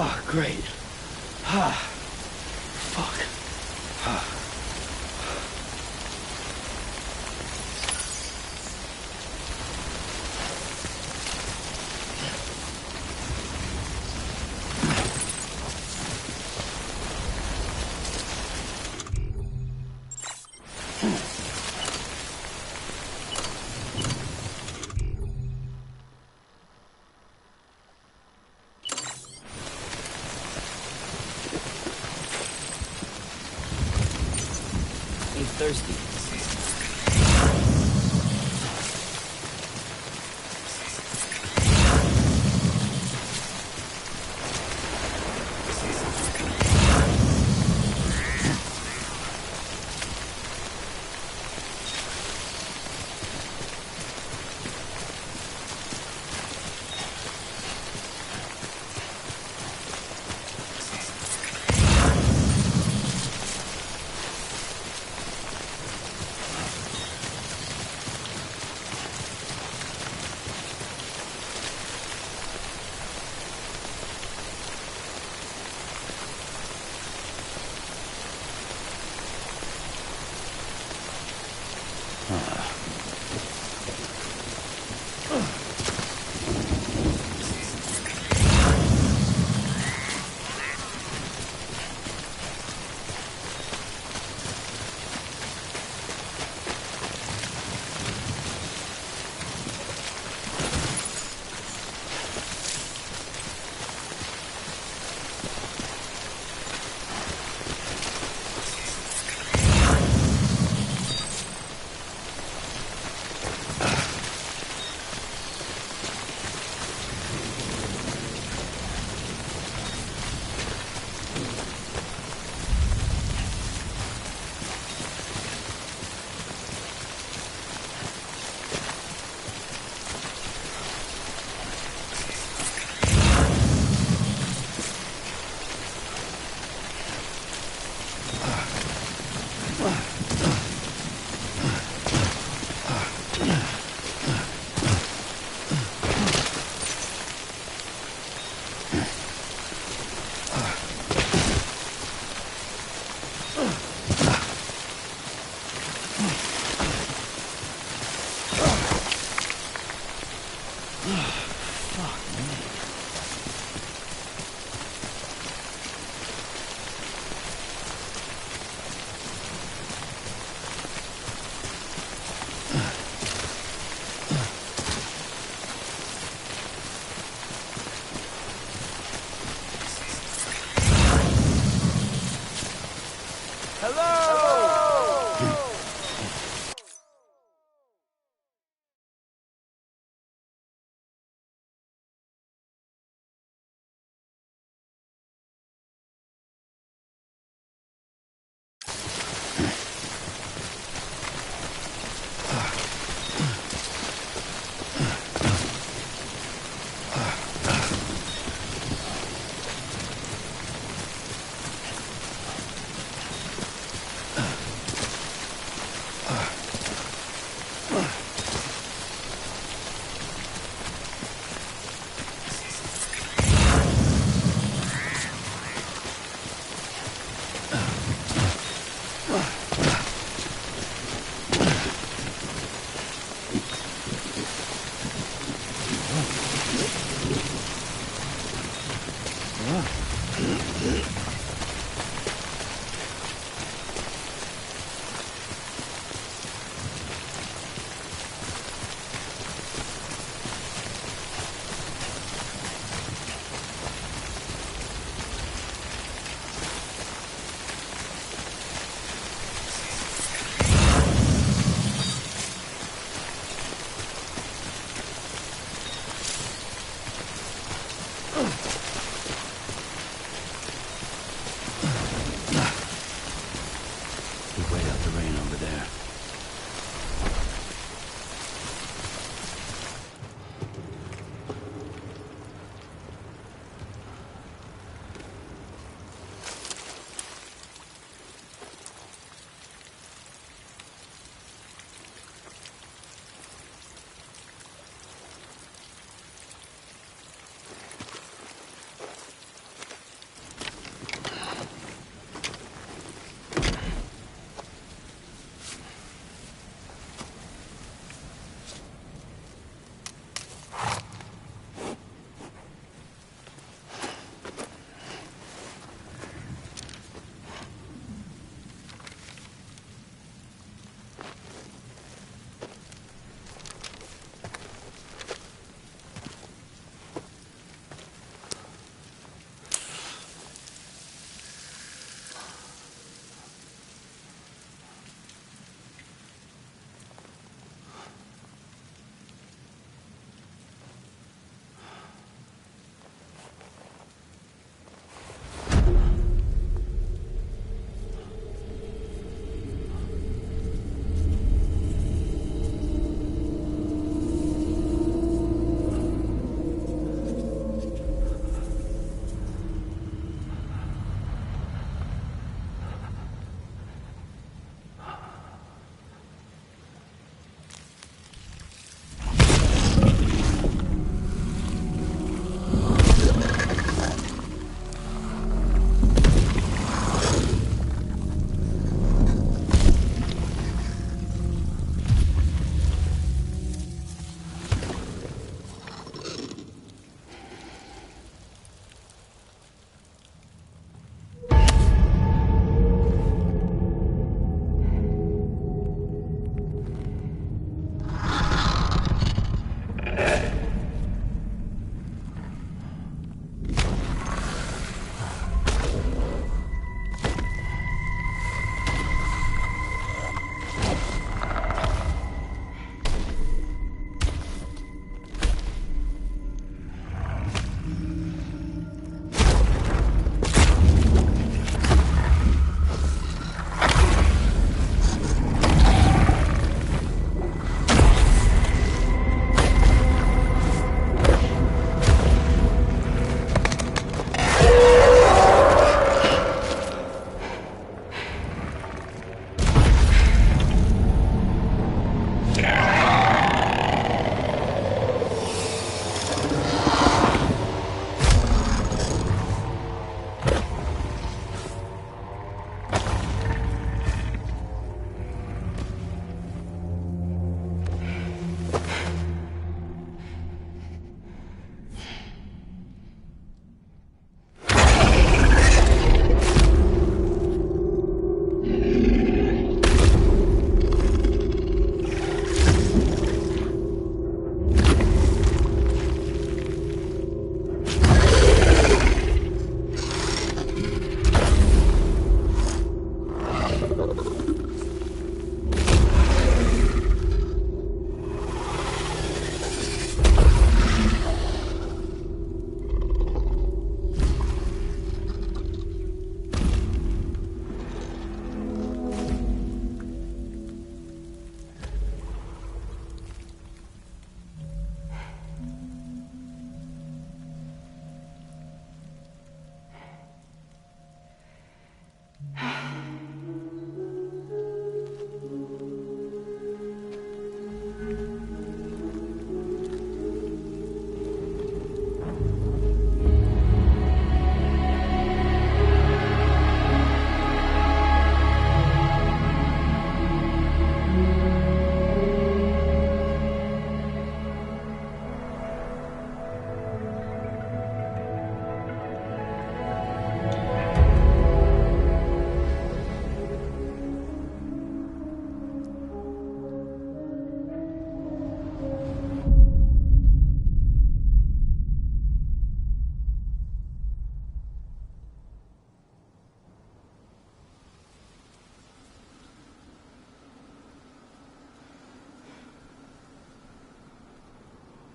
Ah, great. Ah, fuck. Ah. Thirsty.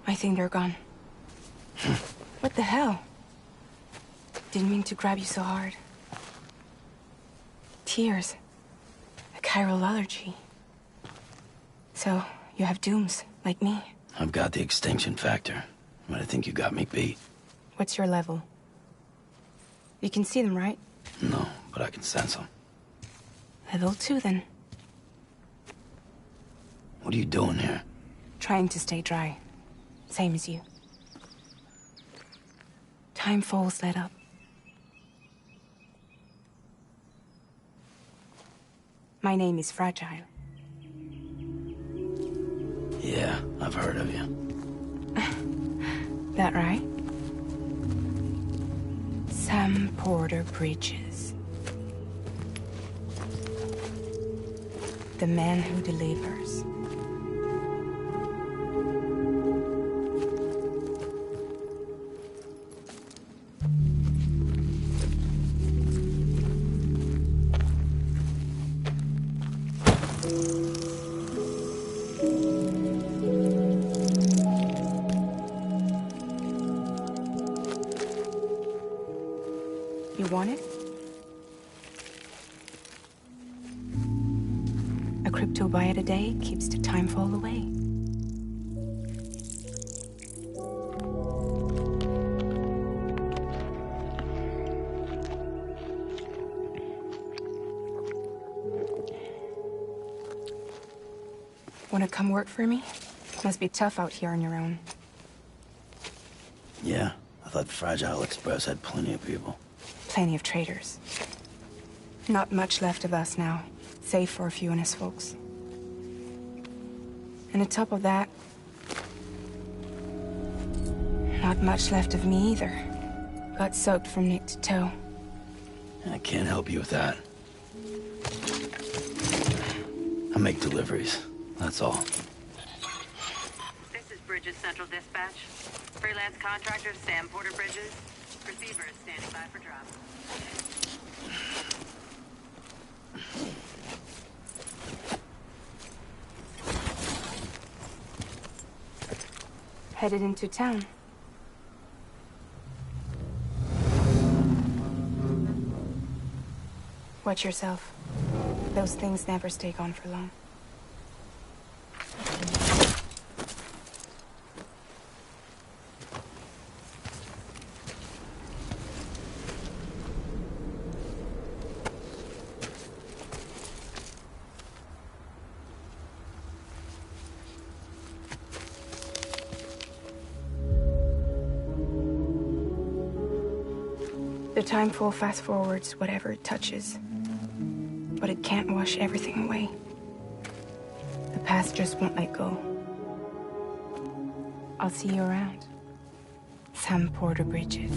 I think they're gone. What the hell? Didn't mean to grab you so hard. Tears. A chiral allergy. So, you have dooms, like me. I've got the extinction factor, but I think you got me beat. What's your level? You can see them, right? No, but I can sense them. Level 2, then. What are you doing here? Trying to stay dry. Same as you. Time falls let up. My name is Fragile. Yeah, I've heard of you. That right? Sam Porter Bridges. The man who delivers. You want it? A crypto byte a day keeps the time fall away. Wanna come work for me? Must be tough out here on your own. Yeah, I thought Fragile Express had plenty of people. Plenty of traitors. Not much left of us now, save for a few honest folks. And on top of that, not much left of me either. Got soaked from neck to toe. I can't help you with that. I make deliveries, that's all. This is Bridges Central Dispatch. Freelance contractor Sam Porter Bridges. Receiver is standing by for drop. Headed into town. Watch yourself. Those things never stay gone for long. The time fall fast forwards whatever it touches. But it can't wash everything away. The past just won't let go. I'll see you around. Sam Porter Bridges.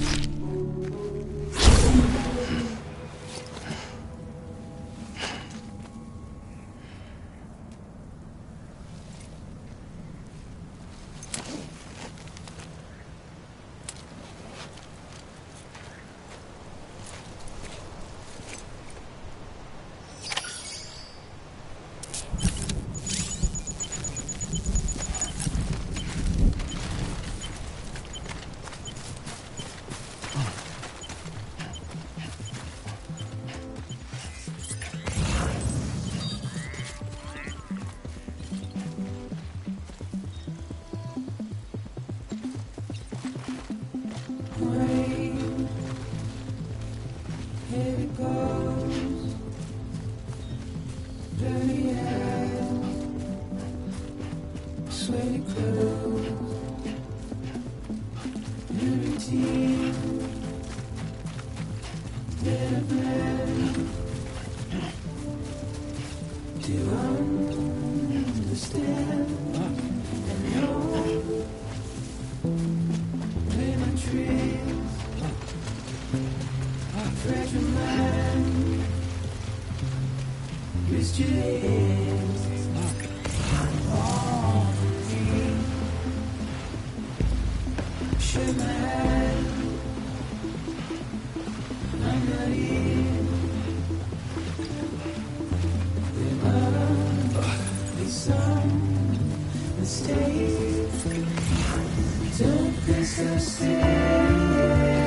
so serious.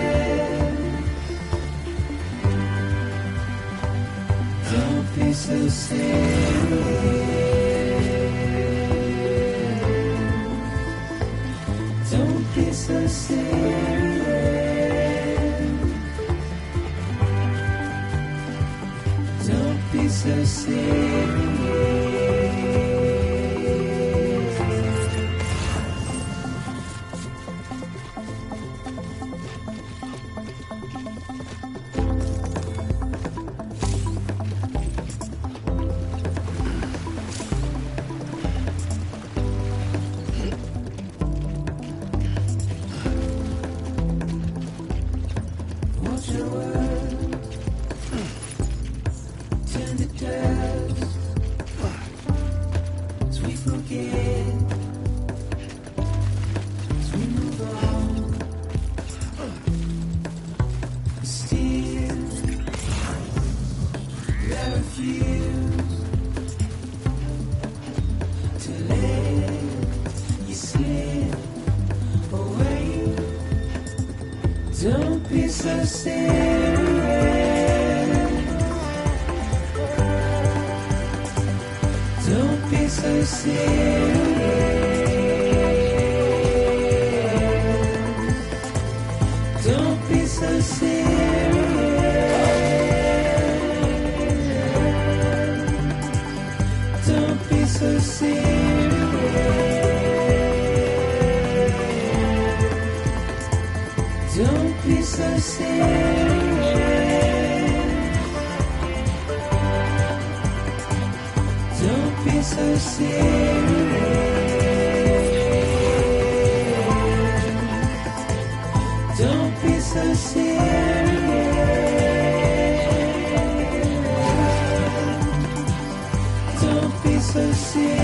Don't be so serious. Don't be so serious. Don't be so serious. Don't be so serious. Don't be so serious. Don't be so serious. Don't be so serious. Don't be so serious. Don't be so serious. Don't be so serious. Don't be so serious.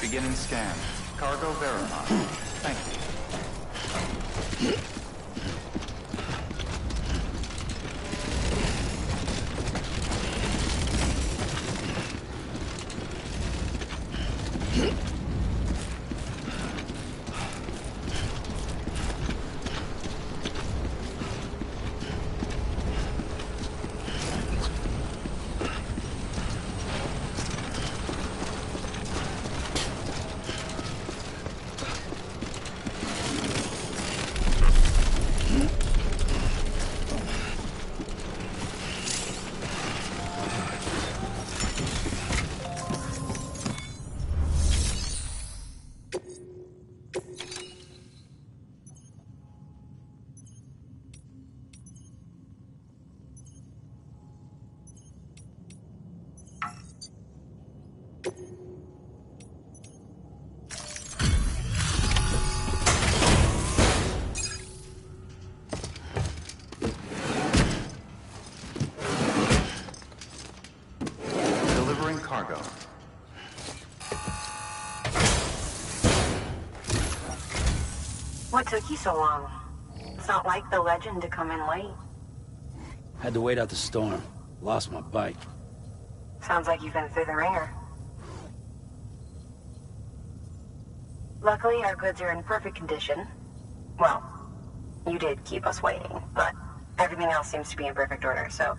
Beginning scan. Cargo verified. Thank you. Cargo. What took you so long? It's not like the legend to come in late. Had to wait out the storm. Lost my bike. Sounds like you've been through the ringer. Luckily, our goods are in perfect condition. Well, you did keep us waiting, but everything else seems to be in perfect order, so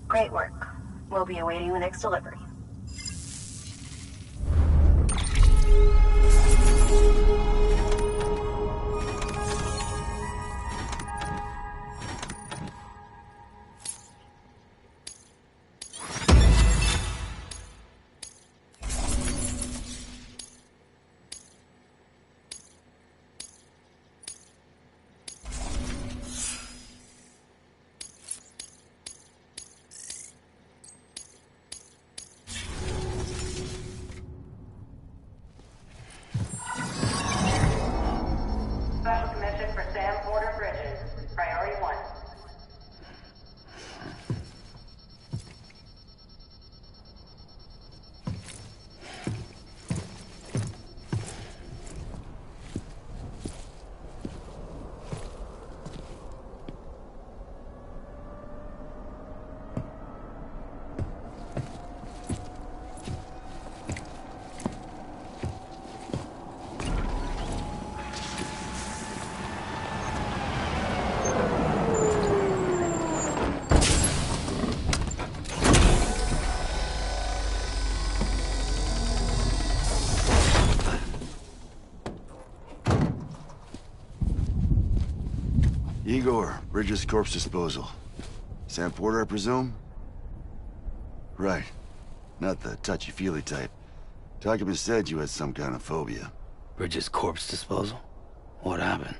great work. We'll be awaiting the next delivery. Special commission for Sam Porter Bridges. Priority 1. Igor, Bridges Corpse Disposal. Sam Porter, I presume? Right. Not the touchy-feely type. Document said you had some kind of phobia. Bridges corpse disposal? What happened?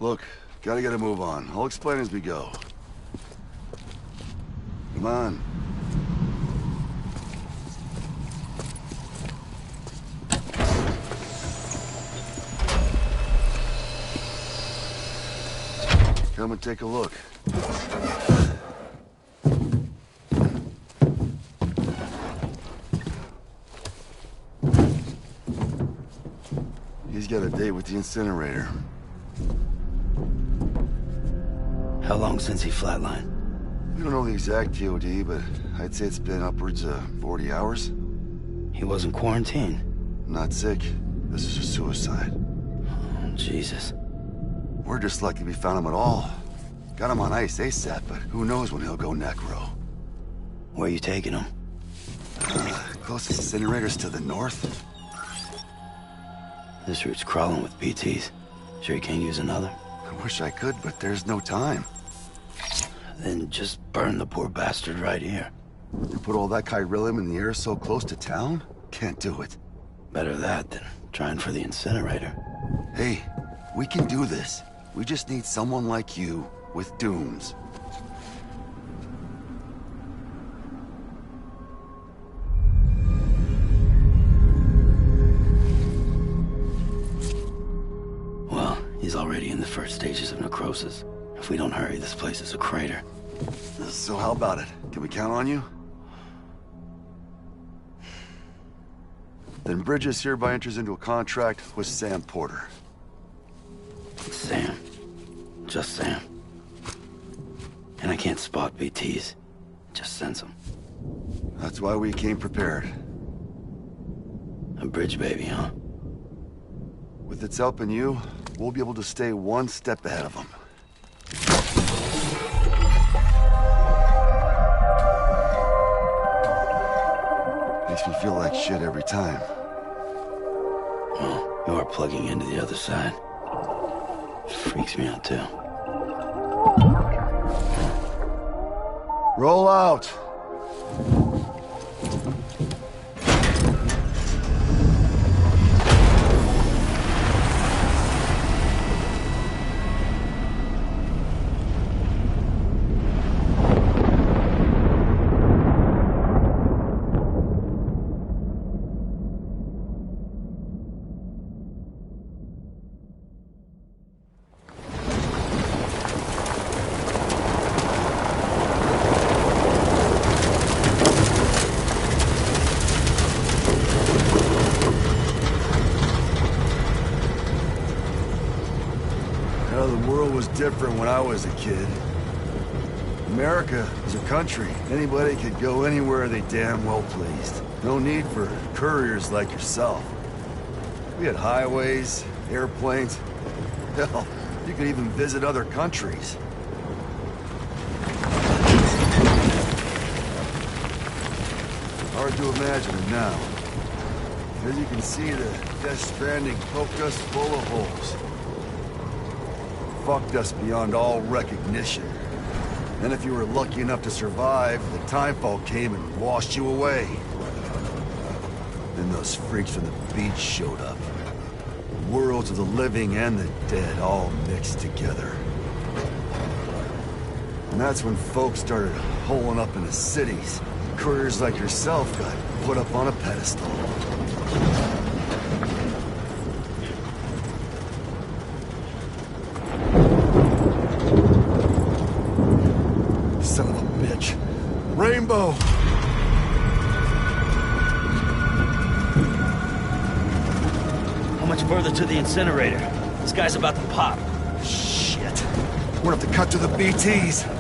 Look, gotta get a move on. I'll explain as we go. Come on. Come and take a look. He's got a date with the incinerator. How long since he flatlined? We don't know the exact TOD, but I'd say it's been upwards of 40 hours. He wasn't quarantined. Not sick. This is a suicide. Oh, Jesus. We're just lucky we found him at all. Got him on ice ASAP, but who knows when he'll go necro. Where you taking him? Closest incinerator's to the north. This route's crawling with BTs. Sure you can't use another? I wish I could, but there's no time. Then just burn the poor bastard right here. You put all that chiralium in the air so close to town? Can't do it. Better that than trying for the incinerator. Hey, we can do this. We just need someone like you with dooms. Well, he's already in the first stages of necrosis. If we don't hurry, this place is a crater. So how about it? Can we count on you? Then Bridges hereby enters into a contract with Sam Porter. Sam. Just Sam. And I can't spot BTs. Just sense them. That's why we came prepared. A bridge baby, huh? With its help and you, we'll be able to stay one step ahead of them. Makes me feel like shit every time. Well, you are plugging into the other side. Freaks me out, too. Roll out! The world was different when I was a kid. America is a country. Anybody could go anywhere they damn well pleased. No need for couriers like yourself. We had highways, airplanes. Hell, you could even visit other countries. Hard to imagine it now. As you can see, the Death Stranding poked us full of holes. Fucked us beyond all recognition. And if you were lucky enough to survive, the timefall came and washed you away. Then those freaks from the beach showed up. Worlds of the living and the dead all mixed together. And that's when folks started holing up in the cities. Couriers like yourself got put up on a pedestal. Son of a bitch. Rainbow! How much further to the incinerator? This guy's about to pop. Shit. We're gonna have to cut to the BTs.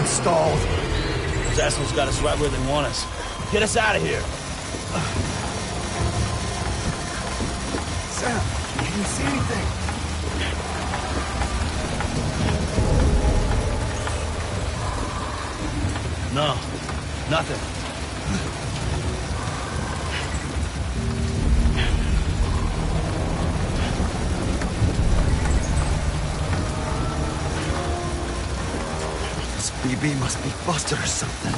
Stalled. Those assholes got us right where they want us. Get us out of here. Sam, can you see anything? No, nothing. BB must be busted or something.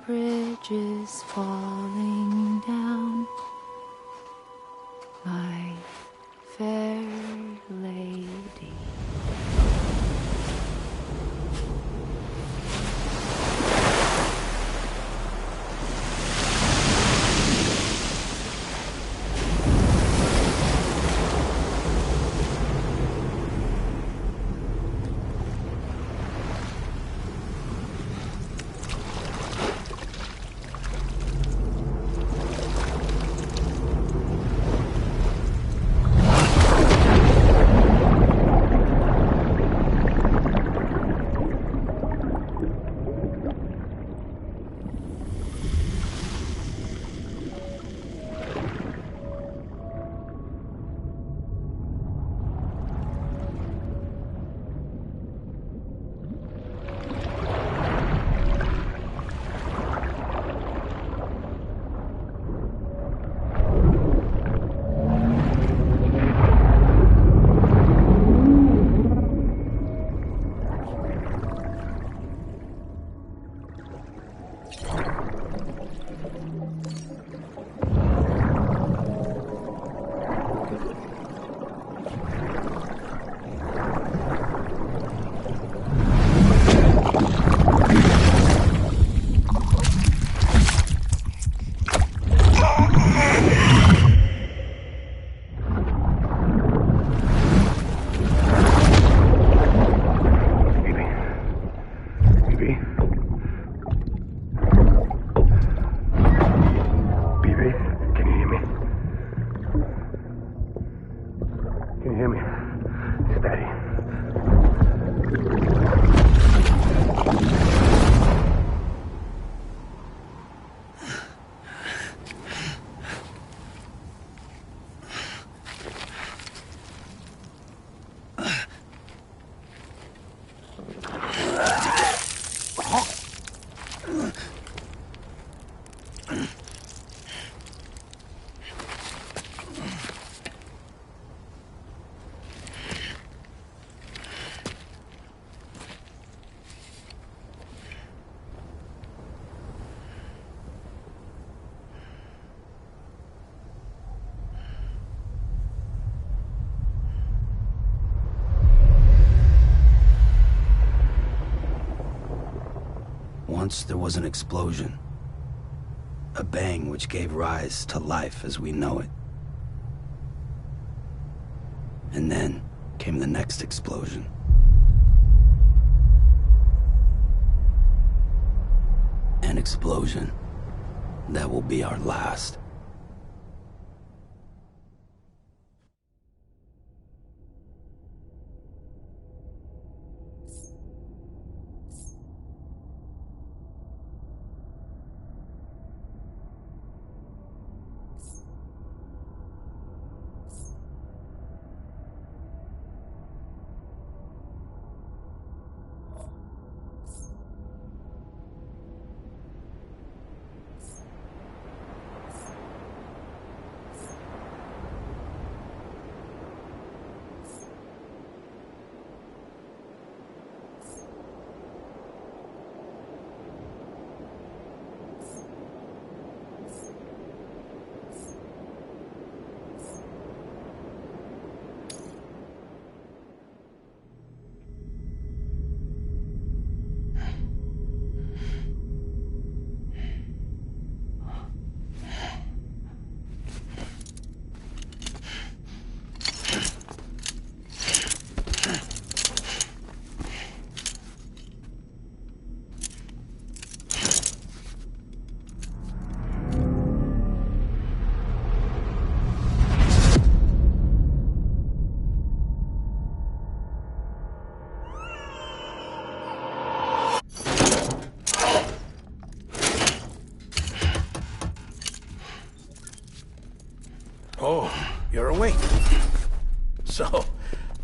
bridges falling down, my fair lady. Once there was an explosion. A bang which gave rise to life as we know it. And then came the next explosion. An explosion that will be our last. Oh, you're awake. So,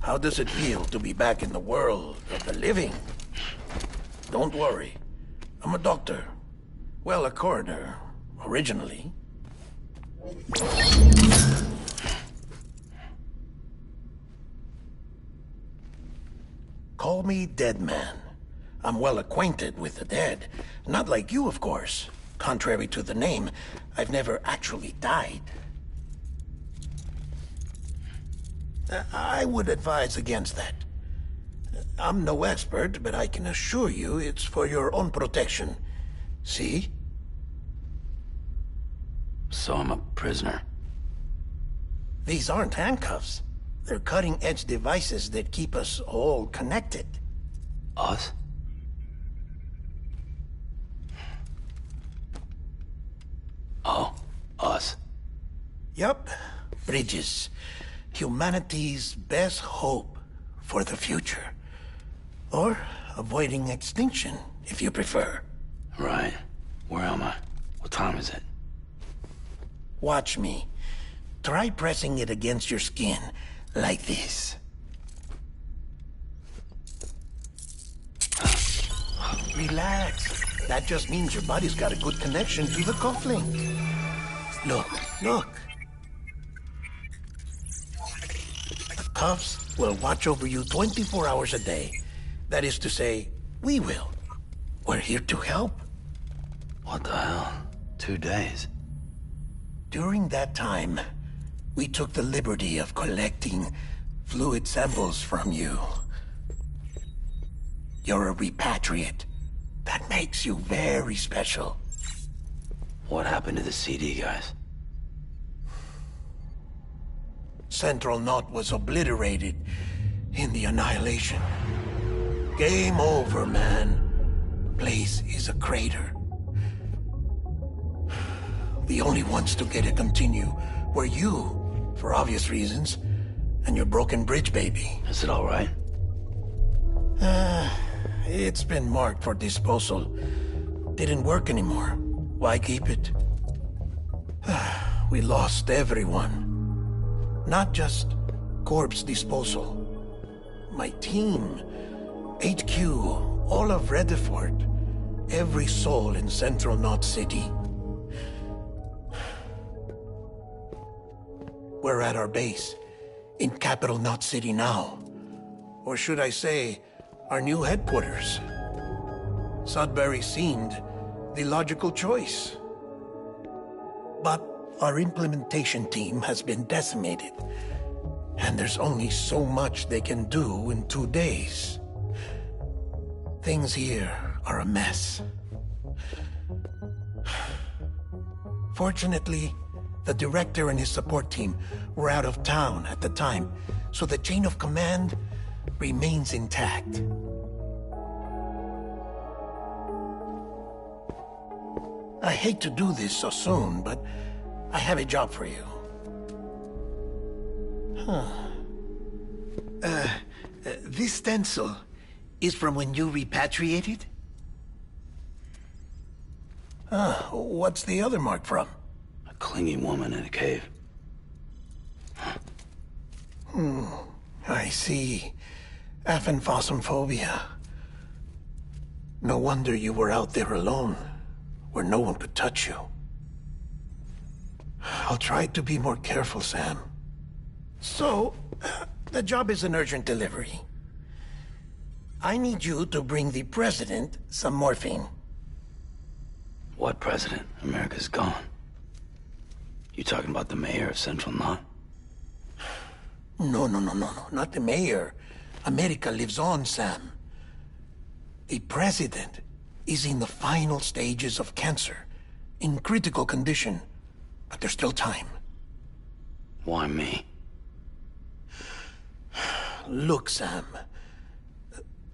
how does it feel to be back in the world of the living? Don't worry. I'm a doctor. Well, a coroner, originally. Call me Dead Man, I'm well acquainted with the dead. Not like you, of course. Contrary to the name, I've never actually died. I would advise against that. I'm no expert, but I can assure you it's for your own protection. See? So I'm a prisoner. These aren't handcuffs. They're cutting-edge devices that keep us all connected. Us? Oh, us. Yup. Bridges. Humanity's best hope for the future. Or avoiding extinction, if you prefer. Right. Where am I? What time is it? Watch me. Try pressing it against your skin, like this. Relax. That just means your body's got a good connection to the cufflink. Look, look. The cuffs will watch over you 24 hours a day. That is to say, we will. We're here to help. What the hell? 2 days? During that time, we took the liberty of collecting fluid samples from you. You're a repatriate. That makes you very special. What happened to the CD guys? Central Knot was obliterated in the Annihilation. Game over, man. Place is a crater. The only ones to get to continue were you, for obvious reasons, and your broken bridge baby. Is it all right? It's been marked for disposal. Didn't work anymore. Why keep it? We lost everyone. Not just corpse disposal. My team, HQ, all of Redford, every soul in Central Knot City. We're at our base, in Capital Knot City now. Or should I say, our new headquarters. Sudbury seemed the logical choice. But our implementation team has been decimated, and there's only so much they can do in 2 days. Things here are a mess. Fortunately, the director and his support team were out of town at the time, so the chain of command remains intact. I hate to do this so soon, but I have a job for you. This stencil is from when you repatriated? What's the other mark from? A clinging woman in a cave. I see. Aphenphosmphobia. No wonder you were out there alone, where no one could touch you. I'll try to be more careful, Sam. So, the job is an urgent delivery. I need you to bring the president some morphine. What president? America's gone. You talking about the mayor of Central Knot? No, not the mayor. America lives on, Sam. The president is in the final stages of cancer, in critical condition, but there's still time. Why me? Look, Sam.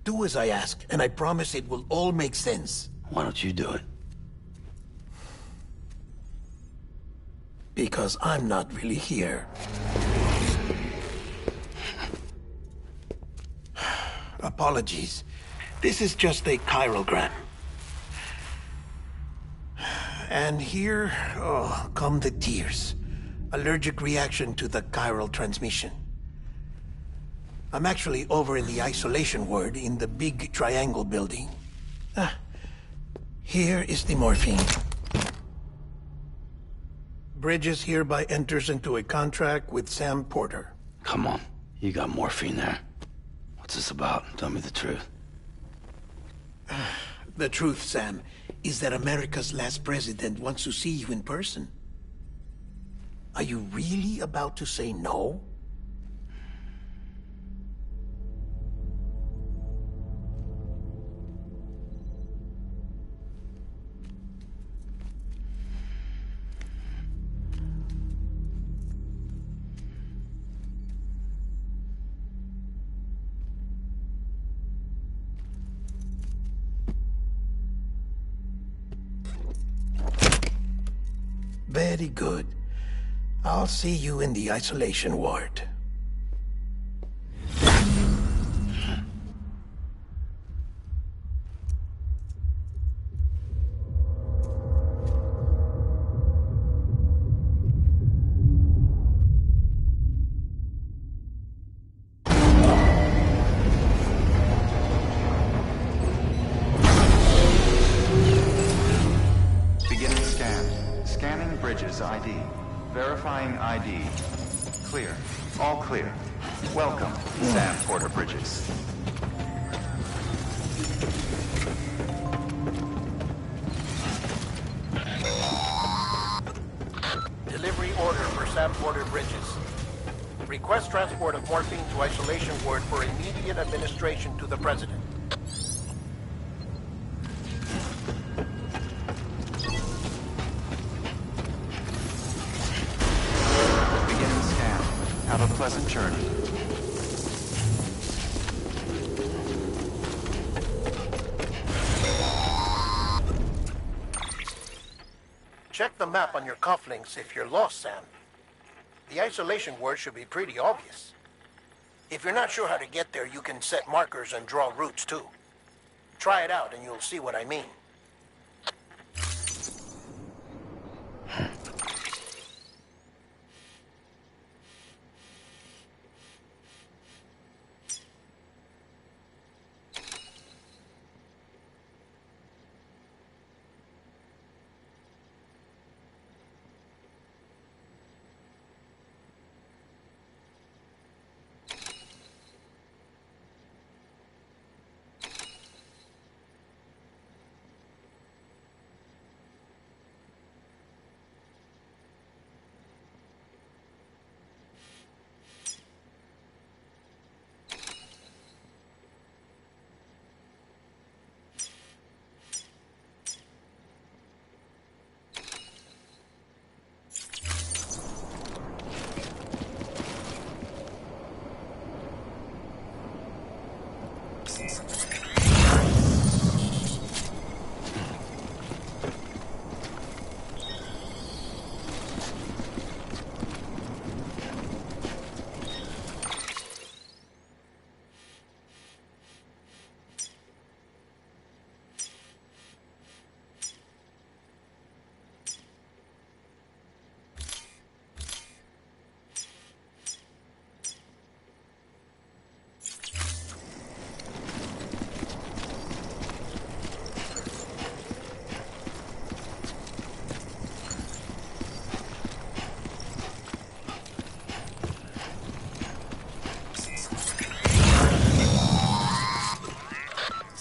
Do as I ask, and I promise it will all make sense. Why don't you do it? Because I'm not really here. Apologies. This is just a chiralgram. And here, come the tears. Allergic reaction to the chiral transmission. I'm actually over in the isolation ward in the big triangle building. Here is the morphine. Bridges hereby enters into a contract with Sam Porter. Come on. You got morphine there. What's this about? Tell me the truth. The truth, Sam, is that America's last president wants to see you in person. Are you really about to say no? Very good. I'll see you in the isolation ward. Beginning scan. Scanning Bridges ID. Verifying ID. Clear. All clear. Welcome, Sam Porter Bridges. Delivery order for Sam Porter Bridges. Request transport of morphine to isolation ward for immediate administration to the president. Beginning scan. Have a pleasant journey. Check the map on your cufflinks if you're lost, Sam. The isolation word should be pretty obvious. If you're not sure how to get there, you can set markers and draw routes too. Try it out and you'll see what I mean.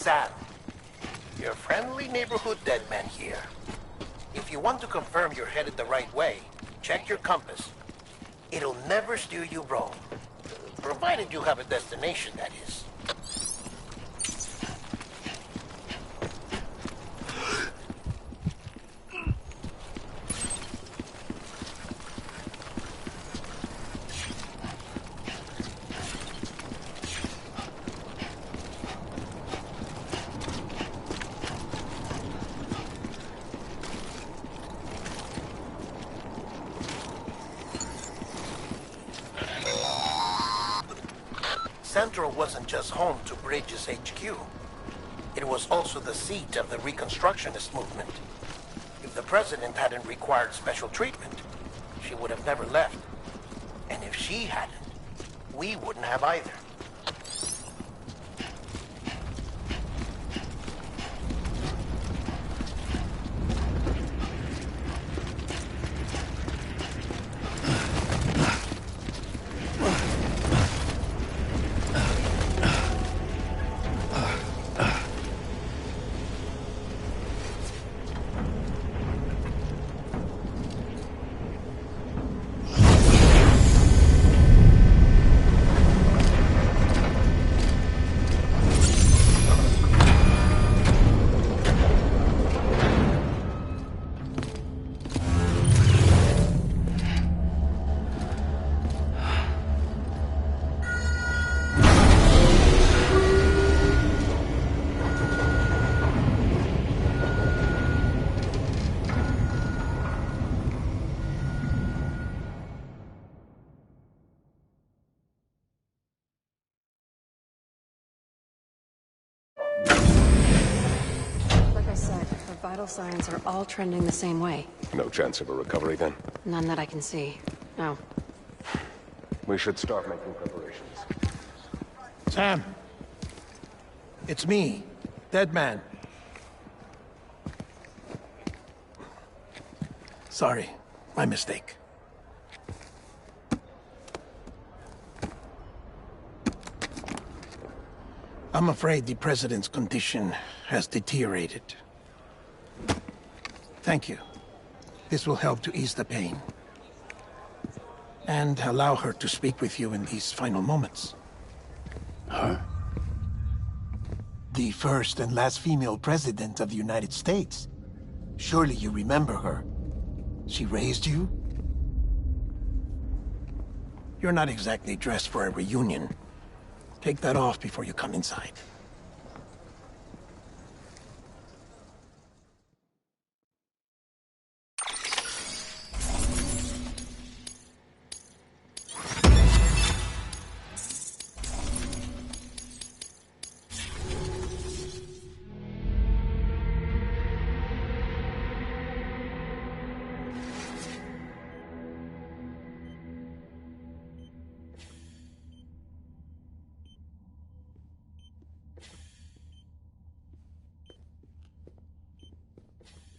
Sam, your friendly neighborhood deadman here. If you want to confirm you're headed the right way, check your compass. It'll never steer you wrong. Provided you have a destination, that is. Central wasn't just home to Bridges HQ. It was also the seat of the Reconstructionist movement. If the president hadn't required special treatment, she would have never left. And if she hadn't, we wouldn't have either. vital signs are all trending the same way. No chance of a recovery then? None that I can see. No. We should start making preparations. Sam! It's me, Dead Man. Sorry, my mistake. I'm afraid the President's condition has deteriorated. Thank you. This will help to ease the pain. And allow her to speak with you in these final moments. Her? The first and last female president of the United States. Surely you remember her. She raised you? You're not exactly dressed for a reunion. Take that off before you come inside.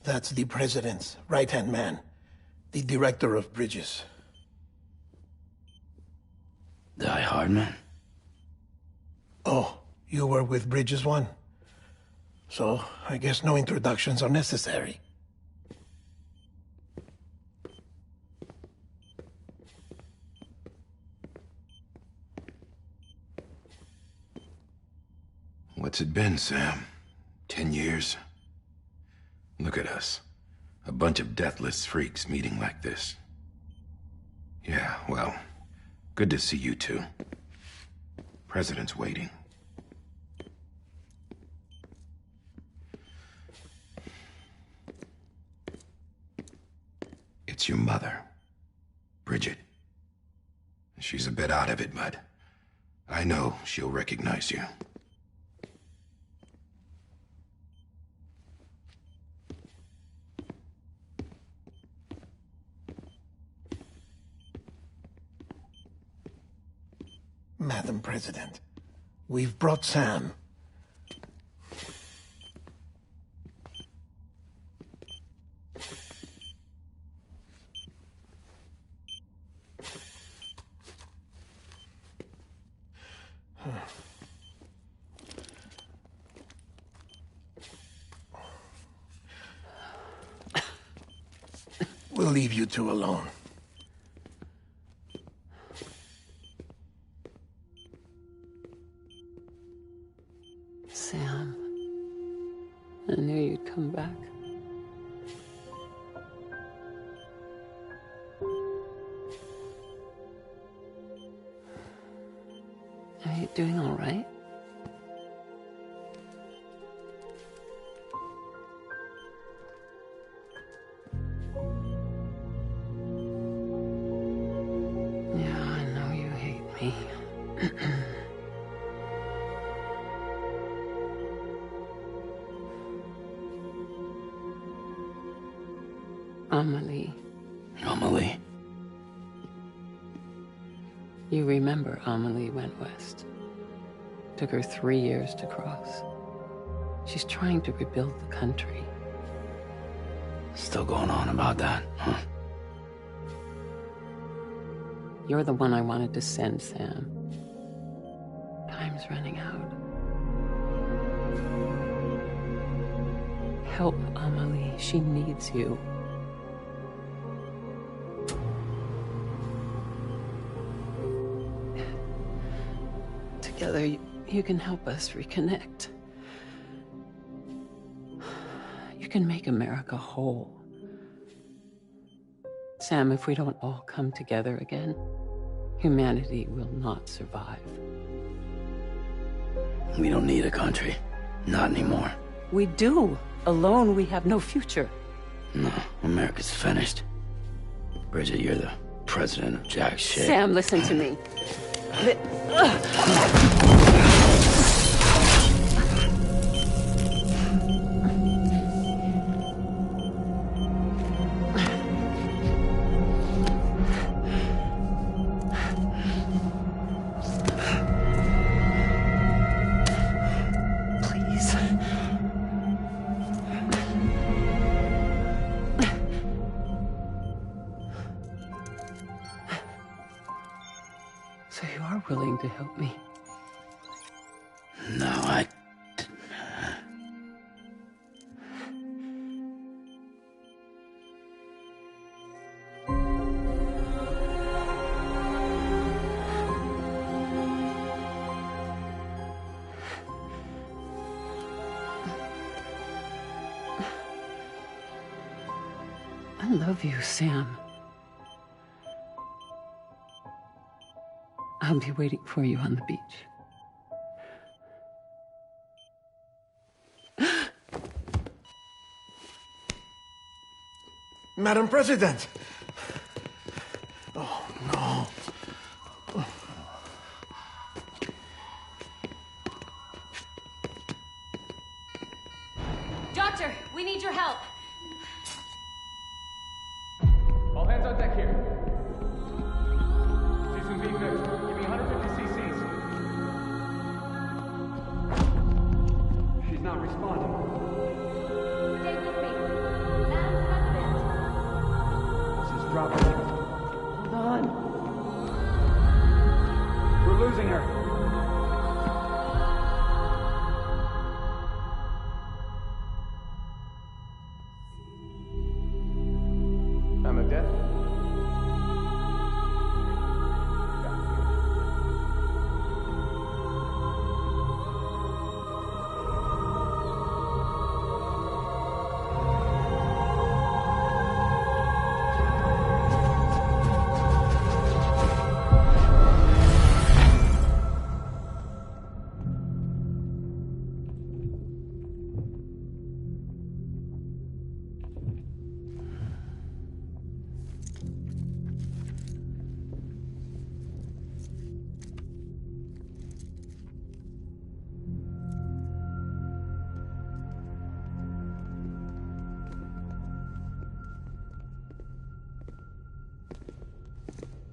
That's the President's right-hand man, the Director of Bridges. Die Hard Man? Oh, you were with Bridges 1? So, I guess no introductions are necessary. What's it been, Sam? 10 years? Look at us. A bunch of deathless freaks meeting like this. Yeah, well, good to see you two. President's waiting. It's your mother, Bridget. She's a bit out of it, but I know she'll recognize you. Madam President, we've brought Sam. We'll leave you two alone. Sam, I knew you'd come back. Are you doing all right? Yeah, I know you hate me. Amelie. Amelie? You remember Amelie went west. Took her 3 years to cross. She's trying to rebuild the country. Still going on about that, huh? You're the one I wanted to send, Sam. Time's running out. Help Amelie. She needs you. Together, you can help us reconnect. You can make America whole. Sam, if we don't all come together again, humanity will not survive. We don't need a country. Not anymore. We do. Alone, we have no future. No, America's finished. Bridget, you're the president of jack shit. Sam, listen to me. willing to help me. No, I... I love you, Sam. I'll be waiting for you on the beach. Madam President! Oh, no. Doctor, we need your help. All hands on deck here. Season B fifth. Give me 150 cc's. She's not responding. Stay with me. Madam President. This is dropping. Hold on. We're losing her. I'm a death.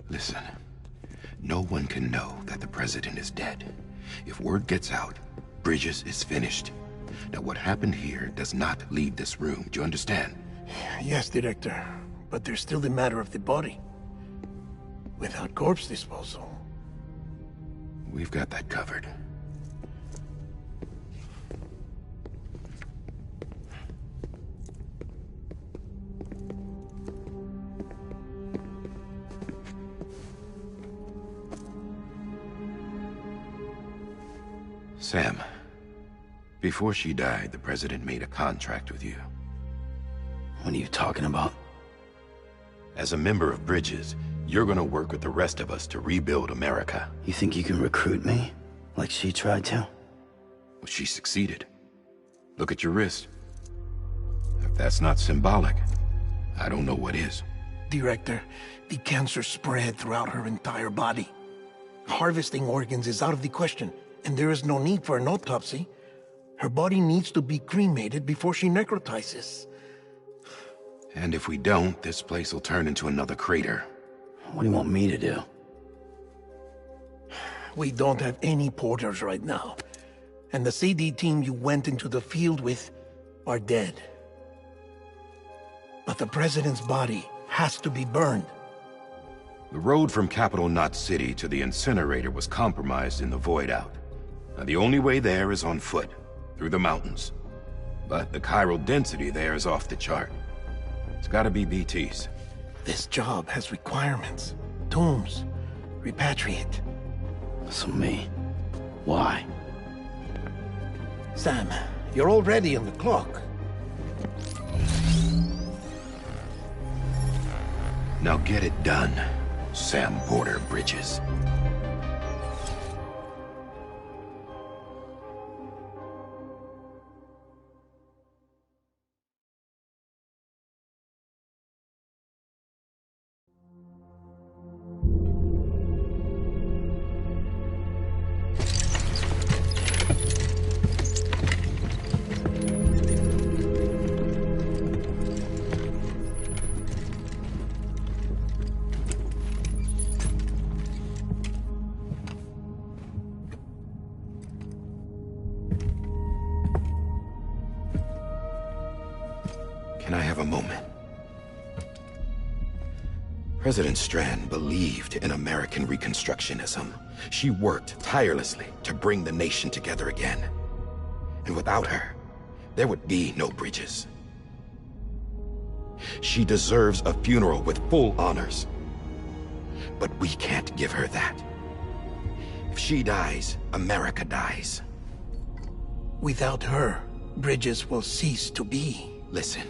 Listen, no one can know that the president is dead. If word gets out, Bridges is finished. Now, what happened here does not leave this room. Do you understand? Yes, Director. But there's still the matter of the body. Without corpse disposal. We've got that covered. Sam, before she died, the president made a contract with you. What are you talking about? As a member of Bridges, you're gonna work with the rest of us to rebuild America. You think you can recruit me? Like she tried to? Well, she succeeded. Look at your wrist. If that's not symbolic, I don't know what is. Director, the cancer spread throughout her entire body. Harvesting organs is out of the question, and there is no need for an autopsy. Her body needs to be cremated before she necrotizes. And if we don't, this place will turn into another crater. What do you want me to do? We don't have any porters right now. And the CD team you went into the field with are dead. But the president's body has to be burned. The road from Capital Knot City to the incinerator was compromised in the void out. Now, the only way there is on foot, through the mountains. But the chiral density there is off the chart. It's gotta be BTs. This job has requirements. Tombs. Repatriate. So me. Why? Sam, you're already on the clock. Now get it done, Sam Porter Bridges. Can I have a moment? President Strand believed in American Reconstructionism. She worked tirelessly to bring the nation together again. And without her, there would be no bridges. She deserves a funeral with full honors. But we can't give her that. If she dies, America dies. Without her, bridges will cease to be. Listen.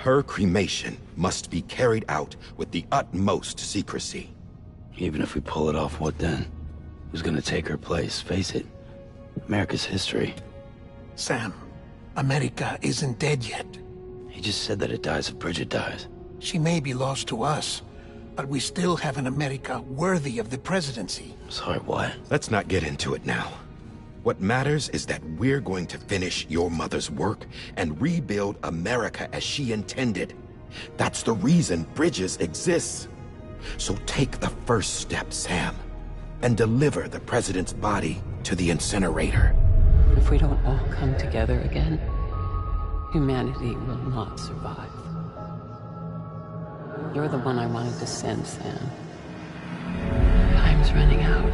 Her cremation must be carried out with the utmost secrecy. Even if we pull it off, what then? Who's gonna take her place? Face it, America's history. Sam, America isn't dead yet. He just said that it dies if Bridget dies. She may be lost to us, but we still have an America worthy of the presidency. Sorry, what? Let's not get into it now. What matters is that we're going to finish your mother's work and rebuild America as she intended. That's the reason Bridges exists. So take the first step, Sam, and deliver the president's body to the incinerator. If we don't all come together again, humanity will not survive. You're the one I wanted to send, Sam. Time's running out.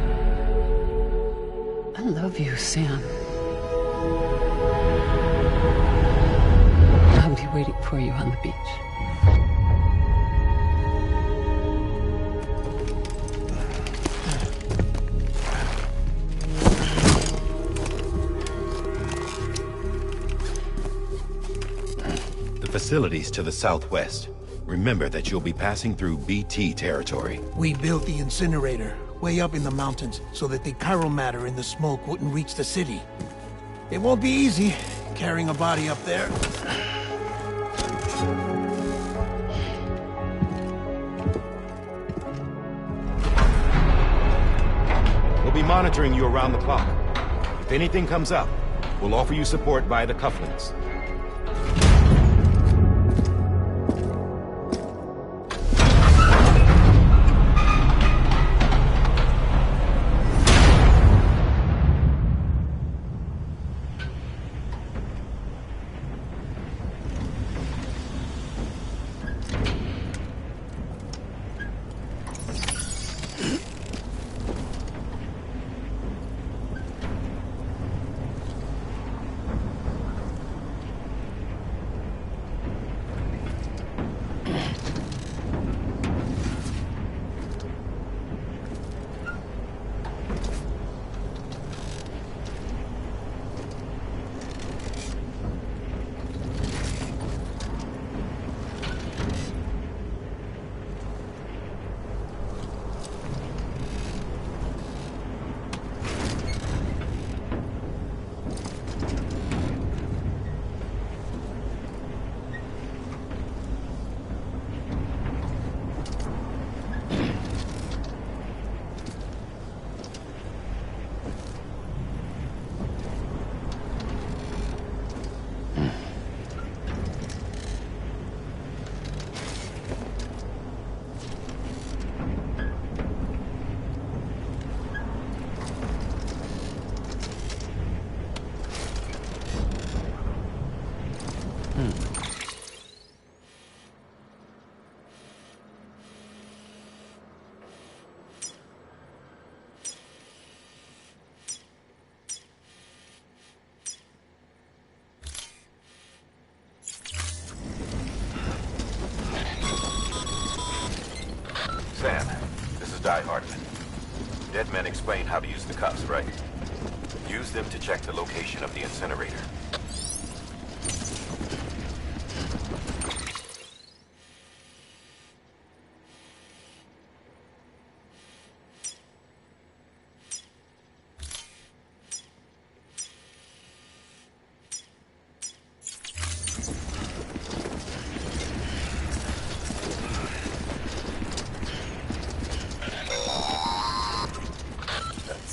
I love you, Sam. I'll be waiting for you on the beach. The facilities to the southwest. Remember that you'll be passing through BT territory. We built the incinerator way up in the mountains so that the chiral matter in the smoke wouldn't reach the city. It won't be easy carrying a body up there. We'll be monitoring you around the clock. If anything comes up, we'll offer you support via the cufflinks. Sam, this is Di Hartman. Dead men explain how to use the cuffs, right? Use them to check the location of the incinerator.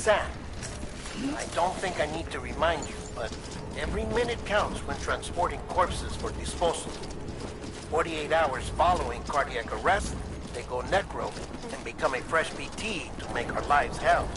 Sam, I don't think I need to remind you, but every minute counts when transporting corpses for disposal. 48 hours following cardiac arrest, they go necro and become a fresh BT to make our lives hell.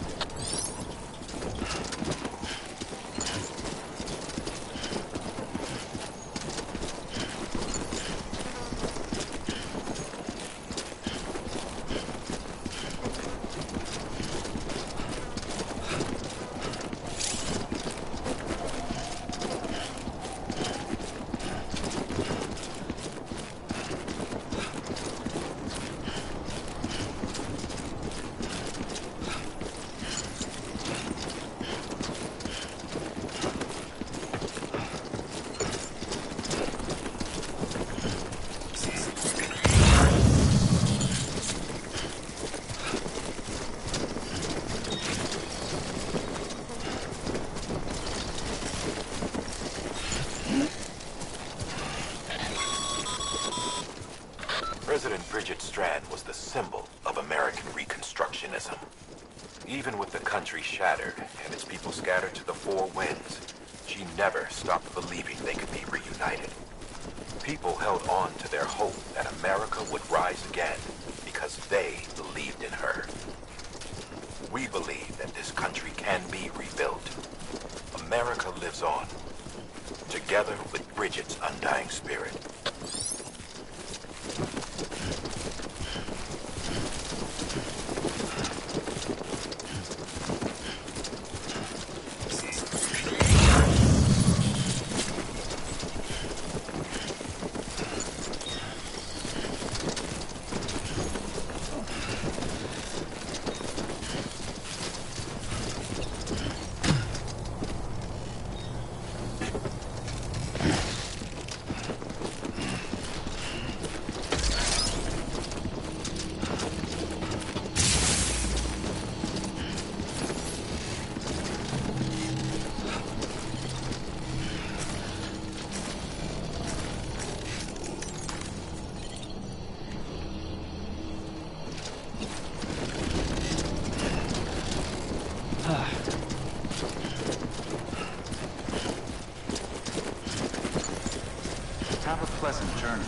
President Bridget Strand was the symbol of American Reconstructionism. Even with the country shattered and its people scattered to the four winds, she never stopped believing they could be reunited. People held on to their hope that America would rise again because they believed in her. We believe that this country can be rebuilt. America lives on, together with Bridget's undying spirit. Have a pleasant journey.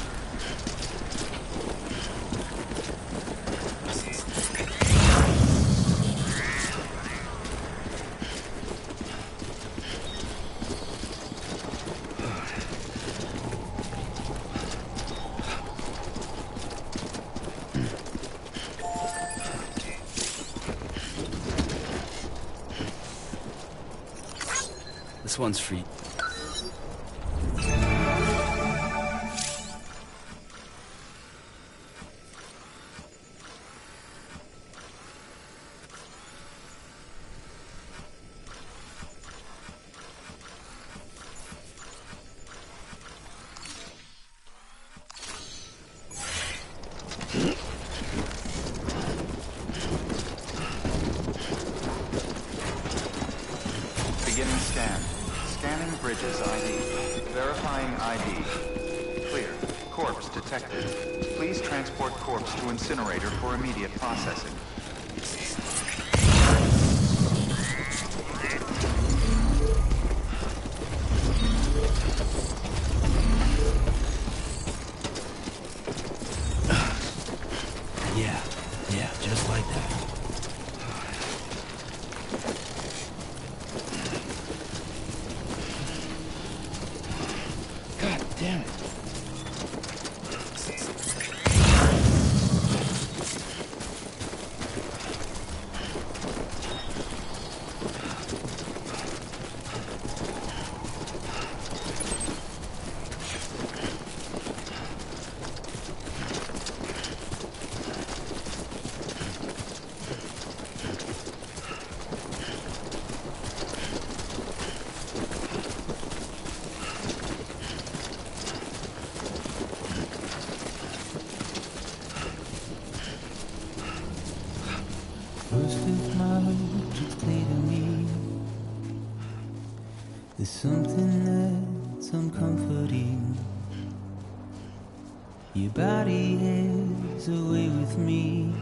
This one's free. Beginning scan. Scanning Bridges ID. Verifying ID. Clear. Corpse detected. Please transport corpse to incinerator for immediate processing. Yeah, just like that. God damn it. First of March, it's clear to me there's something that's uncomforting. Your body is away with me,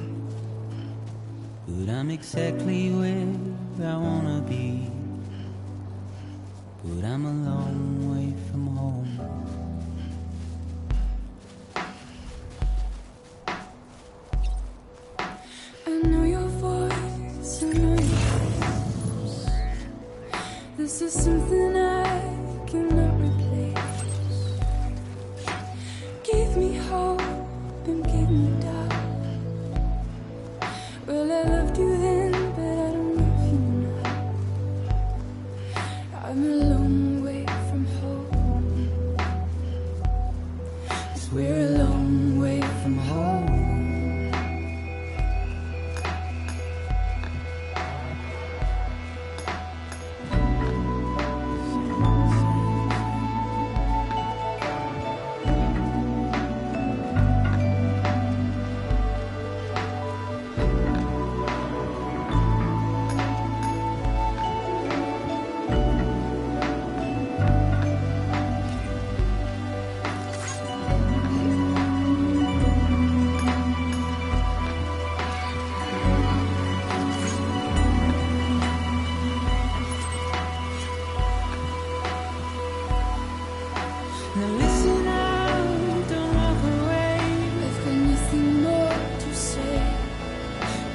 but I'm exactly where I wanna be. But I'm a long way from home. I know your voice, I know your face. This is something I cannot replace. Give me hope and give me doubt. Well, I loved you then, but I don't love you now. I'm a long way from home. 'Cause we're a long way from home. Now listen out, don't walk away. I've got nothing more to say.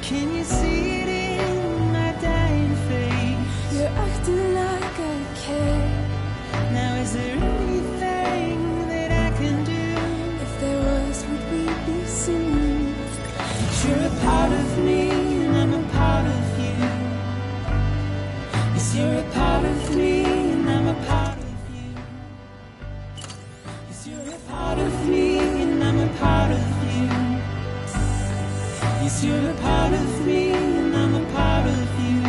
Can you see it in my dying face? You're acting like I care. Now is there anything that I can do? If there was, would we be singing? You're a part of me and I'm a part of you. Yes, you're a part of me and I'm a part of you. Yes, you're a part of me and I'm a part of you. Yes, you're a part of me and I'm a part of you.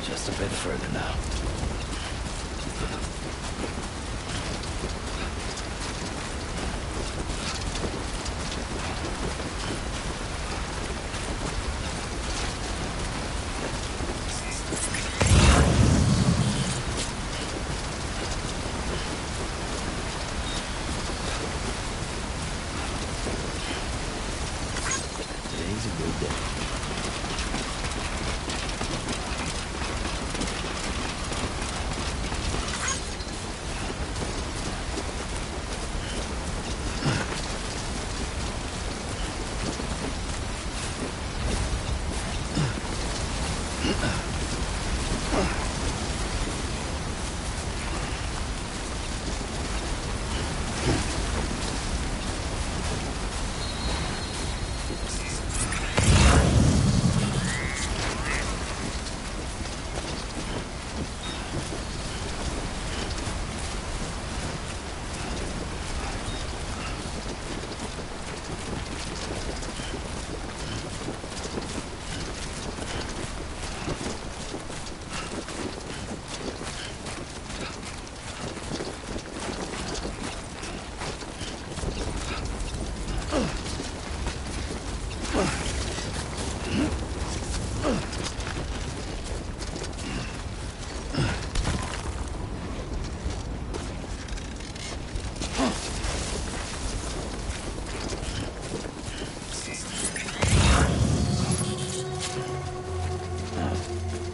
Just a bit further now. Today's a good day.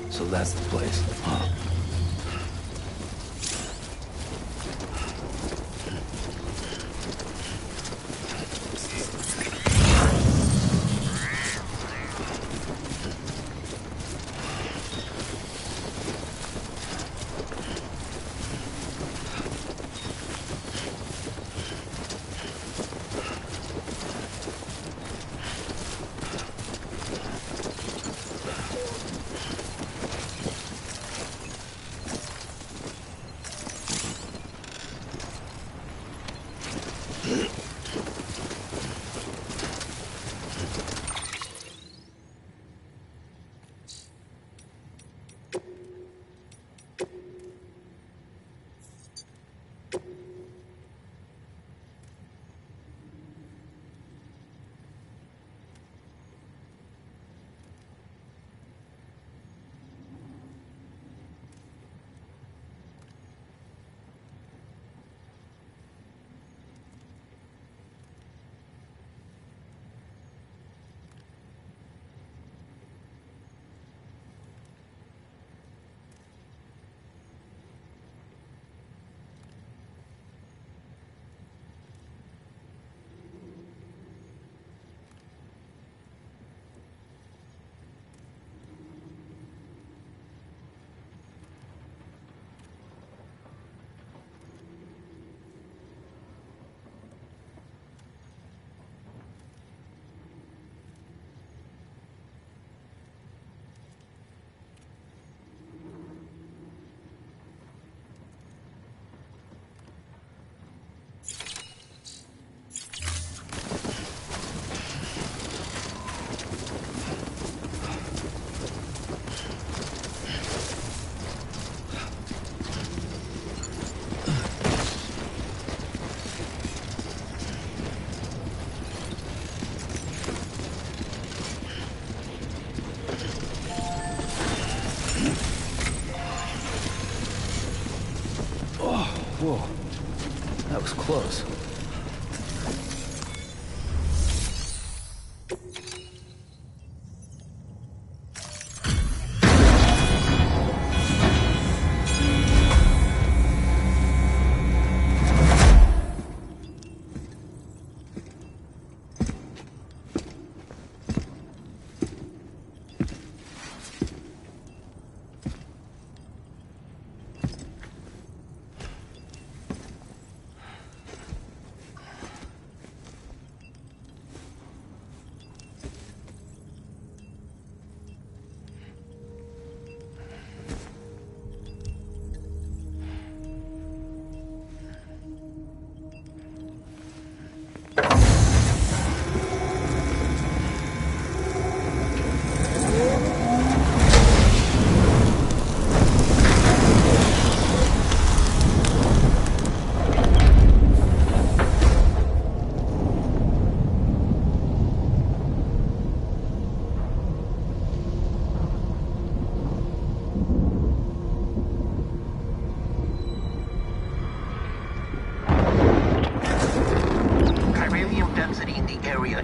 So that's the place, huh? goes.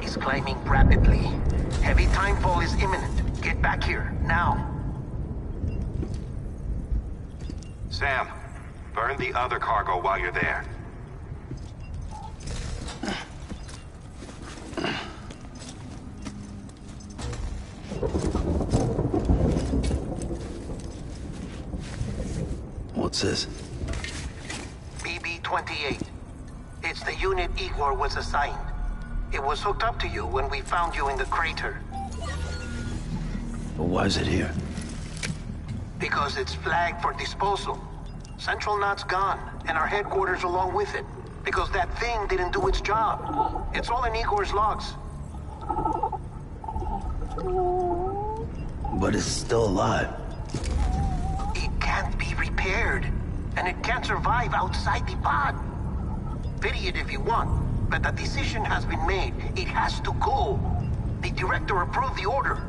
Is climbing rapidly. Heavy timefall is imminent. Get back here, now. Sam, burn the other cargo while you're there. What's this? BB-28. It's the unit Igor was assigned. It was hooked up to you when we found you in the crater. But why is it here? Because it's flagged for disposal. Central Knot's gone, and our headquarters along with it. Because that thing didn't do its job. It's all in Igor's logs. But it's still alive. It can't be repaired. And it can't survive outside the pod. Pity it if you want. But the decision has been made. It has to go. The director approved the order.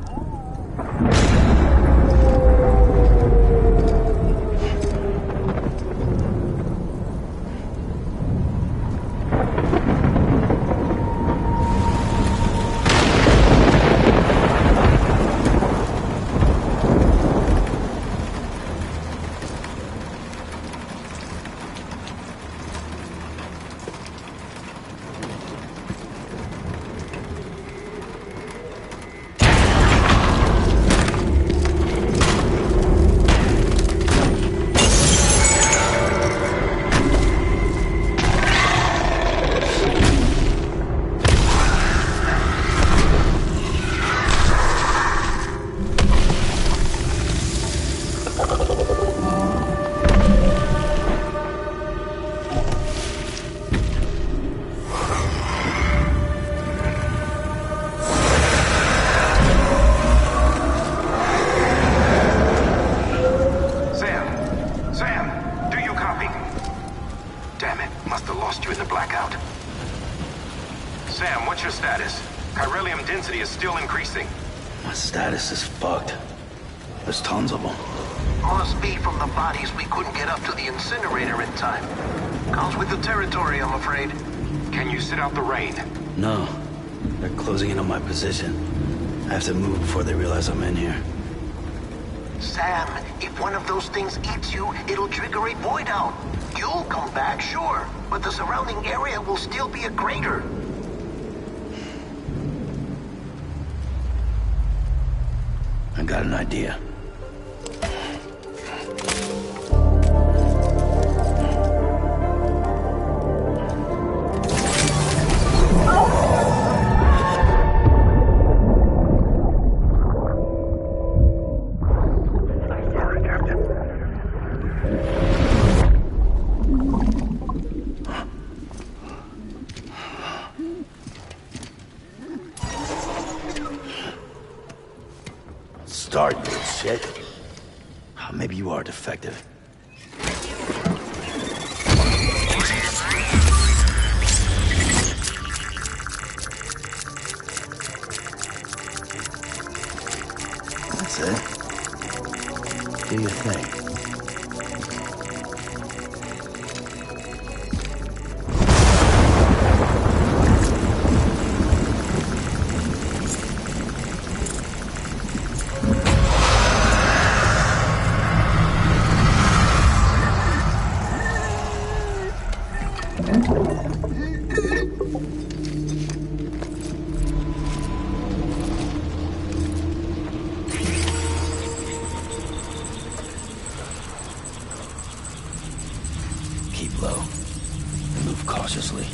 Status is fucked. There's tons of them. Must be from the bodies we couldn't get up to the incinerator in time. Comes with the territory, I'm afraid. Can you sit out the rain? No. They're closing in on my position. I have to move before they realize I'm in here. Sam, if one of those things eats you, it'll trigger a void out. You'll come back, sure, but the surrounding area will still be a crater. I got an idea. Start, you shit. Maybe you are defective. That's it. Do your thing. cautiously.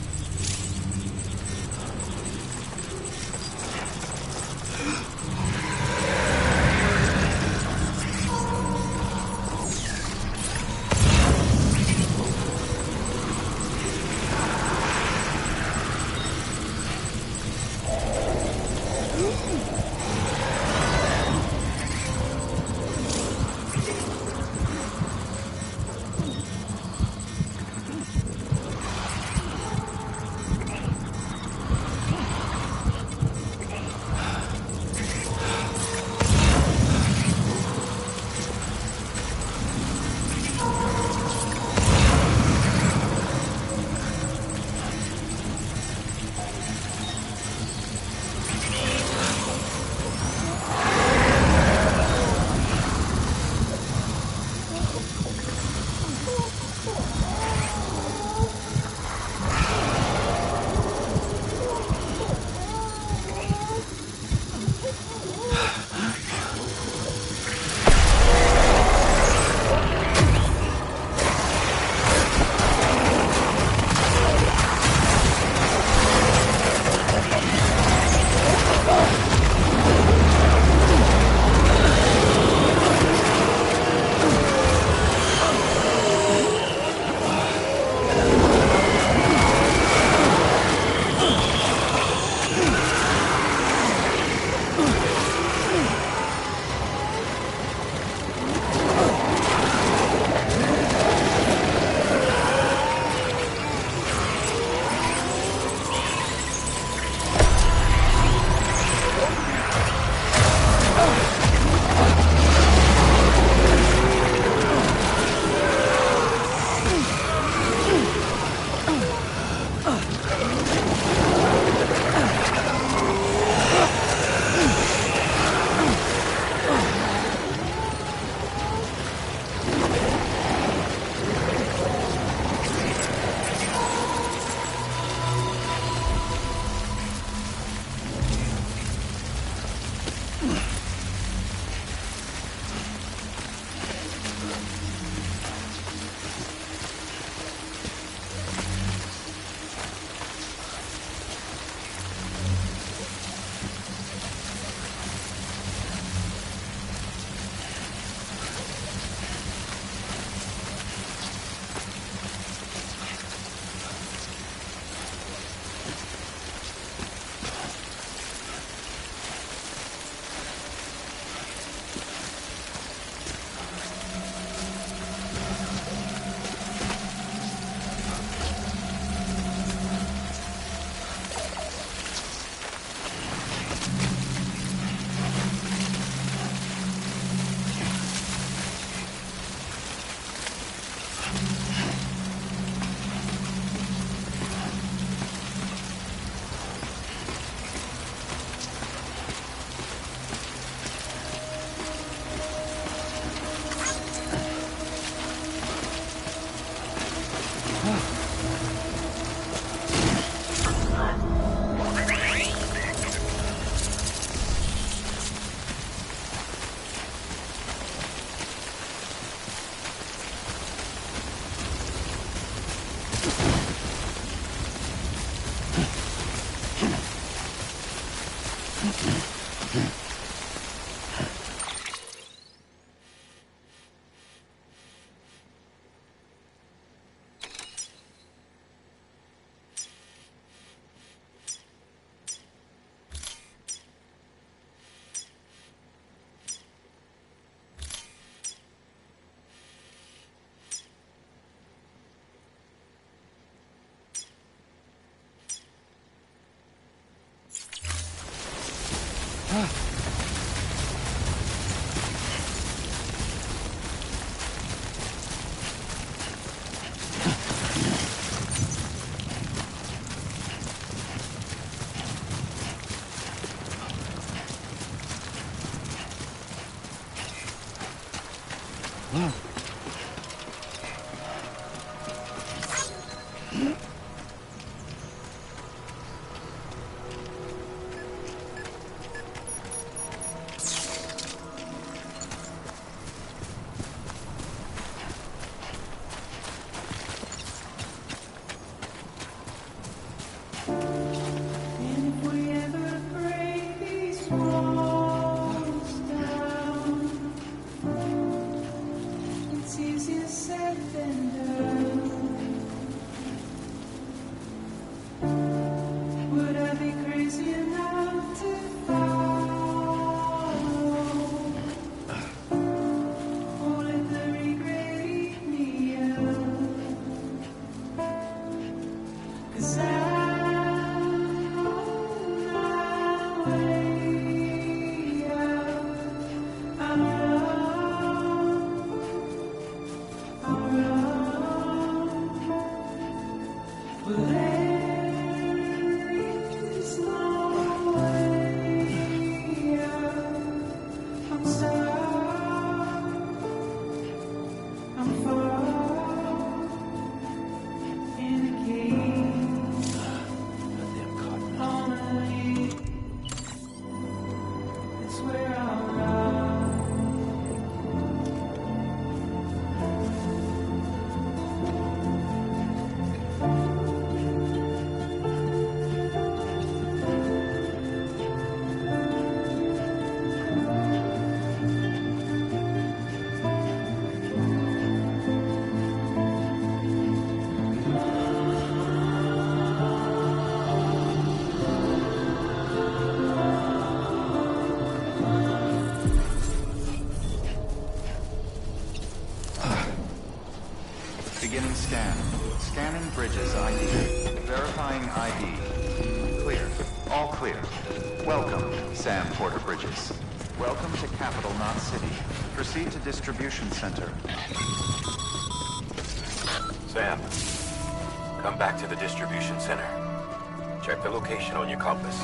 Beginning scan. Scanning Bridges ID. Verifying ID. Clear. All clear. Welcome, Sam Porter Bridges. Welcome to Capital Knot City. Proceed to Distribution Center. Sam, come back to the distribution center. Check the location on your compass.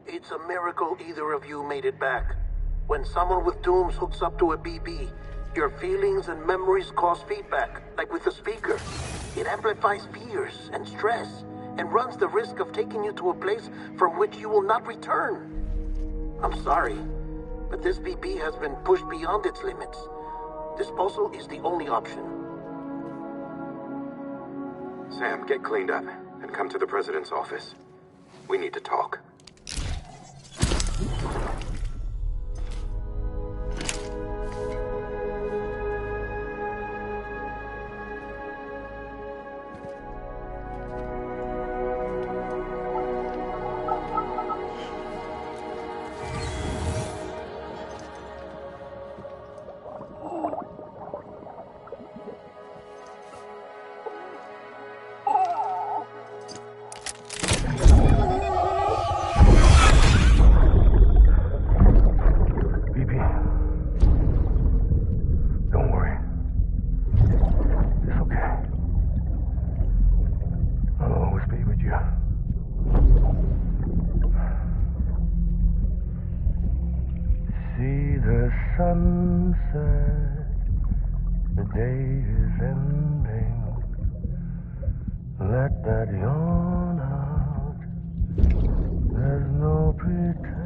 It's a miracle either of you made it back. When someone with dooms hooks up to a BB, your feelings and memories cause feedback, like with a speaker. It amplifies fears and stress, and runs the risk of taking you to a place from which you will not return. I'm sorry, but this BB has been pushed beyond its limits. Disposal is the only option. Sam, get cleaned up and come to the President's office. We need to talk. Sunset, the day is ending. Let that yawn out. There's no pretending.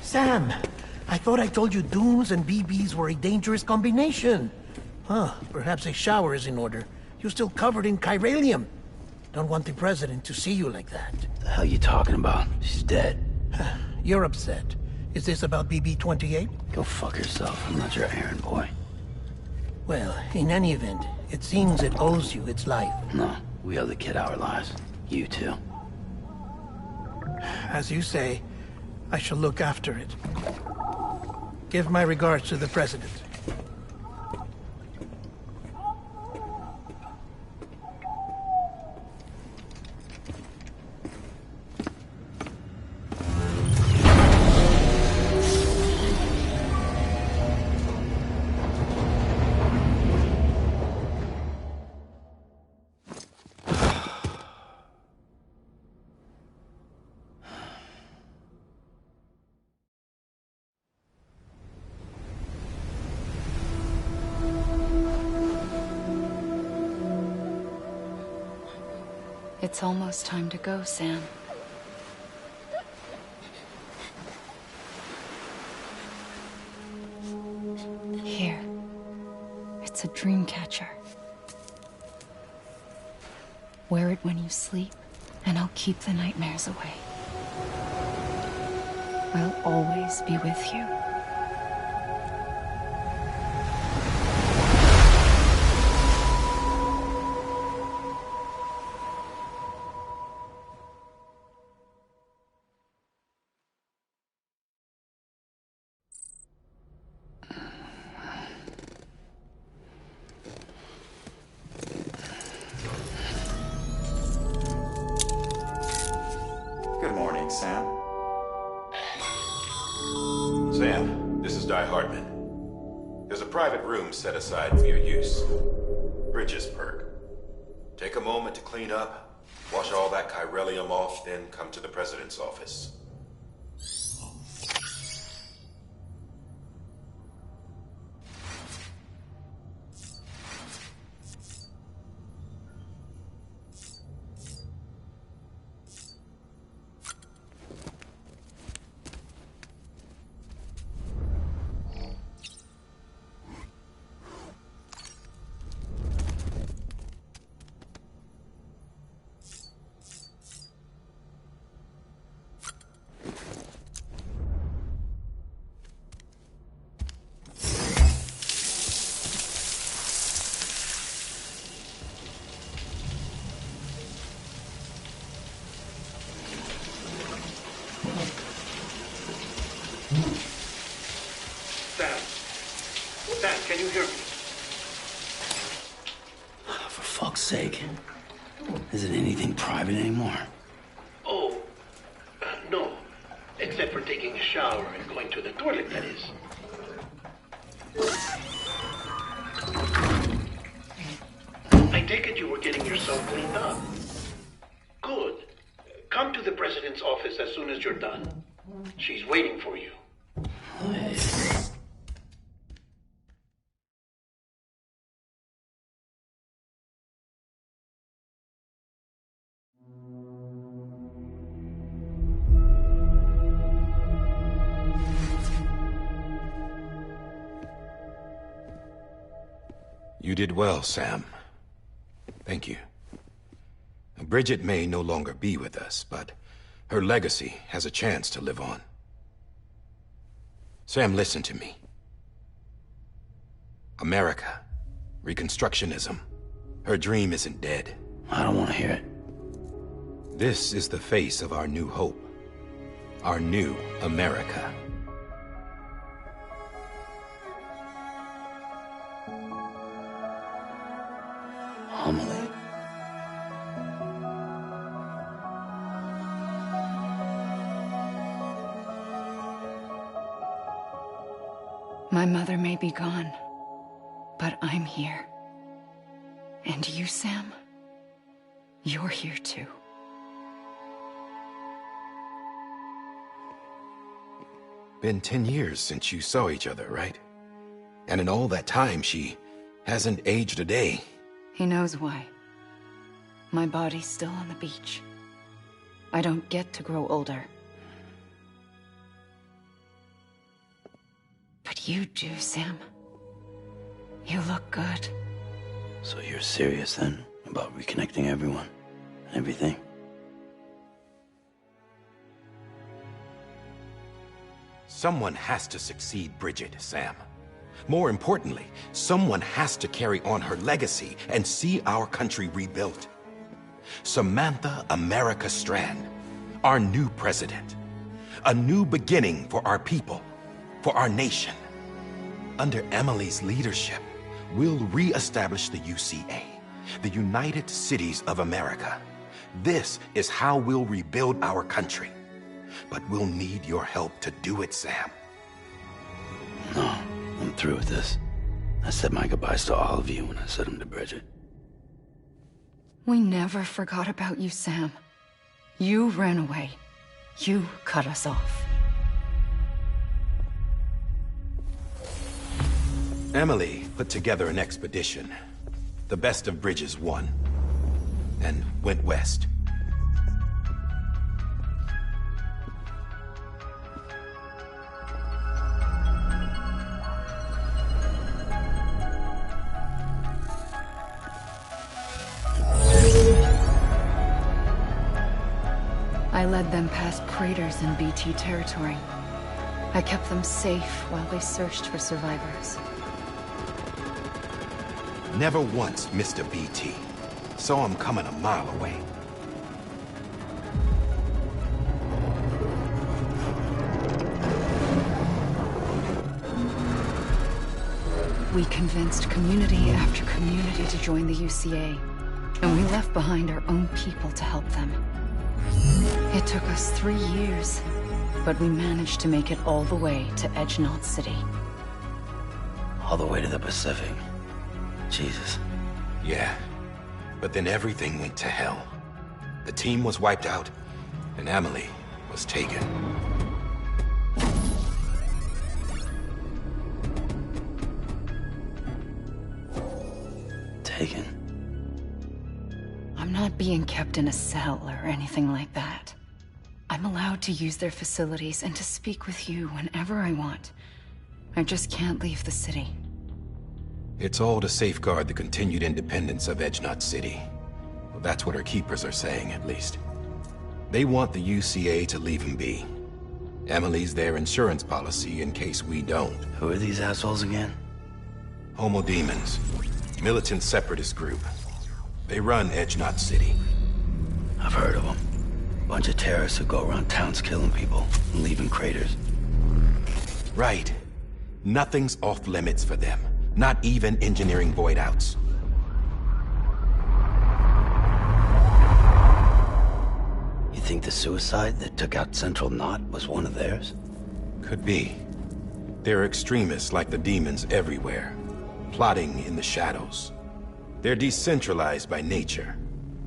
Sam, I thought I told you dooms and BBs were a dangerous combination. Huh, perhaps a shower is in order. You're still covered in chiralium. Don't want the President to see you like that. The hell you talking about? She's dead. You're upset. Is this about BB-28? Go fuck yourself. I'm not your errand boy. Well, in any event, it seems it owes you its life. No, we owe the kid our lives. You too. As you say, I shall look after it. Give my regards to the President. It's almost time to go, Sam. Here. It's a dream catcher. Wear it when you sleep, and I'll keep the nightmares away. I'll always be with you. Good morning, Sam. Sam, this is Di Hartman. There's a private room set aside for your use. Bridges perk. Take a moment to clean up, wash all that chiralium off, then come to the President's office. Sam, can you hear me? For fuck's sake. Is it anything private anymore? Oh, no. Except for taking a shower and going to the toilet, that is. I take it you were getting yourself cleaned up. Good. Come to the President's office as soon as you're done. She's waiting for you. You did well, Sam. Thank you. Bridget may no longer be with us, but her legacy has a chance to live on. Sam, listen to me. America, Reconstructionism, her dream isn't dead. I don't want to hear it. This is the face of our new hope. Our new America. Homily. My mother may be gone, but I'm here. And you, Sam, you're here too. Been 10 years since you saw each other, right? And in all that time, she hasn't aged a day. He knows why. My body's still on the beach. I don't get to grow older. But you do, Sam. You look good. So you're serious then about reconnecting everyone and everything? Someone has to succeed Bridget, Sam. More importantly, someone has to carry on her legacy and see our country rebuilt. Samantha America Strand, our new president. A new beginning for our people, for our nation. Under Emily's leadership, we'll re-establish the UCA, the United Cities of America. This is how we'll rebuild our country. But we'll need your help to do it, Sam. No, I'm through with this. I said my goodbyes to all of you when I said them to Bridget. We never forgot about you, Sam. You ran away. You cut us off. Emily put together an expedition. The best of Bridges won, and went west. I led them past craters in BT territory. I kept them safe while they searched for survivors. Never once missed a BT. Saw him coming a mile away. We convinced community after community to join the UCA, and we left behind our own people to help them. It took us 3 years, but we managed to make it all the way to Edge Knot City. All the way to the Pacific. Jesus. Yeah, but then everything went to hell. The team was wiped out, and Emily was taken. Taken? I'm not being kept in a cell or anything like that. I'm allowed to use their facilities and to speak with you whenever I want. I just can't leave the city. It's all to safeguard the continued independence of Edge Knot City. Well, that's what our keepers are saying, at least. They want the UCA to leave him be. Emily's their insurance policy in case we don't. Who are these assholes again? Homo Demons. Militant separatist group. They run Edge Knot City. I've heard of them. Bunch of terrorists who go around towns killing people and leaving craters. Right. Nothing's off limits for them. Not even engineering void outs. You think the suicide that took out Central Knot was one of theirs? Could be. There are extremists like the demons everywhere, plotting in the shadows. They're decentralized by nature.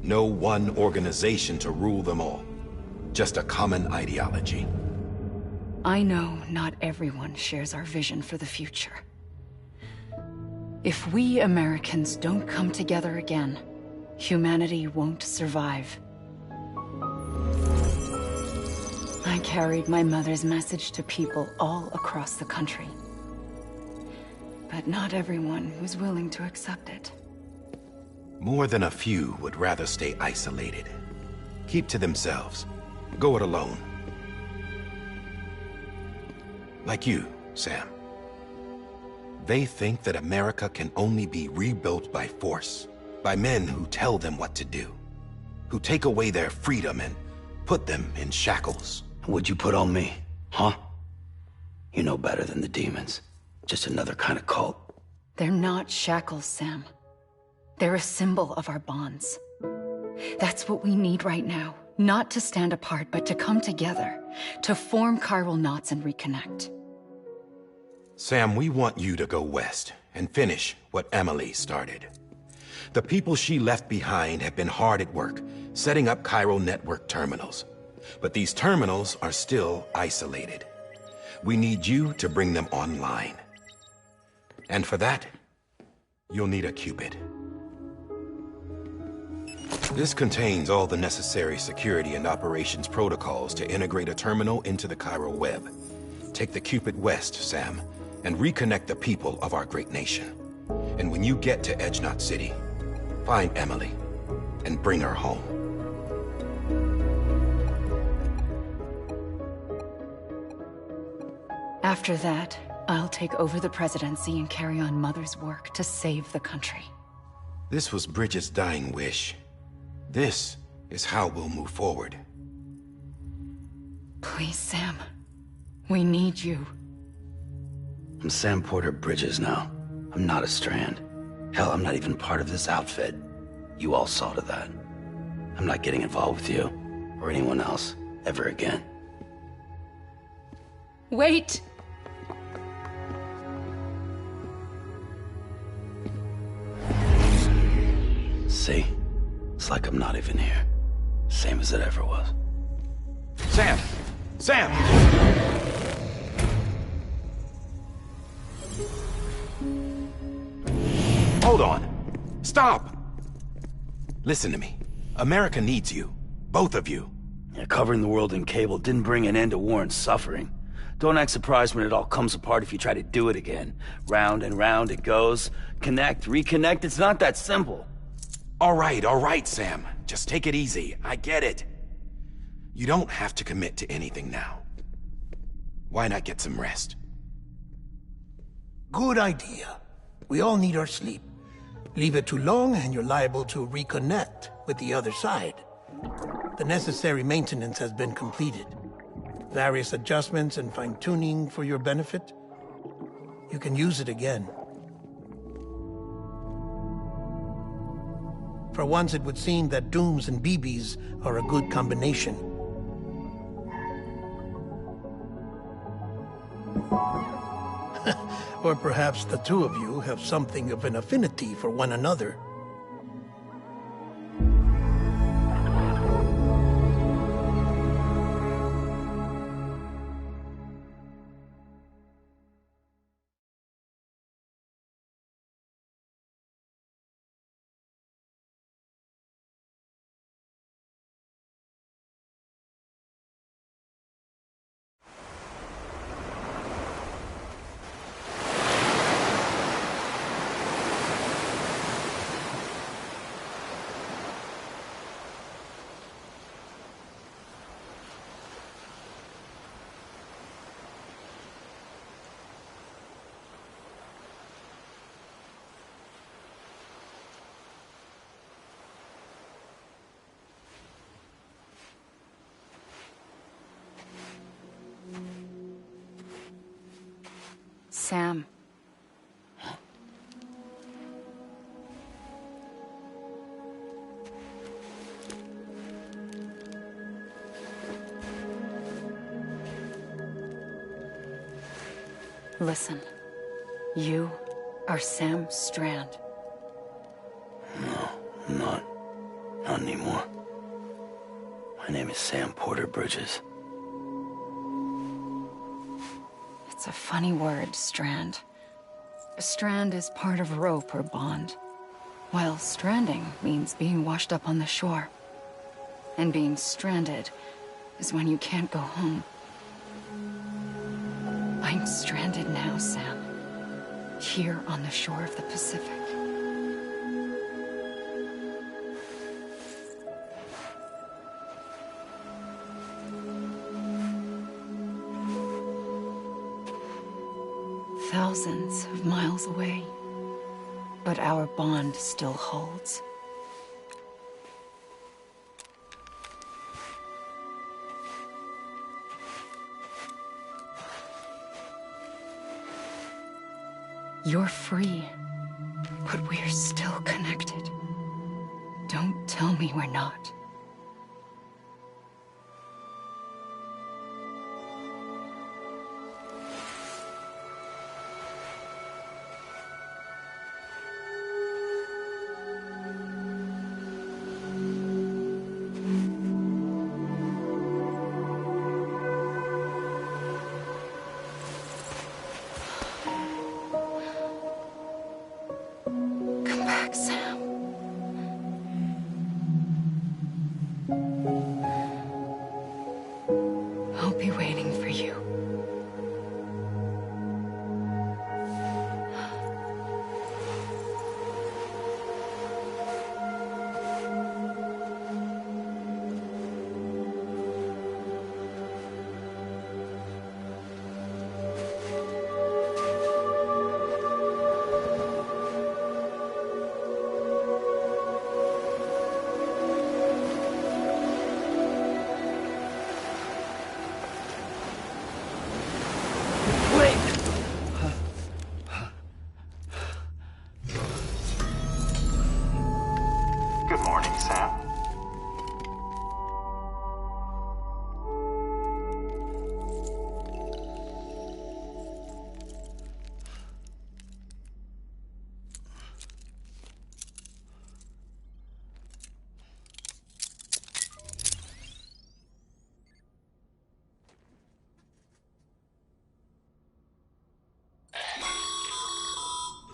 No one organization to rule them all. Just a common ideology. I know not everyone shares our vision for the future. If we Americans don't come together again, humanity won't survive. I carried my mother's message to people all across the country. But not everyone was willing to accept it. More than a few would rather stay isolated. Keep to themselves. Go it alone. Like you, Sam. They think that America can only be rebuilt by force, by men who tell them what to do, who take away their freedom and put them in shackles. What'd you put on me, huh? You know better than the demons. Just another kind of cult. They're not shackles, Sam. They're a symbol of our bonds. That's what we need right now. Not to stand apart, but to come together, to form chiral knots and reconnect. Sam, we want you to go west and finish what Emily started. The people she left behind have been hard at work, setting up chiral network terminals. But these terminals are still isolated. We need you to bring them online. And for that, you'll need a Cupid. This contains all the necessary security and operations protocols to integrate a terminal into the chiral web. Take the Cupid west, Sam, and reconnect the people of our great nation. And when you get to Edge Knot City, find Emily and bring her home. After that, I'll take over the presidency and carry on Mother's work to save the country. This was Bridges' dying wish. This is how we'll move forward. Please, Sam. We need you. I'm Sam Porter Bridges now. I'm not a Strand. Hell, I'm not even part of this outfit. You all saw to that. I'm not getting involved with you, or anyone else, ever again. Wait! See? It's like I'm not even here. Same as it ever was. Sam! Sam! Hold on. Stop! Listen to me. America needs you. Both of you. Yeah, covering the world in cable didn't bring an end to war and suffering. Don't act surprised when it all comes apart if you try to do it again. Round and round it goes. Connect, reconnect, it's not that simple. All right, Sam. Just take it easy. I get it. You don't have to commit to anything now. Why not get some rest? Good idea. We all need our sleep. Leave it too long and you're liable to reconnect with the other side. The necessary maintenance has been completed. Various adjustments and fine-tuning for your benefit. You can use it again. For once, it would seem that Dooms and BBs are a good combination. Or perhaps the two of you have something of an affinity for one another. Sam. Listen. You are Sam Strand. No, I'm not. Not anymore. My name is Sam Porter Bridges. It's a funny word, Strand. A strand is part of rope or bond, while stranding means being washed up on the shore. And being stranded is when you can't go home. I'm stranded now, Sam. Here on the shore of the Pacific. Thousands of miles away, but our bond still holds. You're free, but we're still connected. Don't tell me we're not.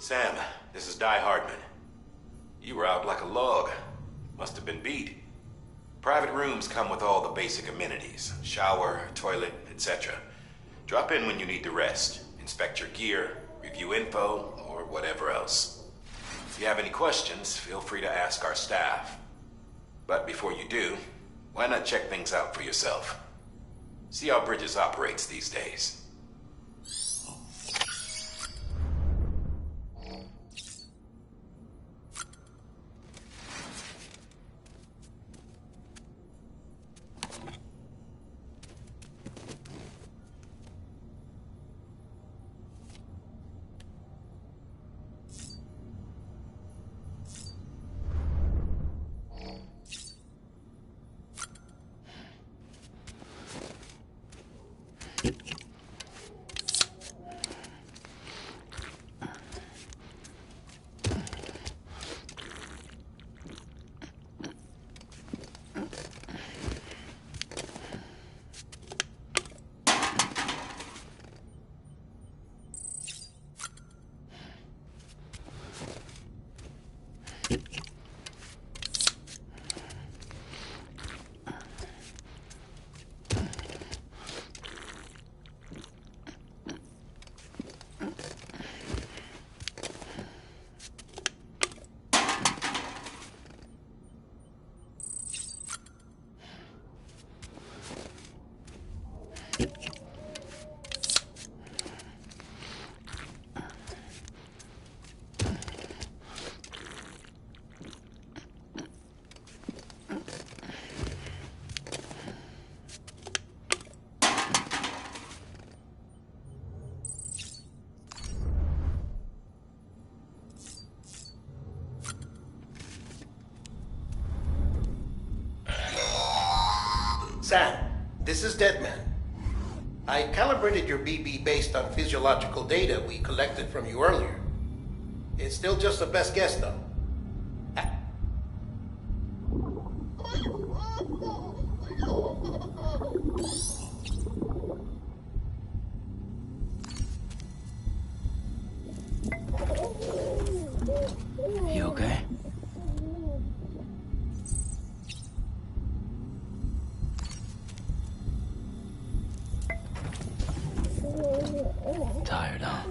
Sam, this is Di Hardman. You were out like a log. Must have been beat. Private rooms come with all the basic amenities. Shower, toilet, etc. Drop in when you need to rest. Inspect your gear, review info, or whatever else. If you have any questions, feel free to ask our staff. But before you do, why not check things out for yourself? See how Bridges operates these days. Sam, this is Deadman. I calibrated your BB based on physiological data we collected from you earlier. It's still just a best guess, though. You okay? Tired, huh?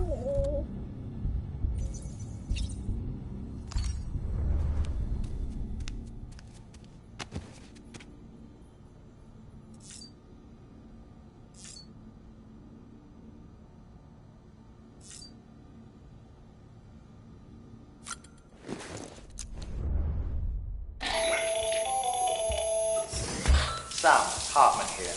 Sam, Hartman here.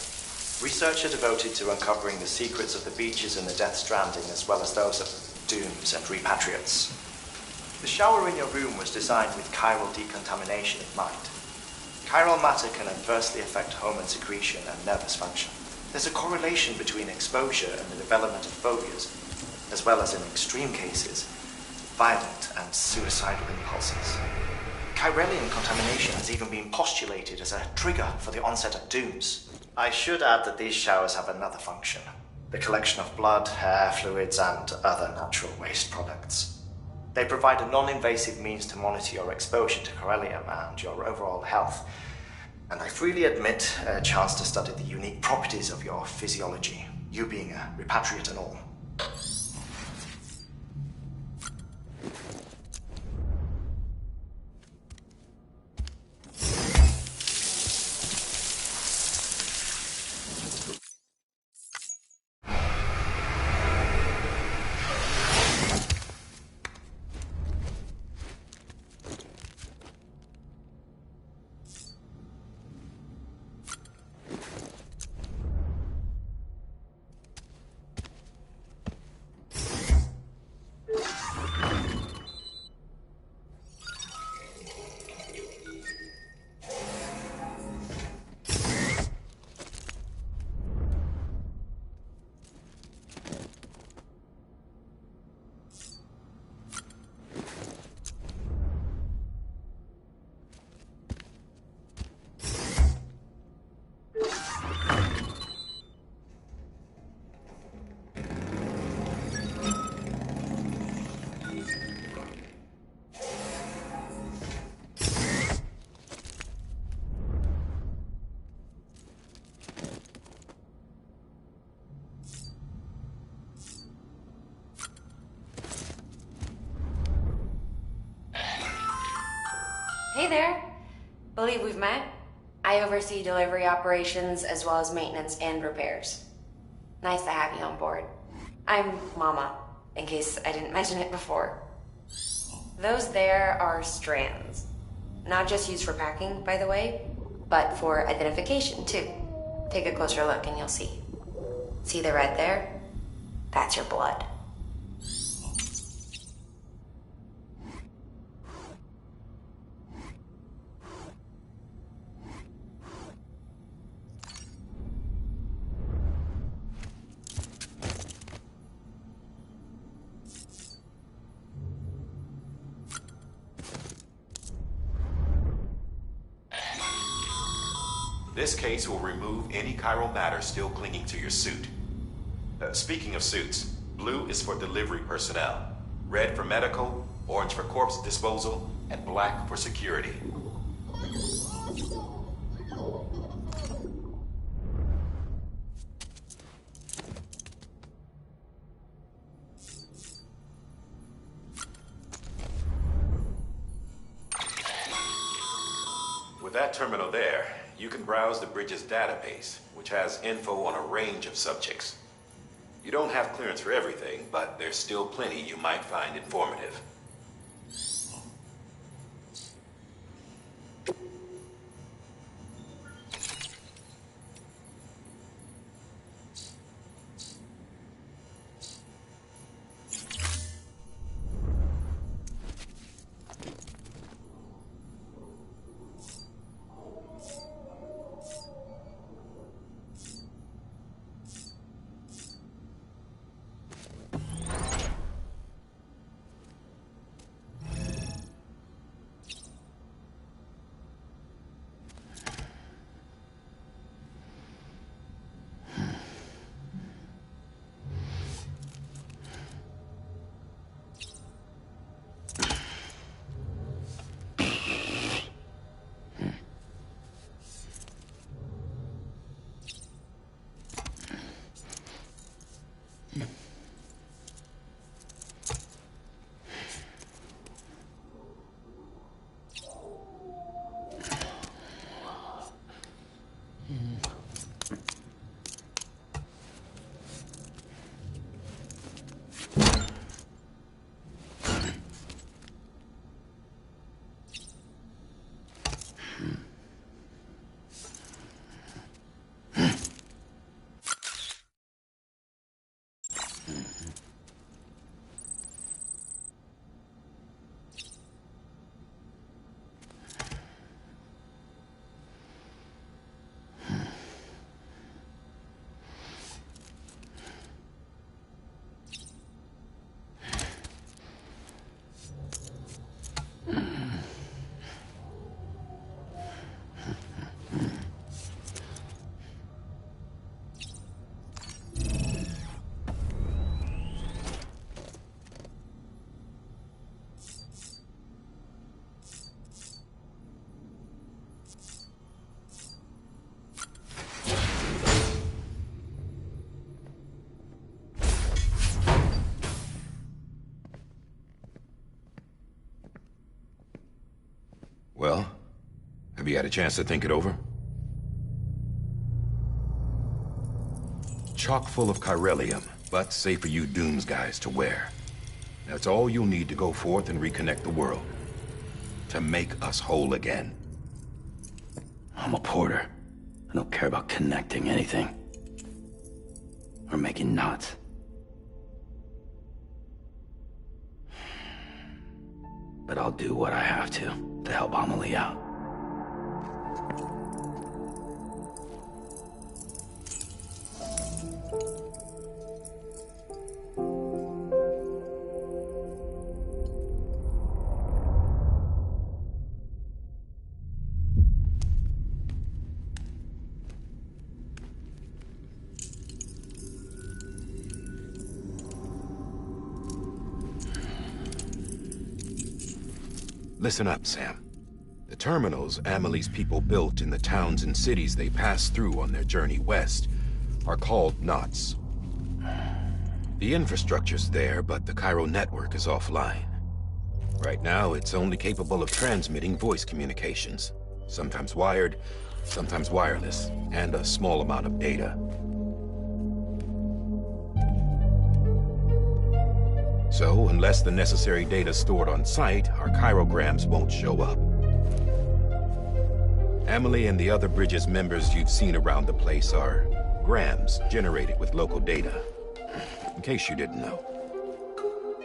Researcher devoted to uncovering the secrets of the beaches and the Death Stranding, as well as those of dooms and repatriates. The shower in your room was designed with chiral decontamination in mind. Chiral matter can adversely affect hormone secretion and nervous function. There's a correlation between exposure and the development of phobias, as well as in extreme cases, violent and suicidal impulses. Chiralian contamination has even been postulated as a trigger for the onset of dooms. I should add that these showers have another function: the collection of blood, hair, fluids, and other natural waste products. They provide a non-invasive means to monitor your exposure to chiralium and your overall health, and I freely admit a chance to study the unique properties of your physiology, you being a repatriate and all. Hey there. Believe we've met. I oversee delivery operations as well as maintenance and repairs. Nice to have you on board. I'm Mama, in case I didn't mention it before. Those there are strands. Not just used for packing, by the way, but for identification too. Take a closer look and you'll see. See the red there? That's your blood. This case will remove any chiral matter still clinging to your suit. Speaking of suits, blue is for delivery personnel, red for medical, orange for corpse disposal, and black for security. With that terminal there, you can browse the bridge's database, which has info on a range of subjects. You don't have clearance for everything, but there's still plenty you might find informative. Well, have you had a chance to think it over? Chock full of chiralium, but safe for you Dooms guys to wear. That's all you'll need to go forth and reconnect the world. To make us whole again. I'm a porter. I don't care about connecting anything. Or making knots. But I'll do what I have to help Amelie out. Listen up, Sam. The terminals Amelie's people built in the towns and cities they passed through on their journey west are called knots. The infrastructure's there, but the Cairo network is offline. Right now, it's only capable of transmitting voice communications. Sometimes wired, sometimes wireless, and a small amount of data. So, unless the necessary data stored on site, our chirograms won't show up. Emily and the other Bridges members you've seen around the place are grams generated with local data. In case you didn't know.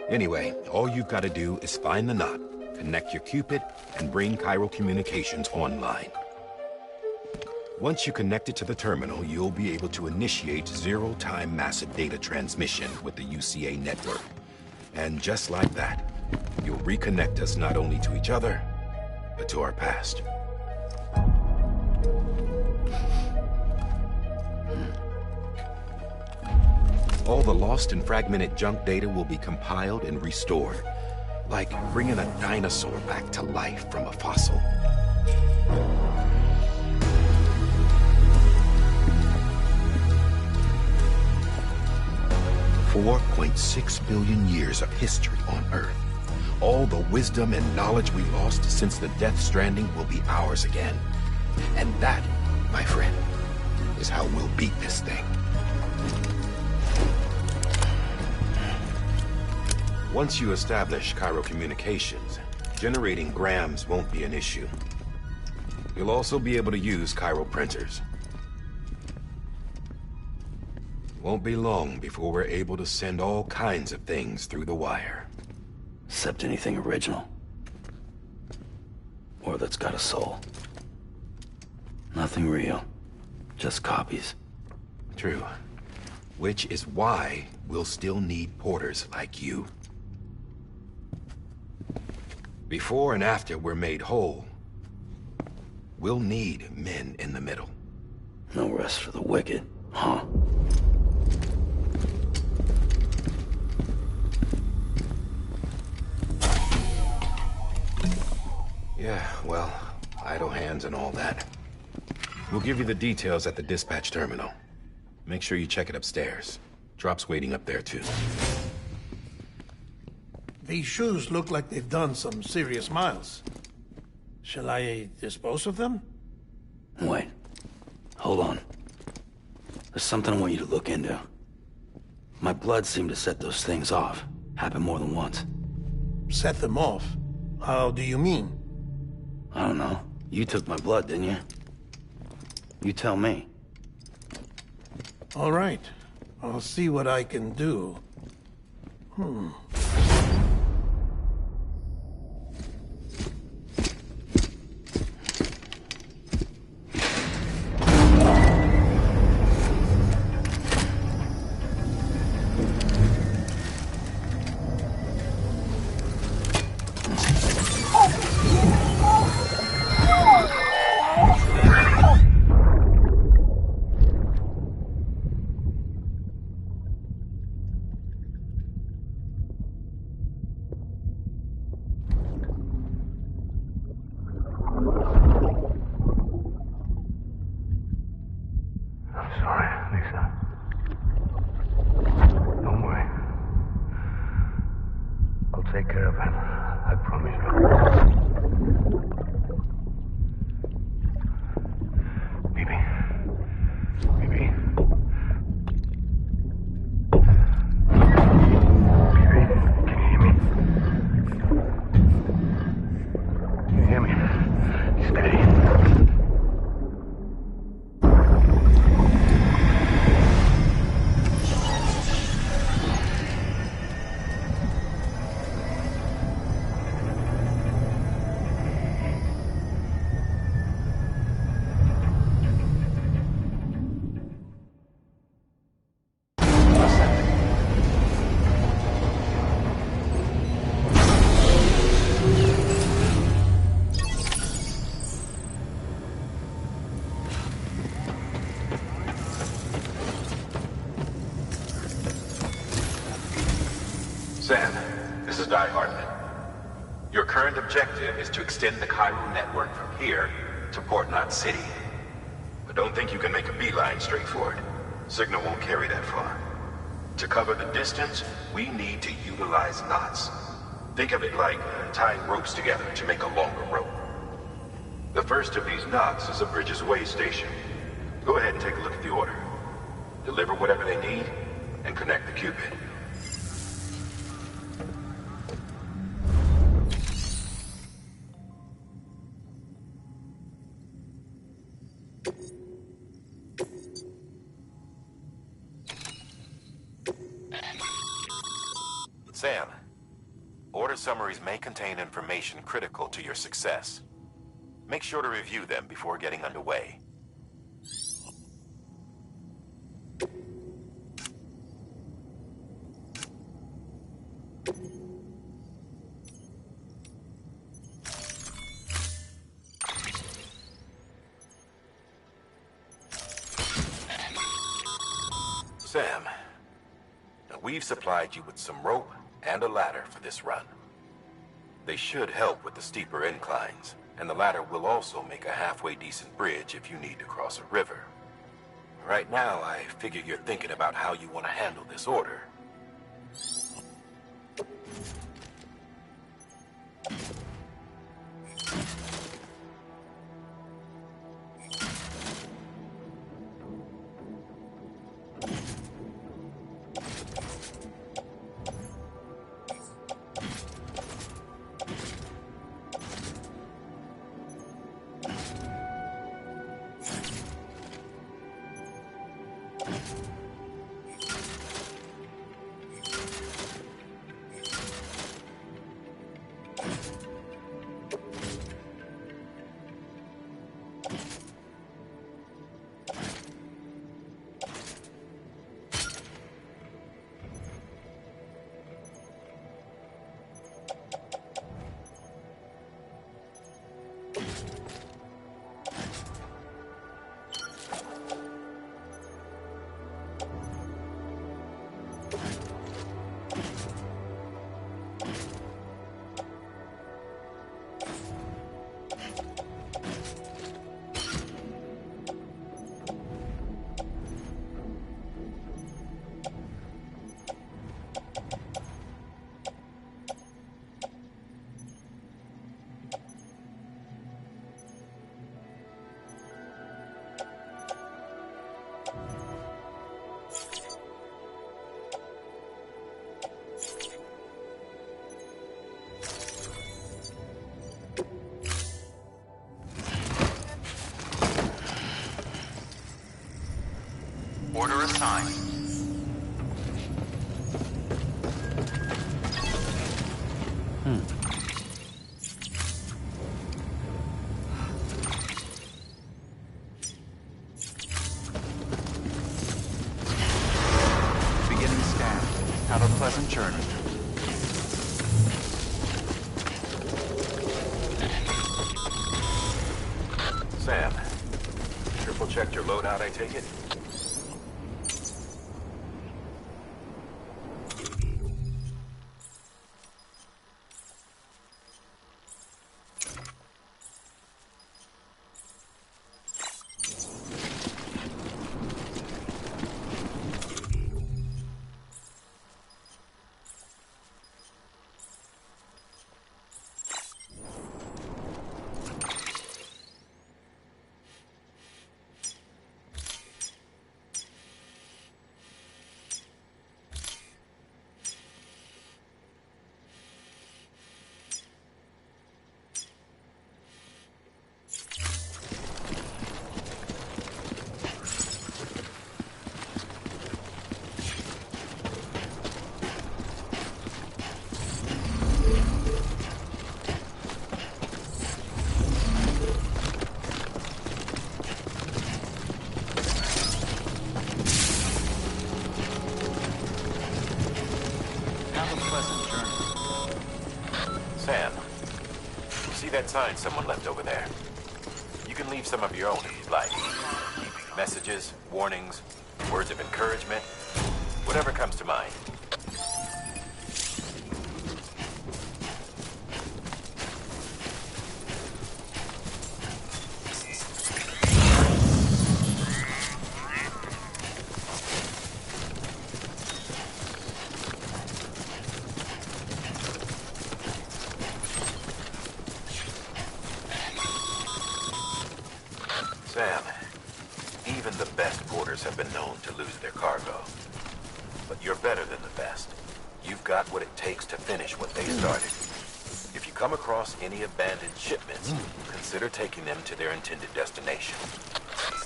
Anyway, all you've got to do is find the knot, connect your Cupid, and bring chiral communications online. Once you connect it to the terminal, you'll be able to initiate zero-time massive data transmission with the UCA network. And just like that, you'll reconnect us not only to each other, but to our past. All the lost and fragmented junk data will be compiled and restored, like bringing a dinosaur back to life from a fossil. $4.6 billion years of history on Earth. All the wisdom and knowledge we lost since the Death Stranding will be ours again. And that, my friend, is how we'll beat this thing. Once you establish chiral communications, generating grams won't be an issue. You'll also be able to use chiral printers. Won't be long before we're able to send all kinds of things through the wire. Except anything original. Or that's got a soul. Nothing real. Just copies. True. Which is why we'll still need porters like you. Before and after we're made whole, we'll need men in the middle. No rest for the wicked, huh? Yeah, well, idle hands and all that. We'll give you the details at the dispatch terminal. Make sure you check it upstairs. Drop's waiting up there, too. These shoes look like they've done some serious miles. Shall I dispose of them? Wait. Hold on. There's something I want you to look into. My blood seemed to set those things off. Happened more than once. Set them off? How do you mean? I don't know. You took my blood, didn't you? You tell me. All right. I'll see what I can do. Take care of him. I promise you. Baby. Baby. Baby, can you hear me? Can you hear me? Steady. Sam, this is Di Hartman. Your current objective is to extend the chiral network from here to Port Knot City. But don't think you can make a beeline straight for it. Signal won't carry that far. To cover the distance, we need to utilize knots. Think of it like tying ropes together to make a longer rope. The first of these knots is a Bridges way station. Go ahead and take a look at the order. Deliver whatever they need, and connect the Cupid. Sam, order summaries may contain information critical to your success. Make sure to review them before getting underway. Sam, we've supplied you with some rope and a ladder for this run. They should help with the steeper inclines, and the ladder will also make a halfway decent bridge if you need to cross a river. Right now, I figure you're thinking about how you want to handle this order. Order assigned. Beginning scan. Have a pleasant journey. Sam, triple checked your loadout, I take it? Sam, you see that sign someone left over there? You can leave some of your own if you'd like. Messages, warnings, words of encouragement, whatever comes to mind. Sam, even the best porters have been known to lose their cargo. But you're better than the best. You've got what it takes to finish what they started. If you come across any abandoned shipments, consider taking them to their intended destination.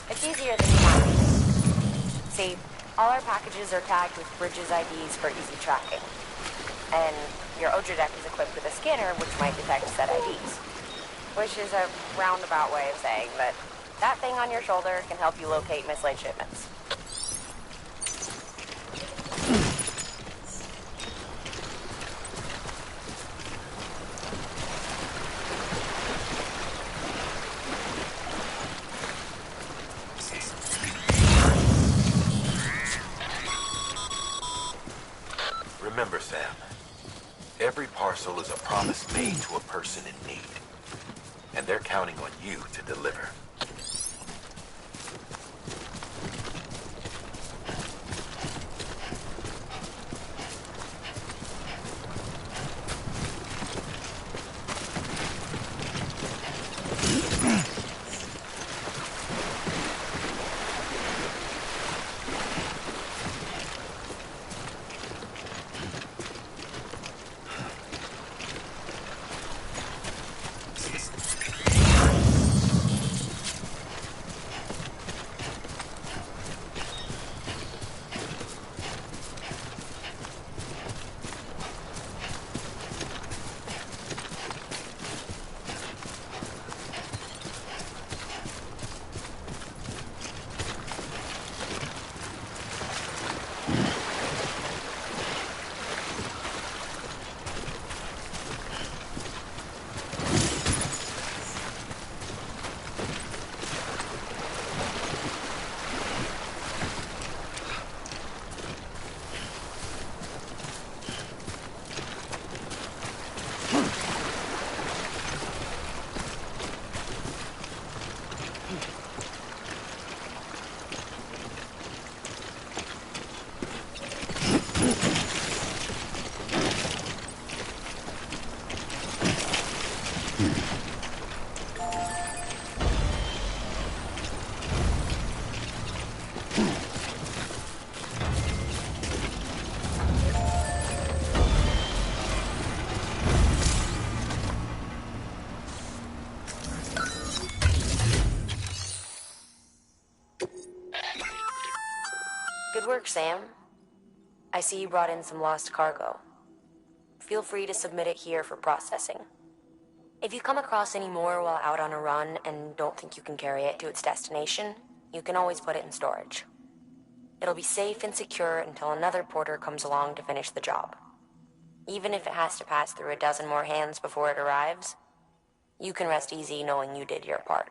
It's easier than you might think. See, all our packages are tagged with Bridges IDs for easy tracking. And your Odra deck is equipped with a scanner which might detect said IDs. Which is a roundabout way of saying that that thing on your shoulder can help you locate mislaid shipments. Remember, Sam, every parcel is a promise made to a person in need. And they're counting on you to deliver. Good work, Sam. I see you brought in some lost cargo. Feel free to submit it here for processing. If you come across any more while out on a run and don't think you can carry it to its destination, you can always put it in storage. It'll be safe and secure until another porter comes along to finish the job. Even if it has to pass through a dozen more hands before it arrives, you can rest easy knowing you did your part.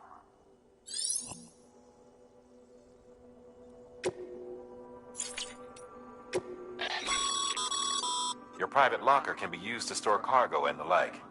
Your private locker can be used to store cargo and the like.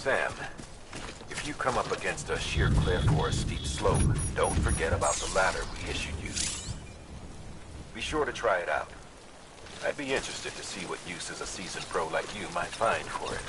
Sam, if you come up against a sheer cliff or a steep slope, don't forget about the ladder we issued you. Be sure to try it out. I'd be interested to see what uses a seasoned pro like you might find for it.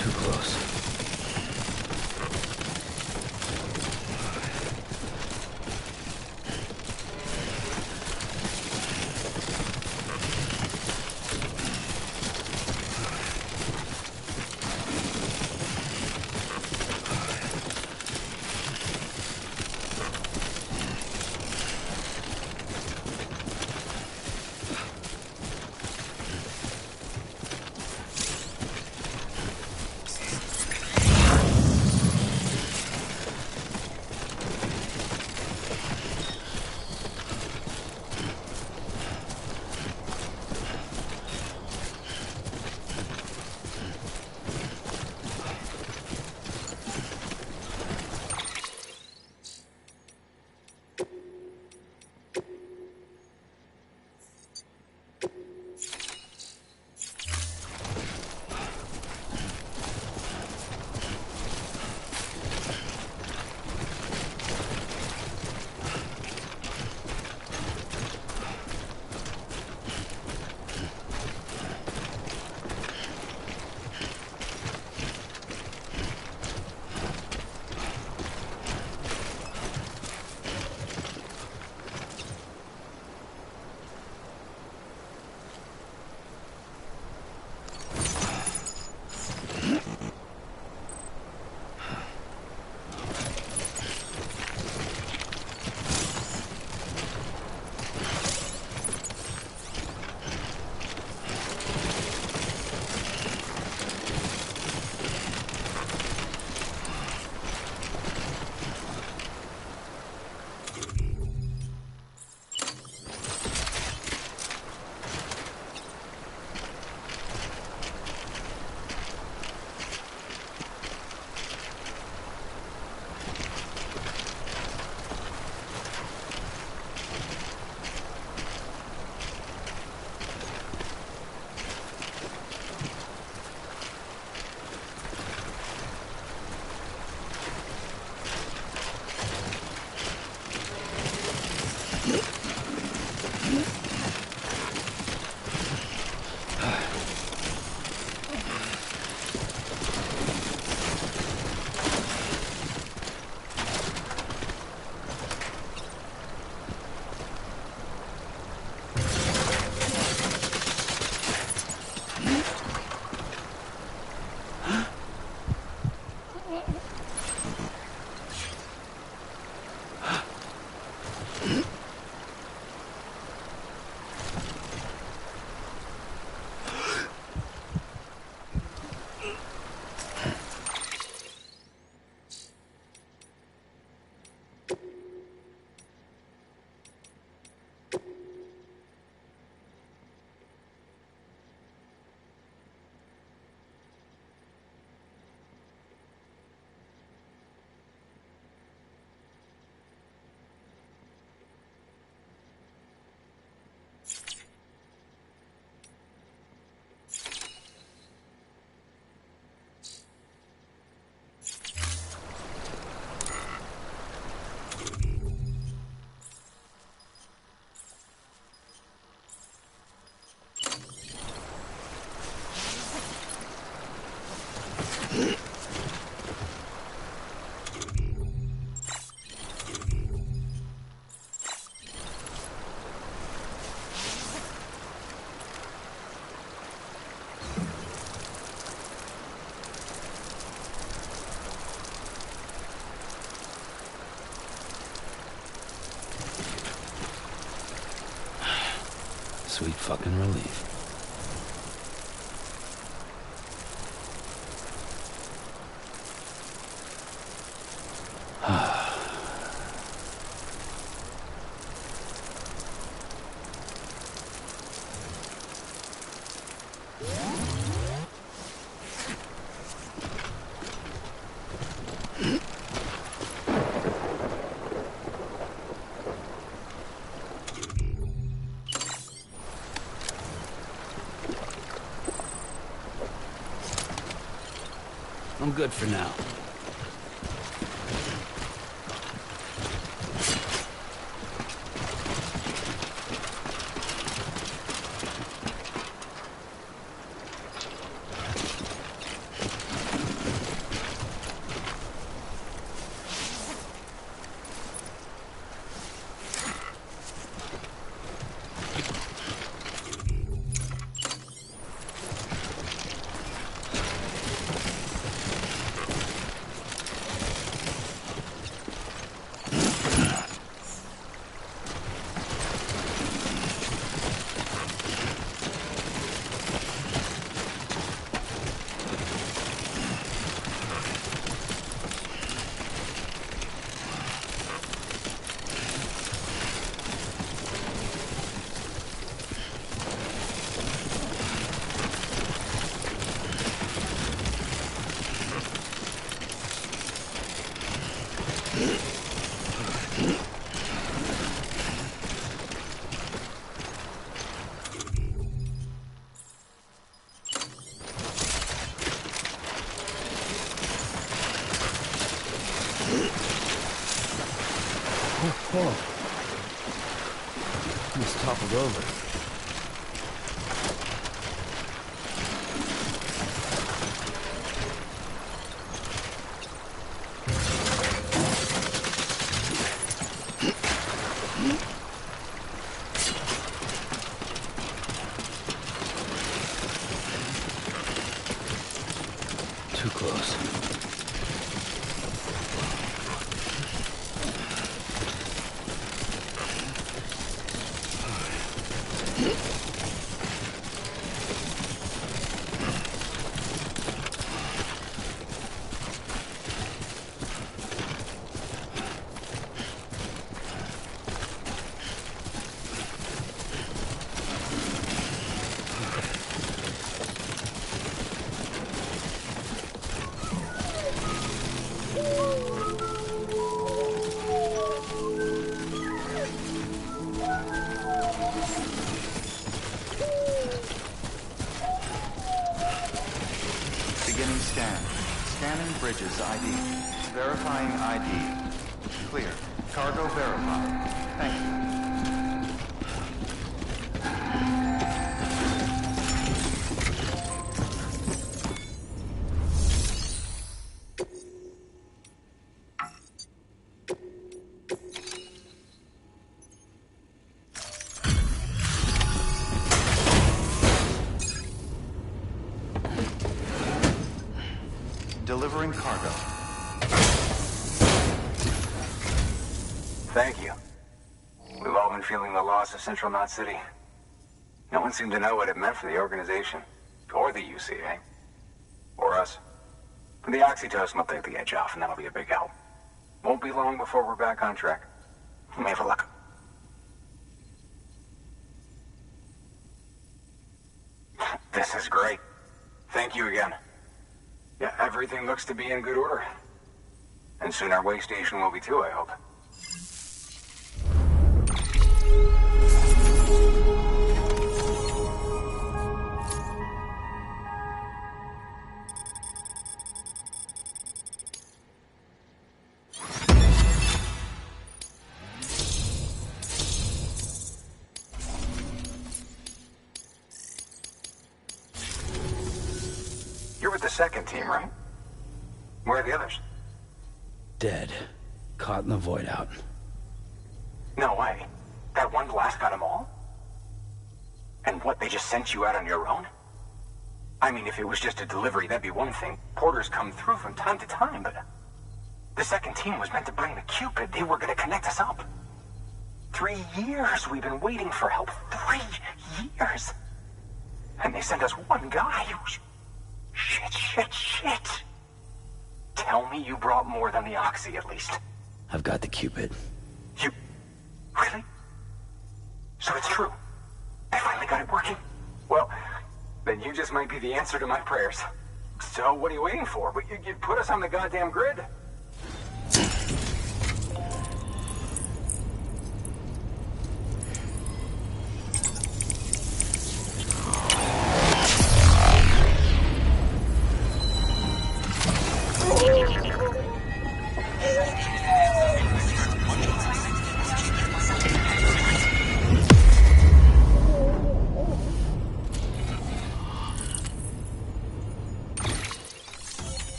Too close. Sweet fucking relief. I'm good for now. Oh. Almost toppled over. Too close. Beginning scan. Scanning Bridges ID. Verifying ID. Clear. Cargo verified. Thank you. Delivering cargo. Thank you. We've all been feeling the loss of Central Knot City. No one seemed to know what it meant for the organization, or the UCA, or us. The oxytocin will take the edge off, and that'll be a big help. Won't be long before we're back on track. You may have a look. This is great. Thank you again. Yeah, everything looks to be in good order. And soon our way station will be too, I hope. You're with the second team, right? Where are the others? Dead. Caught in the void out. No way. That one blast got them all? And what, they just sent you out on your own? I mean, if it was just a delivery, that'd be one thing. Porters come through from time to time, but... The second team was meant to bring the Cupid. They were gonna connect us up. 3 years we've been waiting for help. 3 years! And they sent us one guy. Shit. Tell me you brought more than the Oxy, at least. I've got the Cupid. You... Really? So it's true. They finally got it working? Well, then you just might be the answer to my prayers. So what are you waiting for? You put us on the goddamn grid.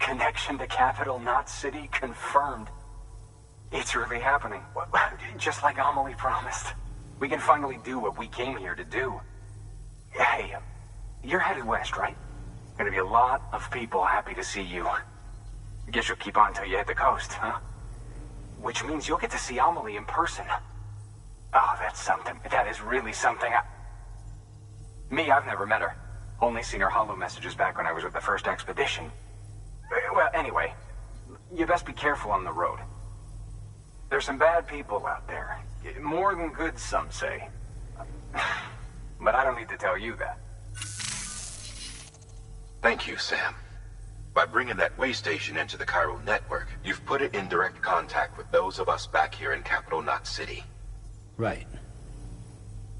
Connection to Capital Knot City confirmed. It's really happening. Just like Amelie promised. We can finally do what we came here to do. Hey, you're headed west, right? Gonna be a lot of people happy to see you. Guess you'll keep on till you hit the coast, huh? Which means you'll get to see Amelie in person. Oh, that's something. That is really something. Me, I've never met her. Only seen her holo messages back when I was with the first expedition. Well, anyway, you best be careful on the road. There's some bad people out there. More than good, some say. But I don't need to tell you that. Thank you, Sam. By bringing that way station into the Cairo network, you've put it in direct contact with those of us back here in Capital Knot City. Right.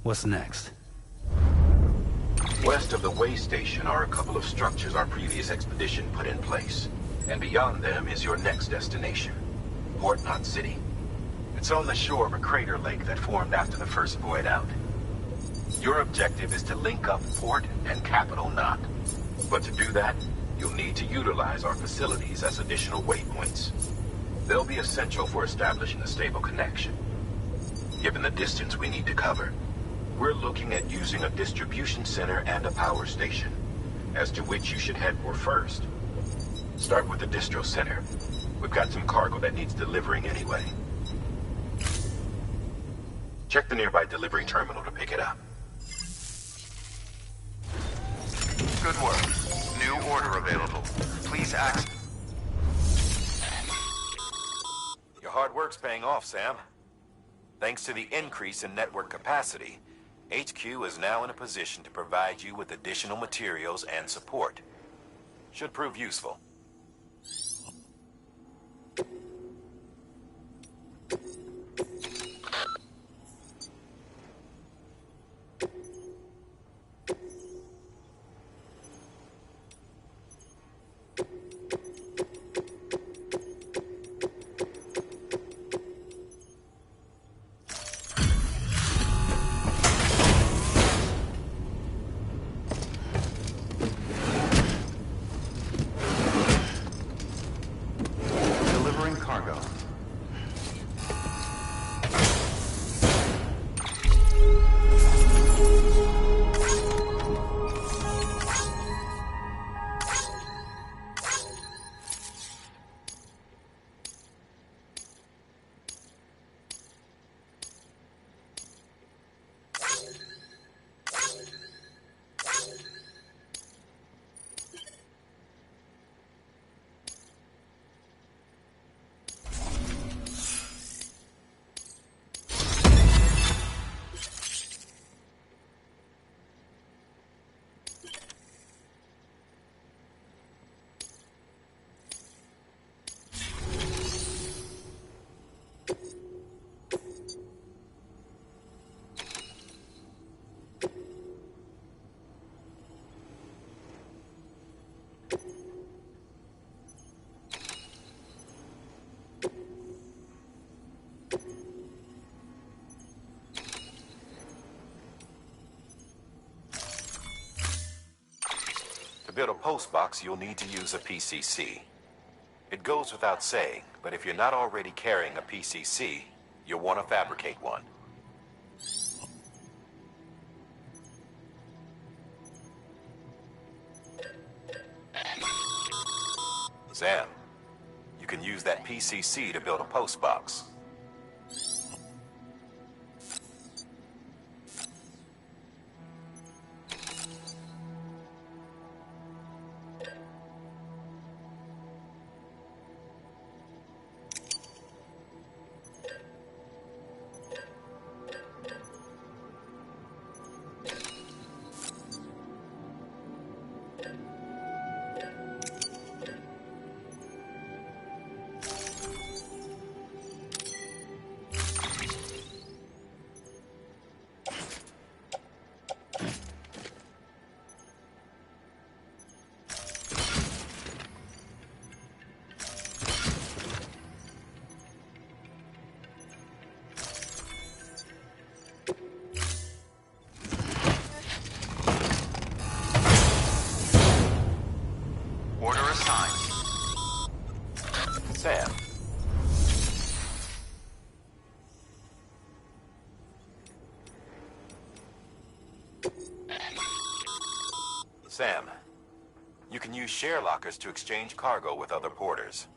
What's next? West of the way station are a couple of structures our previous expedition put in place. And beyond them is your next destination, Port Knot City. It's on the shore of a crater lake that formed after the first void out. Your objective is to link up Port and Capital Knot. But to do that, you'll need to utilize our facilities as additional waypoints. They'll be essential for establishing a stable connection. Given the distance we need to cover, we're looking at using a distribution center and a power station, as to which you should head for first. Start with the distro center. We've got some cargo that needs delivering anyway. Check the nearby delivery terminal to pick it up. Good work. New order available. Please act. Your hard work's paying off, Sam. Thanks to the increase in network capacity, HQ is now in a position to provide you with additional materials and support. Should prove useful. Delivering cargo. To build a post box, you'll need to use a PCC. It goes without saying, but if you're not already carrying a PCC, you'll want to fabricate one. Sam, you can use that PCC to build a post box. Order assigned. Sam. Sam, you can use share lockers to exchange cargo with other porters.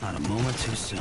Not a moment too soon.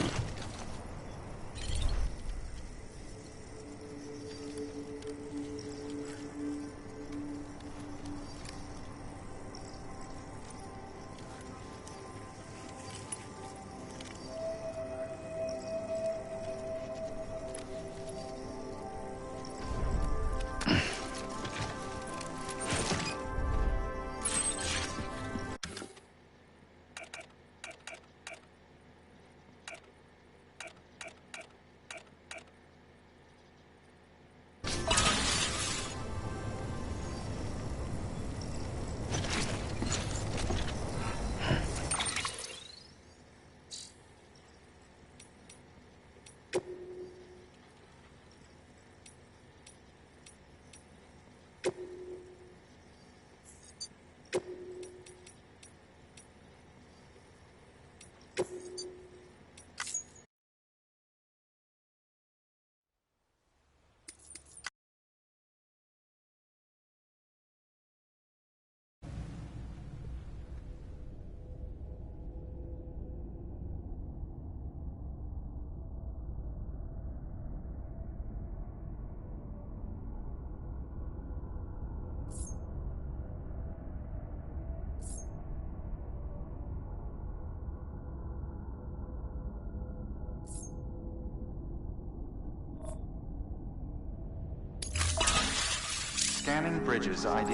Scanning Bridges ID.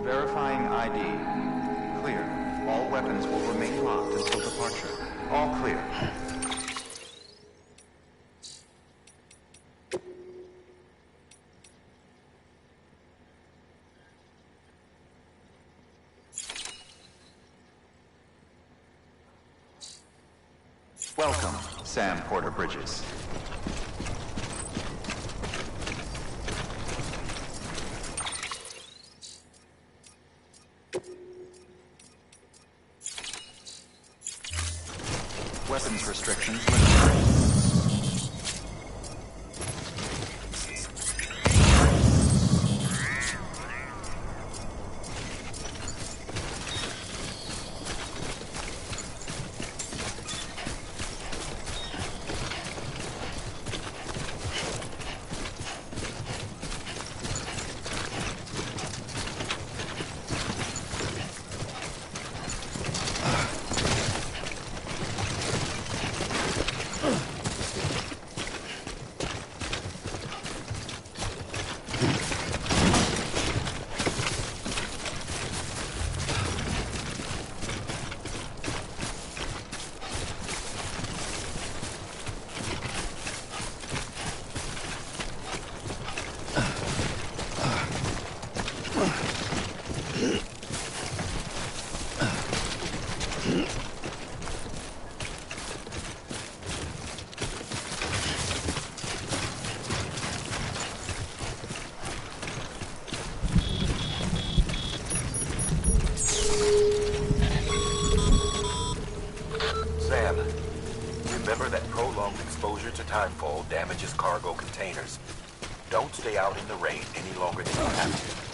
Verifying ID. Clear. All weapons will remain locked until departure. All clear. Welcome, Sam Porter Bridges. Weapons restrictions lifted. timefall damages cargo containers. Don't stay out in the rain any longer than you have to.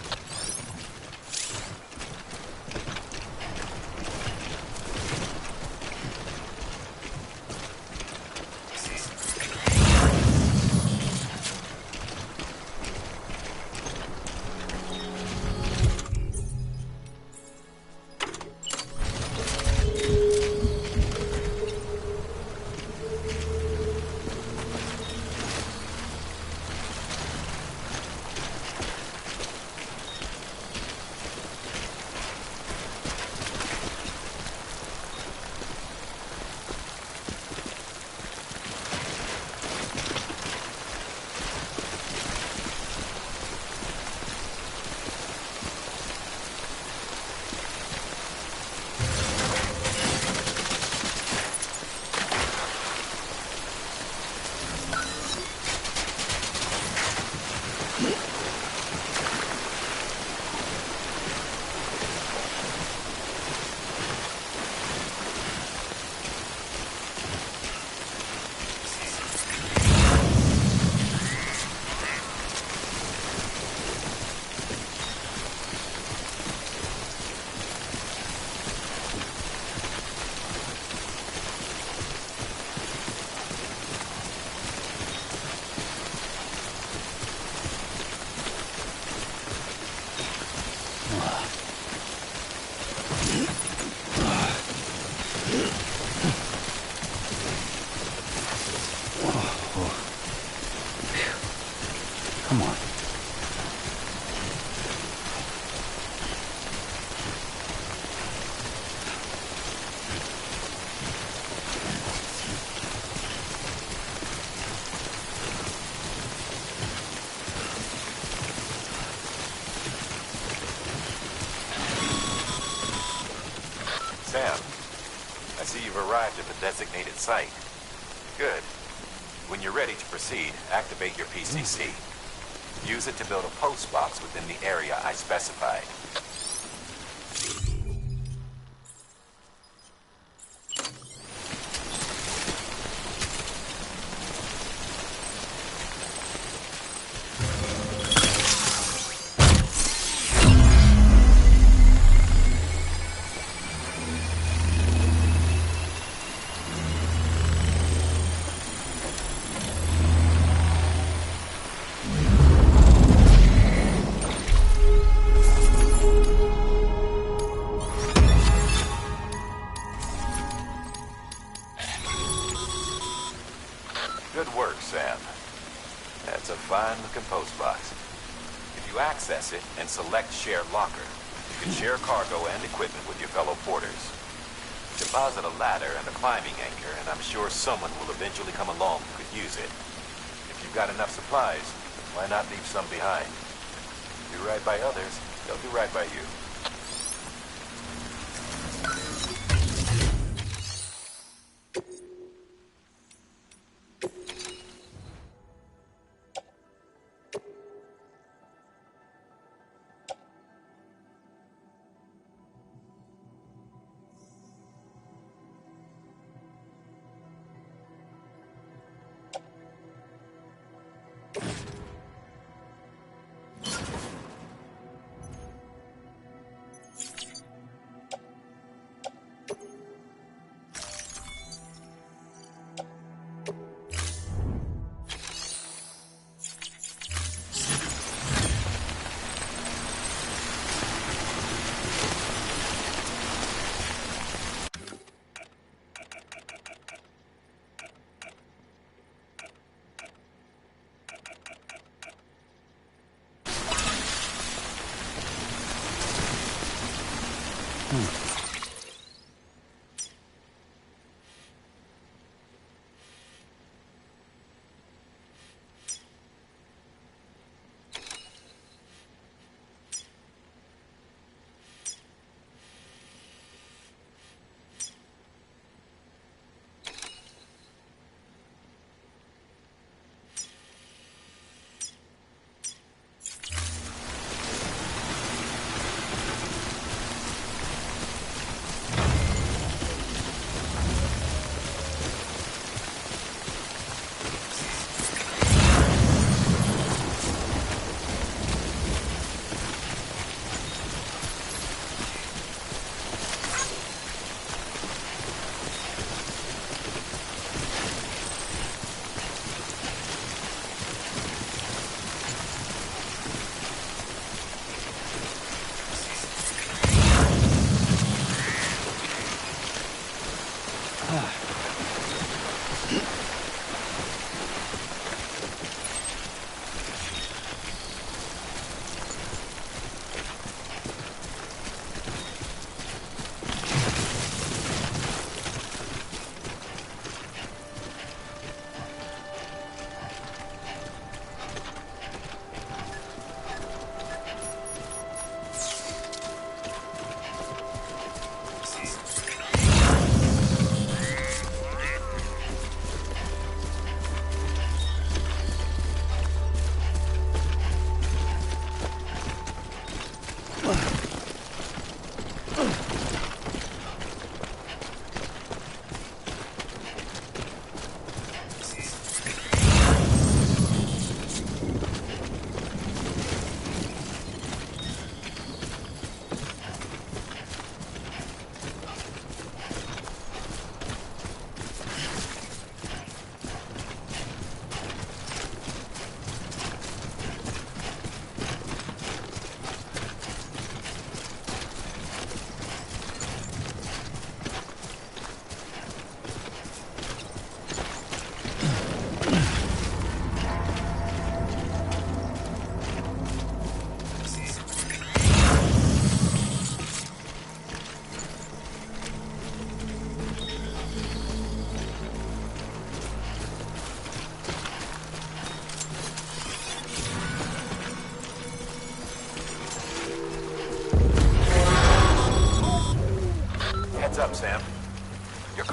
Come on. Sam, I see you've arrived at the designated site. Good. When you're ready to proceed, activate your PCC. Use it to build a post box within the area I specified. Good work, Sam. That's a fine-looking post box. If you access it and select Share Locker, you can share cargo and equipment with your fellow porters. Deposit a ladder and a climbing anchor, and I'm sure someone will eventually come along who could use it. If you've got enough supplies, why not leave some behind? Do right by others, they'll do right by you.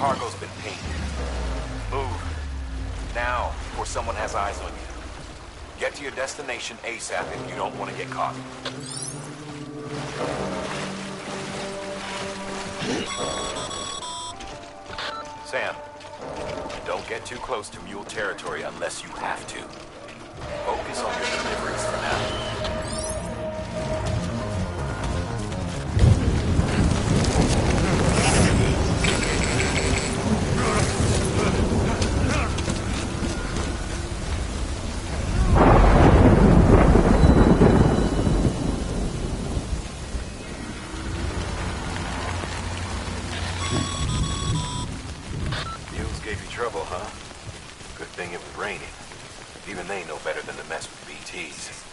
cargo's been painted. Move. Now, before someone has eyes on you. Get to your destination ASAP if you don't want to get caught. Sam, don't get too close to mule territory unless you have to. Focus on your deliveries for now. Trouble, huh? Good thing it was raining. Even they know better than to mess with BTs.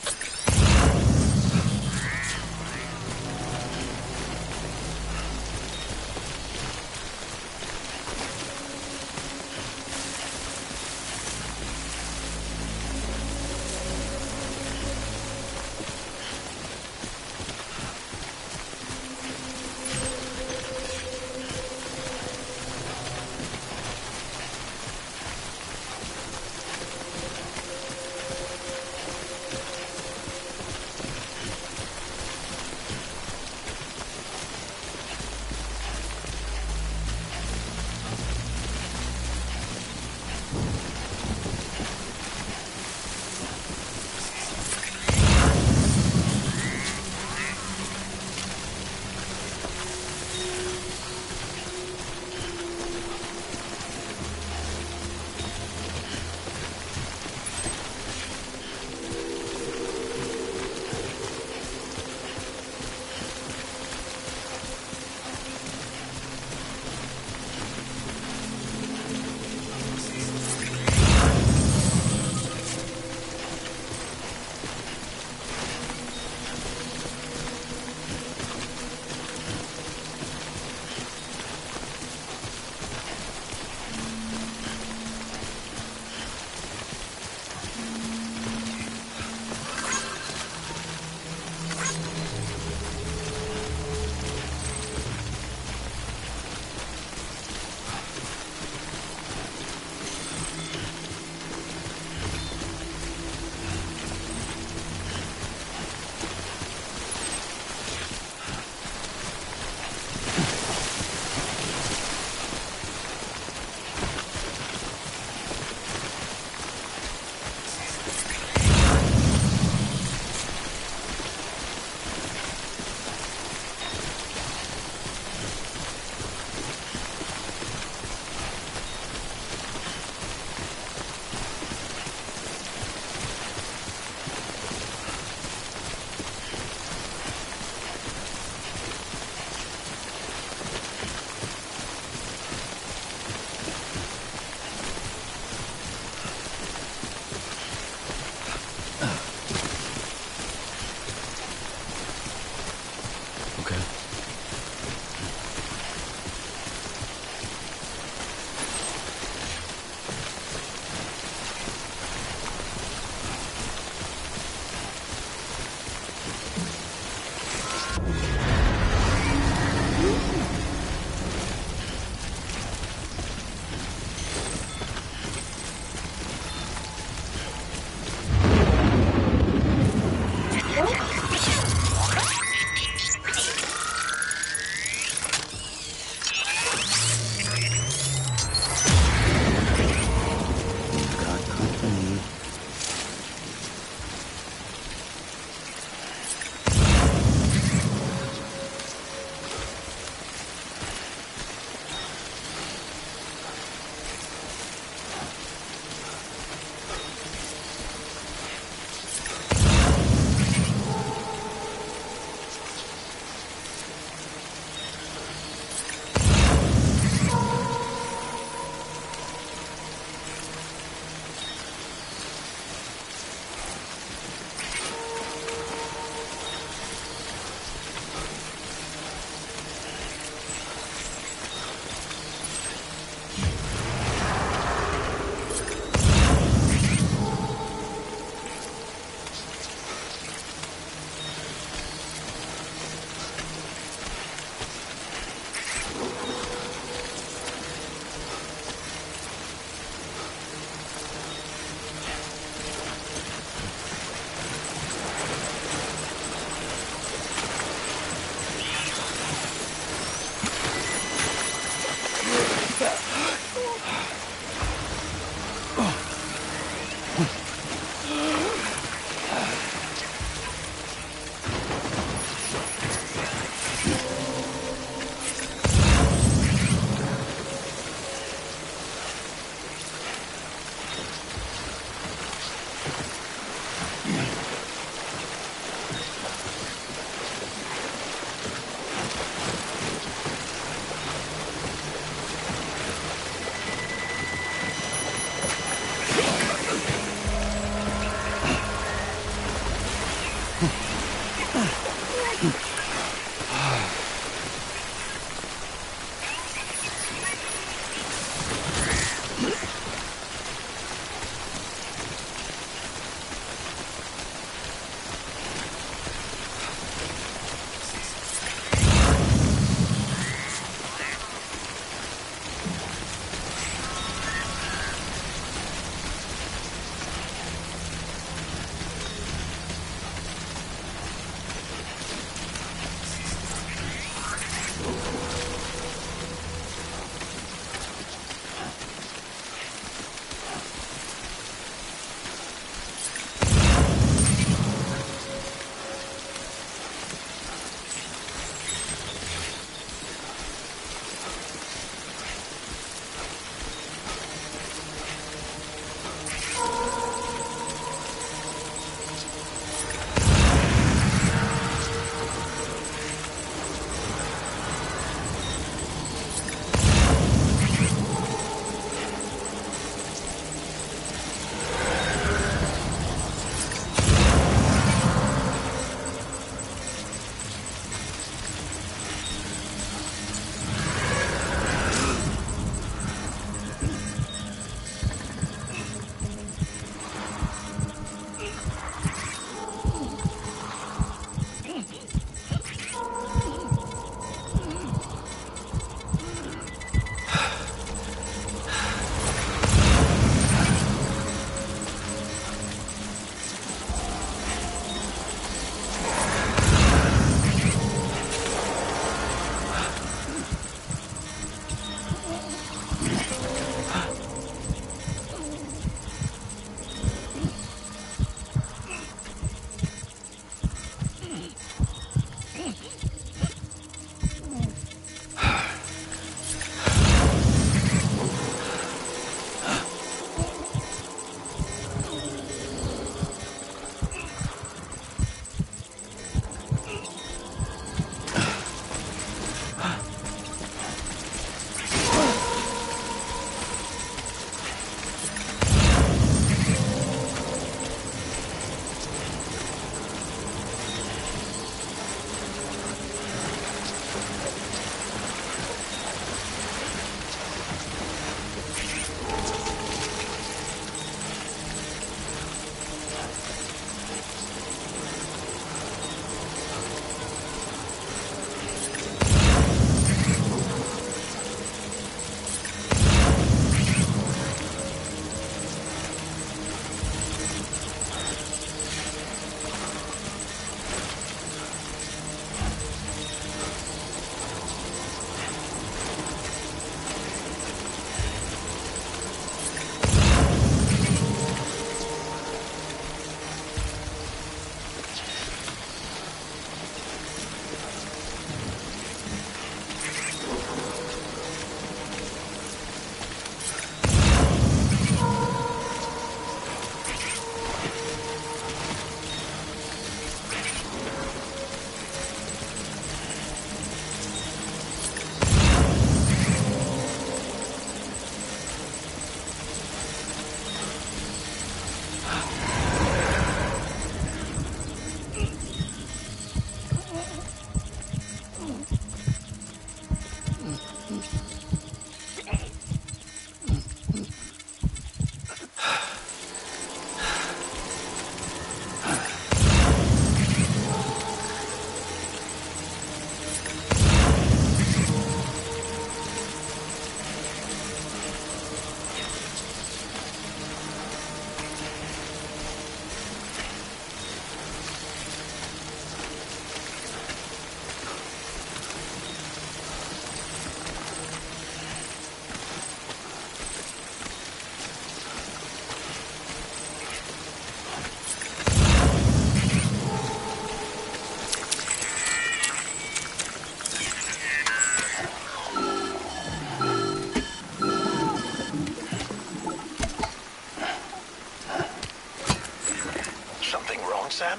wrong, Sam?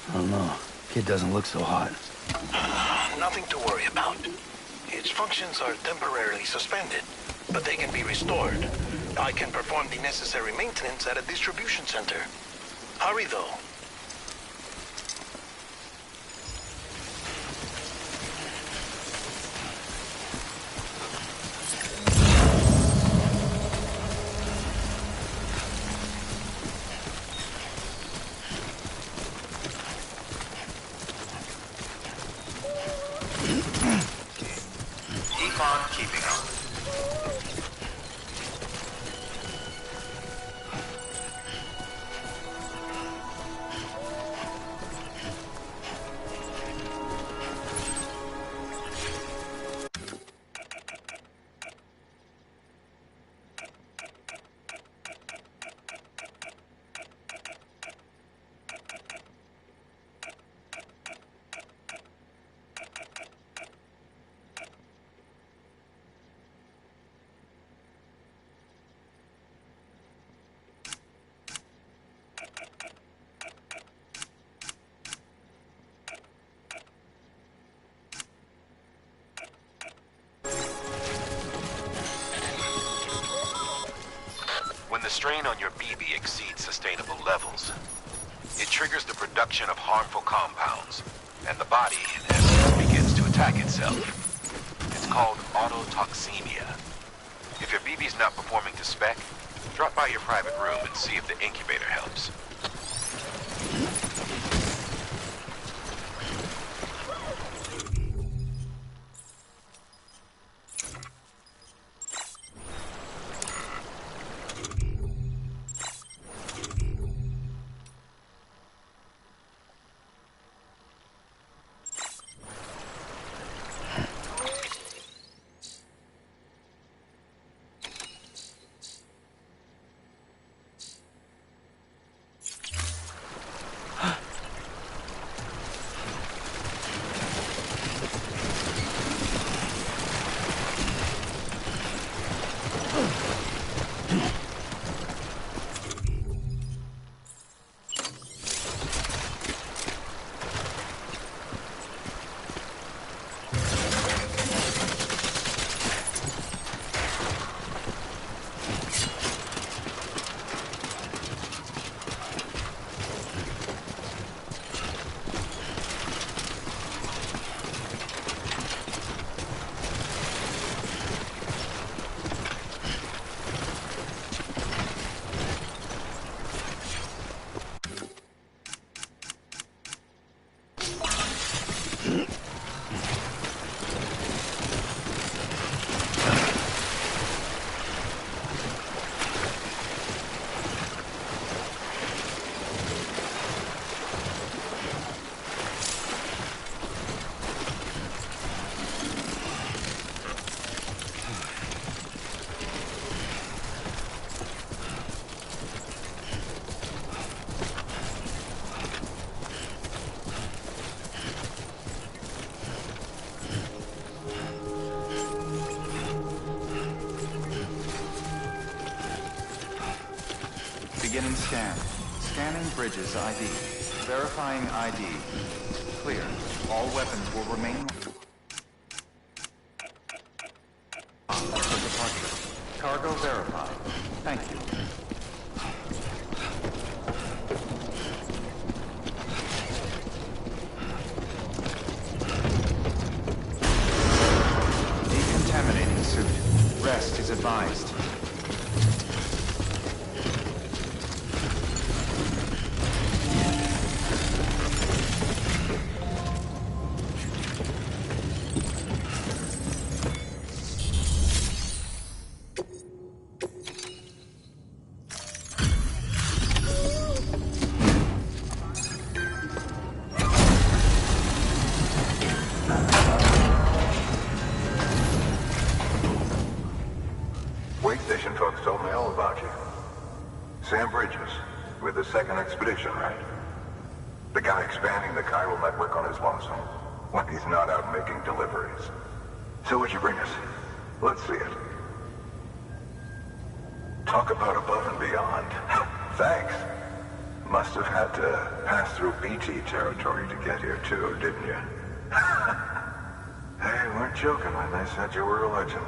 I don't know. Kid doesn't look so hot. Nothing to worry about. Its functions are temporarily suspended, but they can be restored. I can perform the necessary maintenance at a distribution center. Hurry, though. Keep on keeping on. When the strain on your BB exceeds sustainable levels, it triggers the production of harmful compounds, and the body, in essence, begins to attack itself. It's called autotoxemia. If your BB's not performing to spec, drop by your private room and see if the incubator helps. Beginning scan. Scanning Bridges ID. Verifying ID. Clear. All weapons will remain on for departure. Cargo verified. Thank you. Decontaminating suit. Rest is advised. Wait station folks told me all about you. Sam Bridges, with the second expedition, right? The guy expanding the chiral network on his lonesome, when he's not out making deliveries. So what'd you bring us? Let's see it. Talk about above and beyond. Thanks. Must have had to pass through BT territory to get here too, didn't you? They weren't joking when they said you were a legend.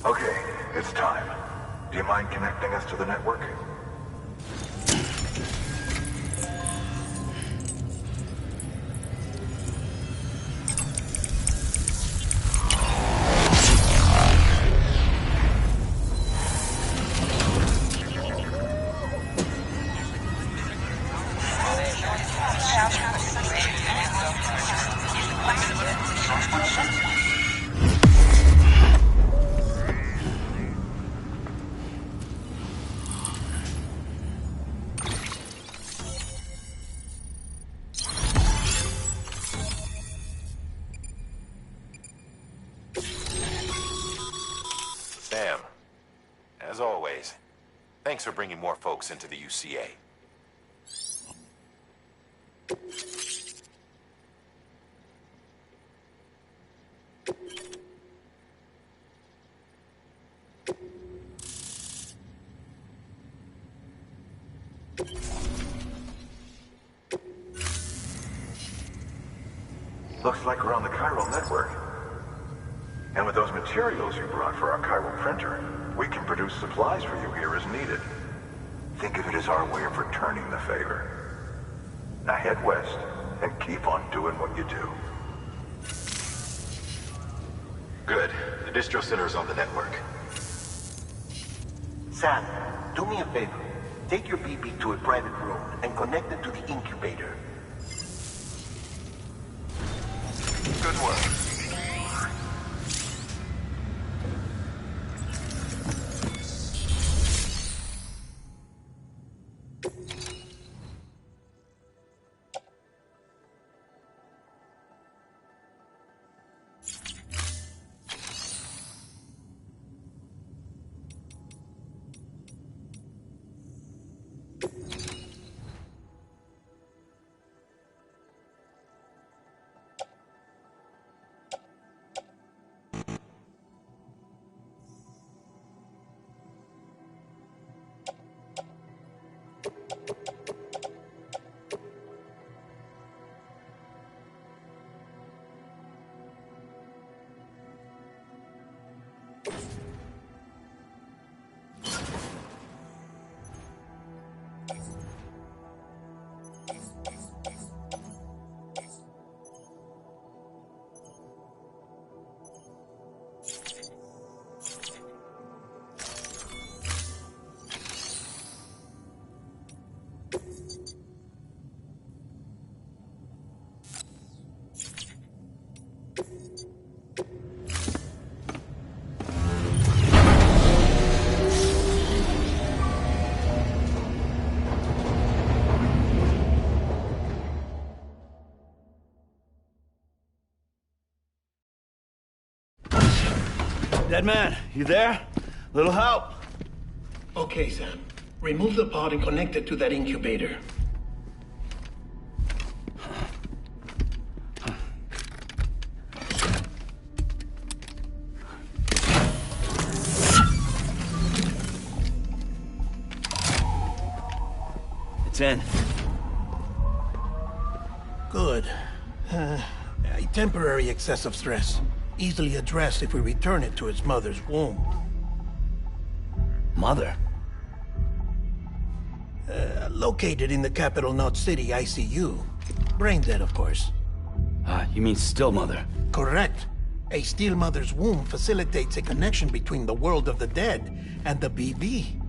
Okay, it's time. Do you mind connecting us to the network? Sam, as always, thanks for bringing more folks into the UCA. Looks like we're on the chiral network. And with those materials you brought for our chiral printer, we can produce supplies for you here as needed. Think of it as our way of returning the favor. Now head west and keep on doing what you do. Good. The distro center is on the network. Sam, do me a favor. Take your BB to a private room and connect it to the incubator. Good work. Dead man, you there? Little help? Okay, Sam. Remove the pod and connect it to that incubator. It's in. Good. A temporary excessive stress. Easily addressed if we return it to its mother's womb. Mother? Located in the capital Knot City ICU. Brain dead, of course. You mean still mother? Correct. A still mother's womb facilitates a connection between the world of the dead and the BB.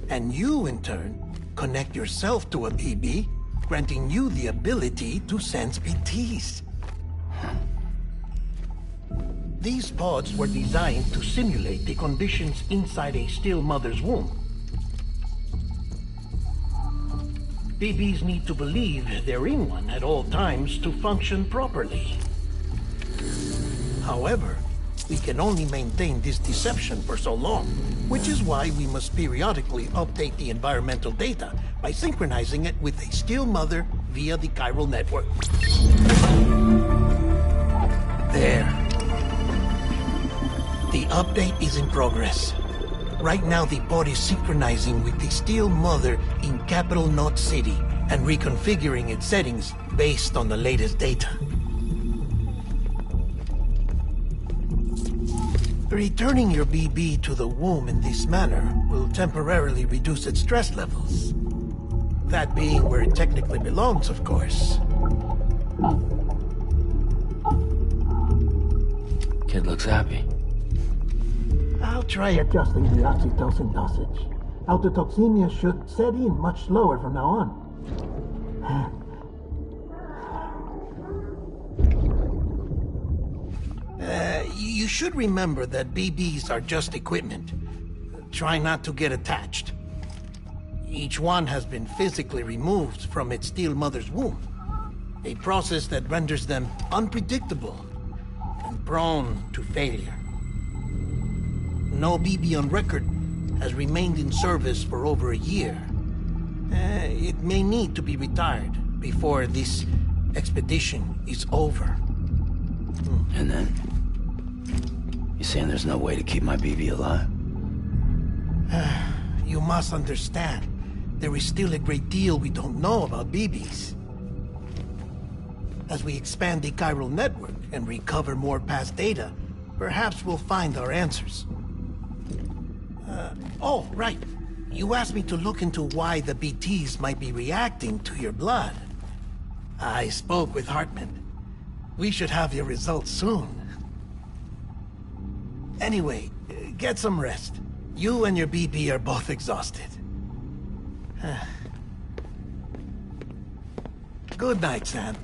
And you, in turn, connect yourself to a BB, granting you the ability to sense BTs. These pods were designed to simulate the conditions inside a still mother's womb. BBs need to believe they're in one at all times to function properly. However, we can only maintain this deception for so long, which is why we must periodically update the environmental data by synchronizing it with a still mother via the chiral network. There. The update is in progress. Right now, the pod is synchronizing with the Steel Mother in Capital Knot City and reconfiguring its settings based on the latest data. Returning your BB to the womb in this manner will temporarily reduce its stress levels. That being where it technically belongs, of course. Kid looks happy. I'll try adjusting the oxytocin dosage. Autotoxemia should set in much slower from now on. You should remember that BBs are just equipment. Try not to get attached. Each one has been physically removed from its steel mother's womb. A process that renders them unpredictable and prone to failure. No BB on record has remained in service for over a year. It may need to be retired before this expedition is over. And then? You saying there's no way to keep my BB alive? You must understand, there is still a great deal we don't know about BBs. As we expand the chiral network and recover more past data, perhaps we'll find our answers. Oh, right. You asked me to look into why the BTs might be reacting to your blood. I spoke with Hartman. We should have your results soon. Anyway, get some rest. You and your BB are both exhausted. Good night, Sam.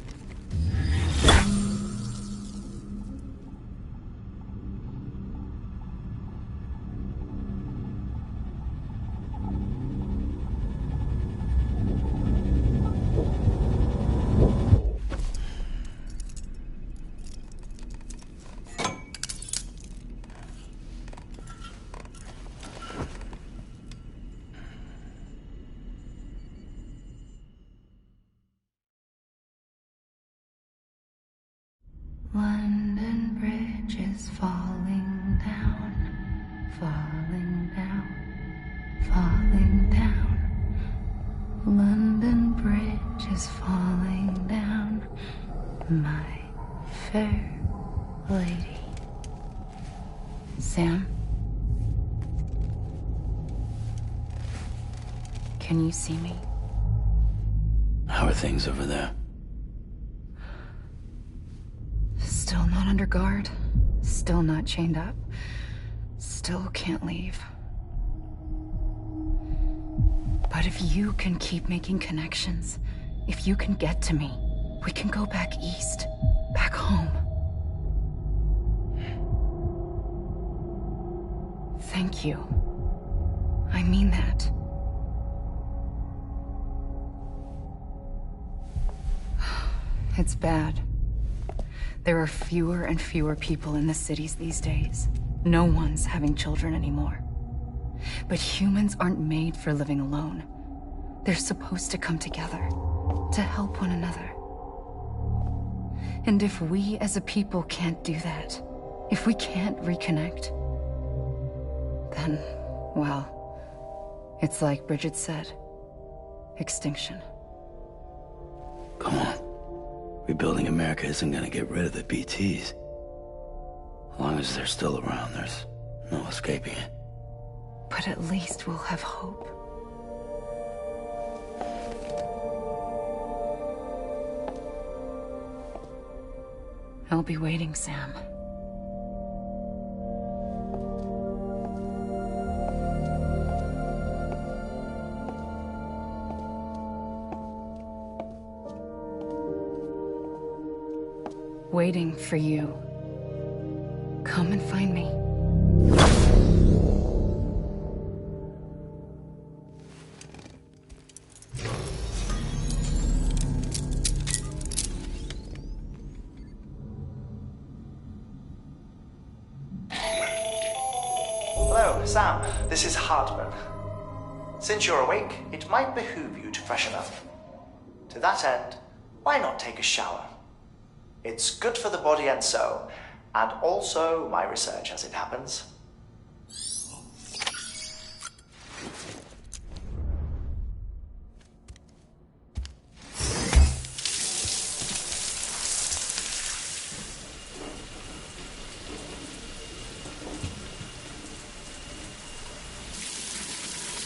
London Bridge is falling down, falling down, falling down. London Bridge is falling down, my fair lady. Sam? Can you see me? How are things over there? Still not under guard, still not chained up, still can't leave. But if you can keep making connections, if you can get to me, we can go back east, back home. Thank you. I mean that. It's bad. There are fewer and fewer people in the cities these days. No one's having children anymore. But humans aren't made for living alone. They're supposed to come together, to help one another. And if we as a people can't do that, if we can't reconnect, then, well, it's like Bridget said, extinction. Come on. Rebuilding America isn't gonna get rid of the BTs. As long as they're still around, there's no escaping it. But at least we'll have hope. I'll be waiting, Sam. Waiting for you. Come and find me. Sam, this is Hartman. Since you're awake, it might behoove you to freshen up. To that end, why not take a shower? It's good for the body and soul, and also my research as it happens.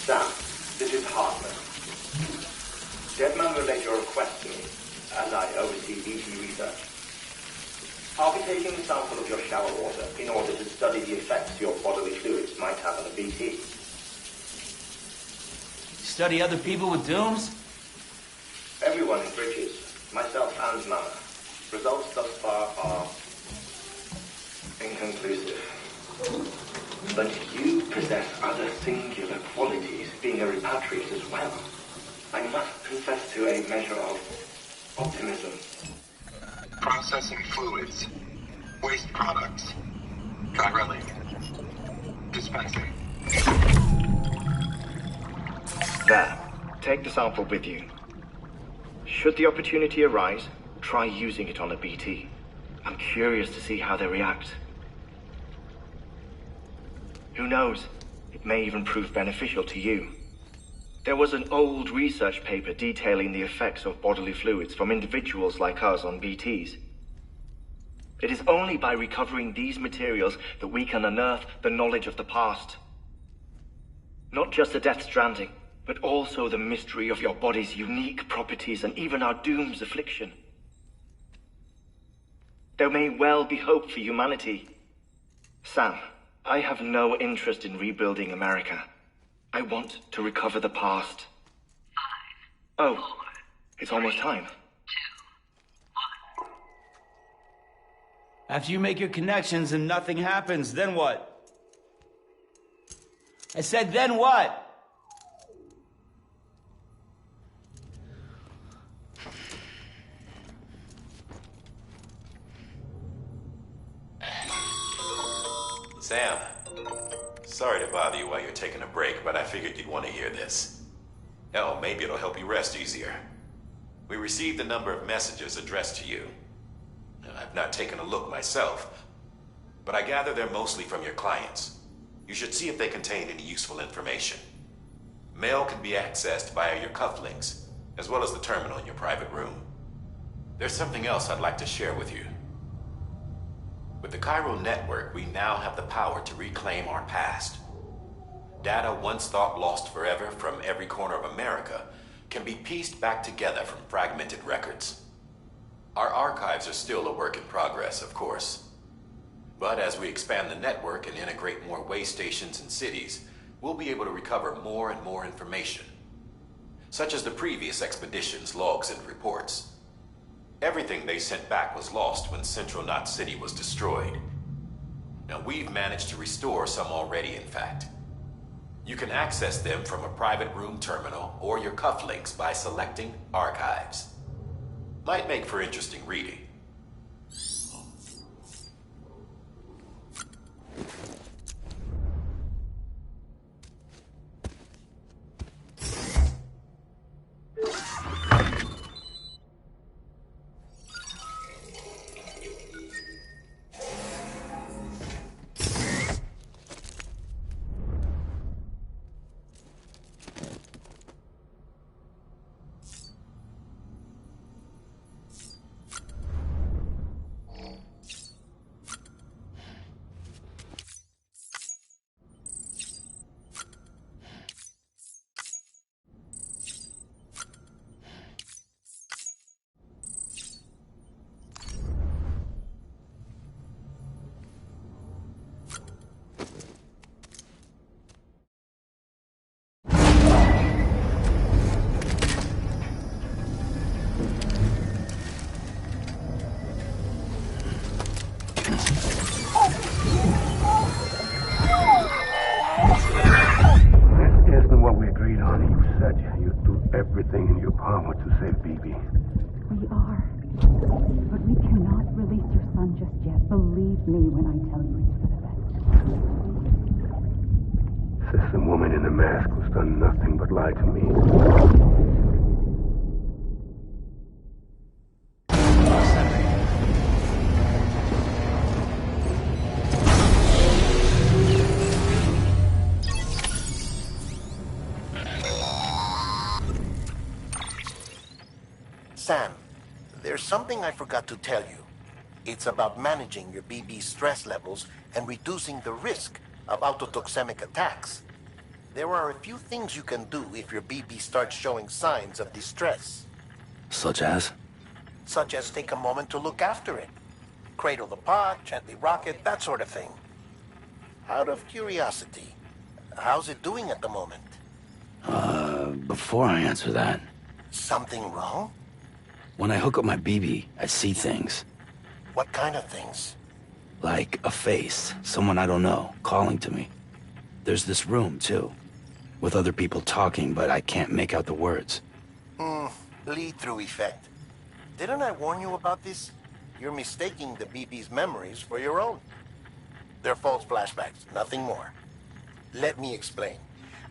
Sam, this is Hartman. Deadman relayed your request to me, as I oversee BT research. I'll be taking a sample of your shower water in order to study the effects your bodily fluids might have on a BT. Study other people with dooms? Everyone in Bridges, myself and Mama. Results thus far are inconclusive. But you possess other singular qualities, being a repatriate as well. I must confess to a measure of optimism. Processing fluids. Waste products. Chirelli. Dispensing. There. Take the sample with you. Should the opportunity arise, try using it on a BT. I'm curious to see how they react. Who knows? It may even prove beneficial to you. There was an old research paper detailing the effects of bodily fluids from individuals like us on BTs. It is only by recovering these materials that we can unearth the knowledge of the past. Not just the Death Stranding, but also the mystery of your body's unique properties and even our doom's affliction. There may well be hope for humanity. Sam, I have no interest in rebuilding America. I want to recover the past. 5, oh, 4, it's almost time. 2, 1. After you make your connections and nothing happens, then what? I said, then what? Sam, sorry to bother you while you're taking a break, but I figured you'd want to hear this. Hell, maybe it'll help you rest easier. We received a number of messages addressed to you. I've not taken a look myself, but I gather they're mostly from your clients. You should see if they contain any useful information. Mail can be accessed via your cufflinks, as well as the terminal in your private room. There's something else I'd like to share with you. With the chiral network, we now have the power to reclaim our past. Data once thought lost forever from every corner of America can be pieced back together from fragmented records. Our archives are still a work in progress, of course. But as we expand the network and integrate more way stations and cities, we'll be able to recover more and more information, such as the previous expedition's logs and reports. Everything they sent back was lost when Central Knot City was destroyed. Now, we've managed to restore some already, in fact. You can access them from a private room terminal or your cufflinks by selecting Archives. Might make for interesting reading. Everything in your power to save BB. We are. But we cannot release your son just yet. Believe me when I tell you it's for the best. Says the woman in the mask who's done nothing but lie to me. Sam, there's something I forgot to tell you. It's about managing your BB stress levels and reducing the risk of autotoxemic attacks. There are a few things you can do if your BB starts showing signs of distress. Such as? Such as take a moment to look after it. Cradle the pod, gently rock it, that sort of thing. Out of curiosity, how's it doing at the moment? Before I answer that... Something wrong? When I hook up my BB, I see things. What kind of things? Like a face, someone I don't know, calling to me. There's this room, too, with other people talking, but I can't make out the words. Lead-through effect. Didn't I warn you about this? You're mistaking the BB's memories for your own. They're false flashbacks, nothing more. Let me explain.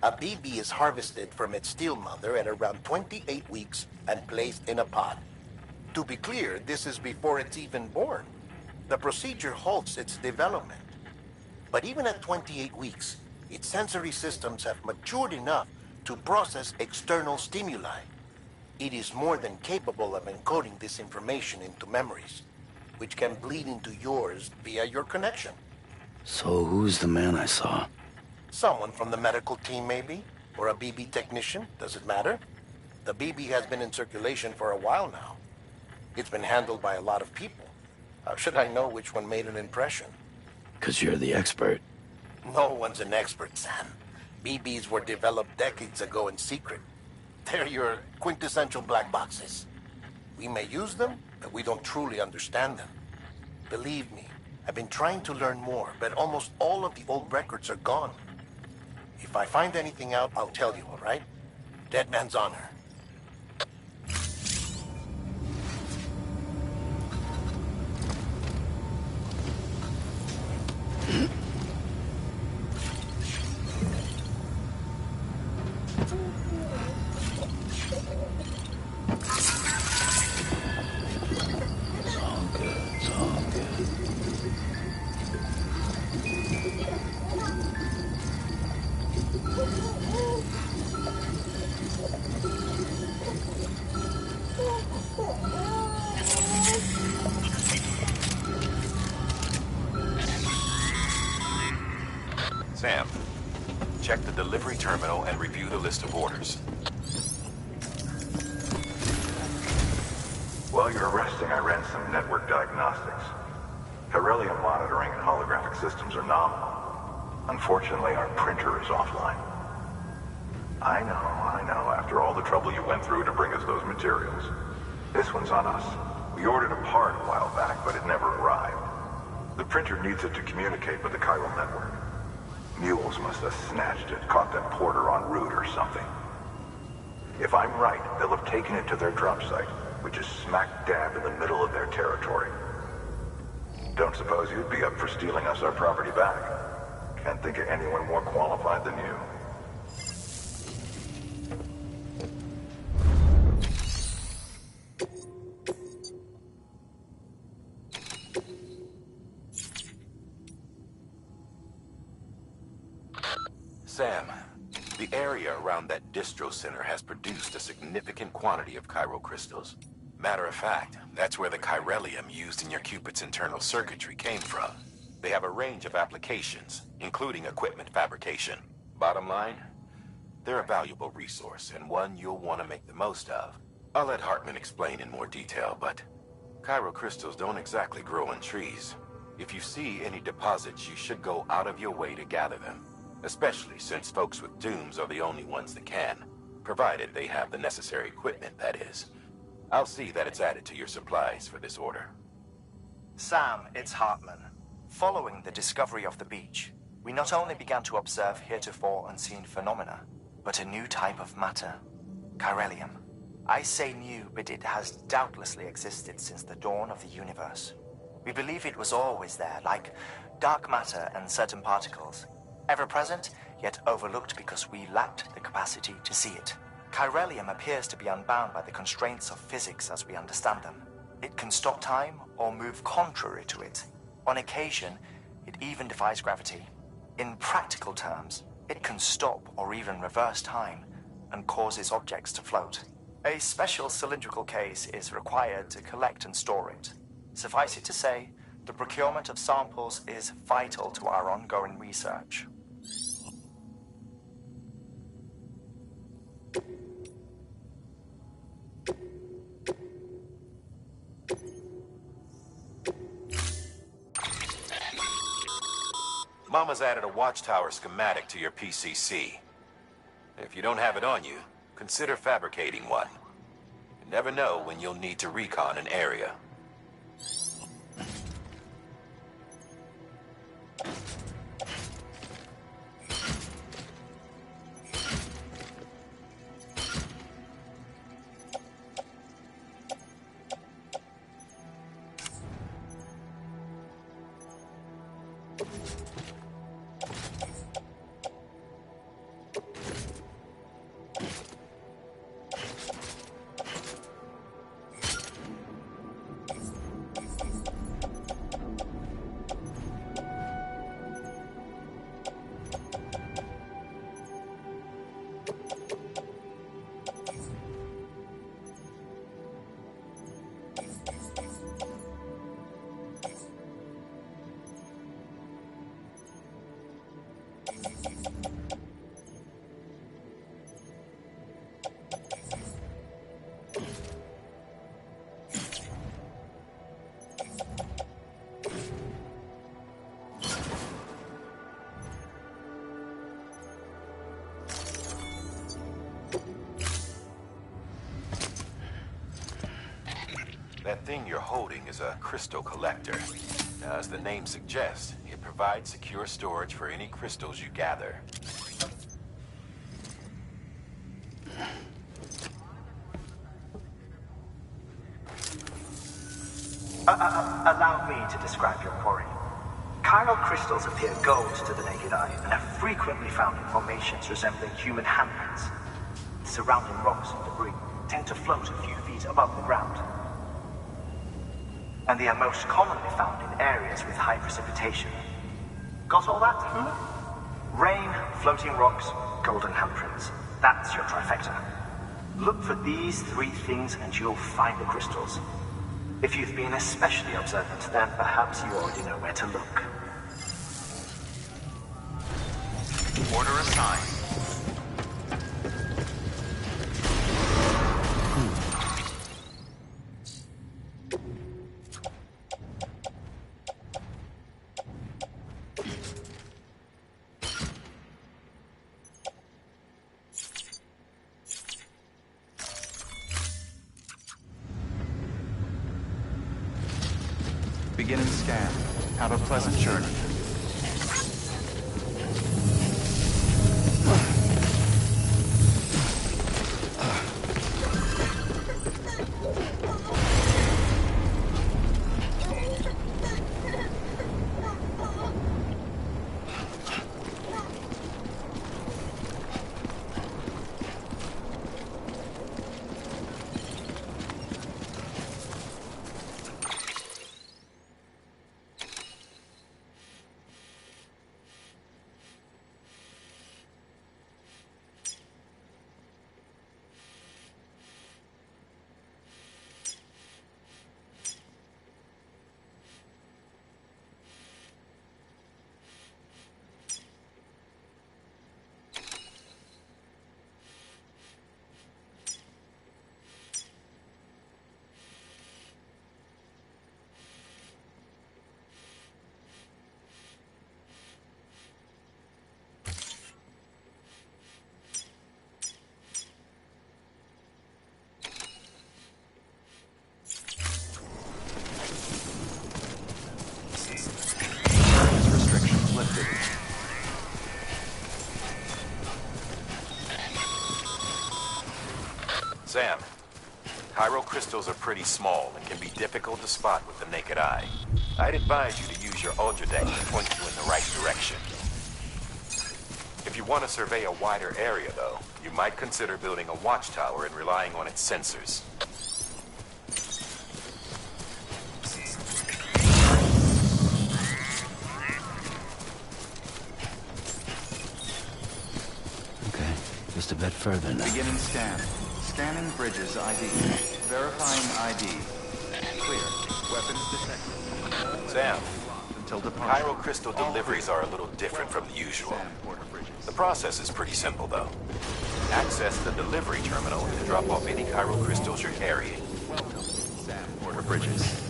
A BB is harvested from its steel mother at around 28 weeks and placed in a pod. To be clear, this is before it's even born. The procedure halts its development. But even at 28 weeks, its sensory systems have matured enough to process external stimuli. It is more than capable of encoding this information into memories, which can bleed into yours via your connection. So who's the man I saw? Someone from the medical team, maybe? Or a BB technician? Does it matter? The BB has been in circulation for a while now. It's been handled by a lot of people. How should I know which one made an impression? 'Cause you're the expert. No one's an expert, Sam. BBs were developed decades ago in secret. They're your quintessential black boxes. We may use them, but we don't truly understand them. Believe me, I've been trying to learn more, but almost all of the old records are gone. If I find anything out, I'll tell you, all right? Dead man's honor. Sam, check the delivery terminal and review the list of orders. While you're resting, I ran some network diagnostics. Beryllium monitoring and holographic systems are nominal. Unfortunately, our printer is offline. I know, after all the trouble you went through to bring us those materials. This one's on us. We ordered a part a while back, but it never arrived. The printer needs it to communicate with the chiral network. Mules must have snatched it, caught that porter en route or something. If I'm right, they'll have taken it to their drop site, which is smack dab in the middle of their territory. Don't suppose you'd be up for stealing us our property back? Can't think of anyone more qualified than you. Sam, the area around that distro center has produced a significant quantity of chiral crystals. Matter of fact, that's where the chiralium used in your Cupid's internal circuitry came from. They have a range of applications, including equipment fabrication. Bottom line, they're a valuable resource and one you'll want to make the most of. I'll let Hartman explain in more detail, but chiral crystals don't exactly grow on trees. If you see any deposits, you should go out of your way to gather them. Especially since folks with dooms are the only ones that can. Provided they have the necessary equipment, that is. I'll see that it's added to your supplies for this order. Sam, it's Hartman. Following the discovery of the beach, we not only began to observe heretofore unseen phenomena, but a new type of matter. Chiralium. I say new, but it has doubtlessly existed since the dawn of the universe. We believe it was always there, like dark matter and certain particles. Ever present, yet overlooked because we lacked the capacity to see it. Chiralium appears to be unbound by the constraints of physics as we understand them. It can stop time or move contrary to it. On occasion, it even defies gravity. In practical terms, it can stop or even reverse time and causes objects to float. A special cylindrical case is required to collect and store it. Suffice it to say, the procurement of samples is vital to our ongoing research. Mama's added a watchtower schematic to your PCC. If you don't have it on you, consider fabricating one. You never know when you'll need to recon an area. That thing you're holding is a crystal collector. Now, as the name suggests, it provides secure storage for any crystals you gather. Allow me to describe your quarry. Chiral crystals appear gold to the naked eye and are frequently found in formations resembling human handprints. Surrounding rocks and debris tend to float a few feet above the ground. And they are most commonly found in areas with high precipitation. Got all that? Rain, floating rocks, golden handprints. That's your trifecta. Look for these three things and you'll find the crystals. If you've been especially observant, then perhaps you already know where to look. Order assigned. Begin and scan. Have a pleasant journey. Sam, chiral crystals are pretty small and can be difficult to spot with the naked eye. I'd advise you to use your ultra deck to point you in the right direction. If you want to survey a wider area, though, you might consider building a watchtower and relying on its sensors. Okay, just a bit further now. Beginning scan. Scanning Bridges ID. Verifying ID. Clear. Weapons detected. Sam, Until departure. crystal deliveries are a little different from the usual. The process is pretty simple, though. Access the delivery terminal to drop off any crystals you're carrying. Welcome, Sam Porter Bridges.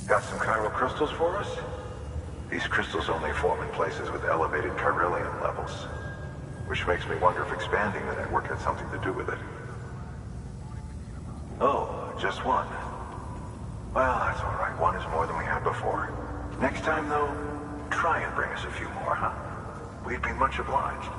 Got some crystals for us? These crystals only form in places with elevated chiralium levels, which makes me wonder if expanding the network had something to do with it. Oh, just one. Well, that's all right. One is more than we had before. Next time, though, try and bring us a few more, huh? We'd be much obliged.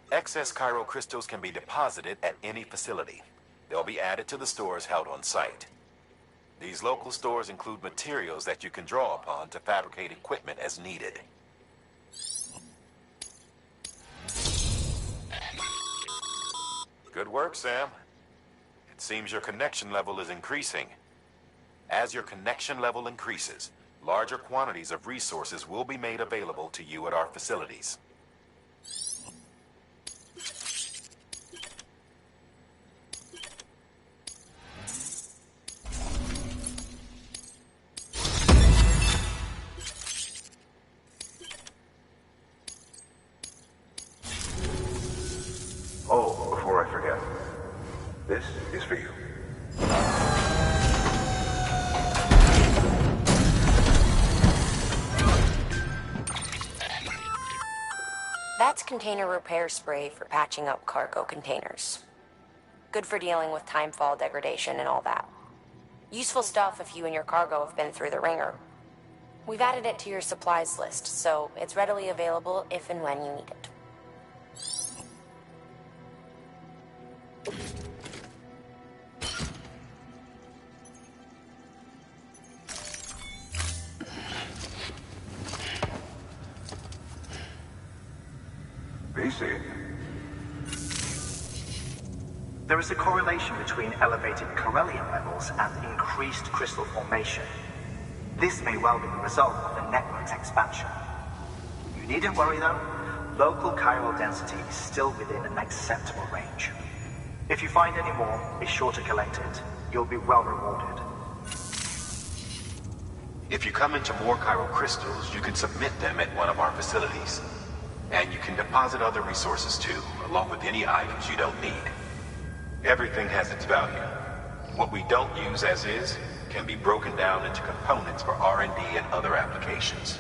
Excess crystals can be deposited at any facility. They'll be added to the stores held on site. These local stores include materials that you can draw upon to fabricate equipment as needed. Good work, Sam. It seems your connection level is increasing. As your connection level increases, larger quantities of resources will be made available to you at our facilities. Oh, before I forget, this is for you. That's container repair spray for patching up cargo containers. Good for dealing with timefall degradation and all that. Useful stuff if you and your cargo have been through the ringer. We've added it to your supplies list, so it's readily available if and when you need it. BC. There is a correlation between elevated chiralium levels and increased crystal formation. This may well be the result of the network's expansion. You needn't worry though. Local chiral density is still within an acceptable range. If you find any more, be sure to collect it. You'll be well rewarded. If you come into more crystals, you can submit them at one of our facilities. And you can deposit other resources too, along with any items you don't need. Everything has its value. What we don't use as is can be broken down into components for R&D and other applications.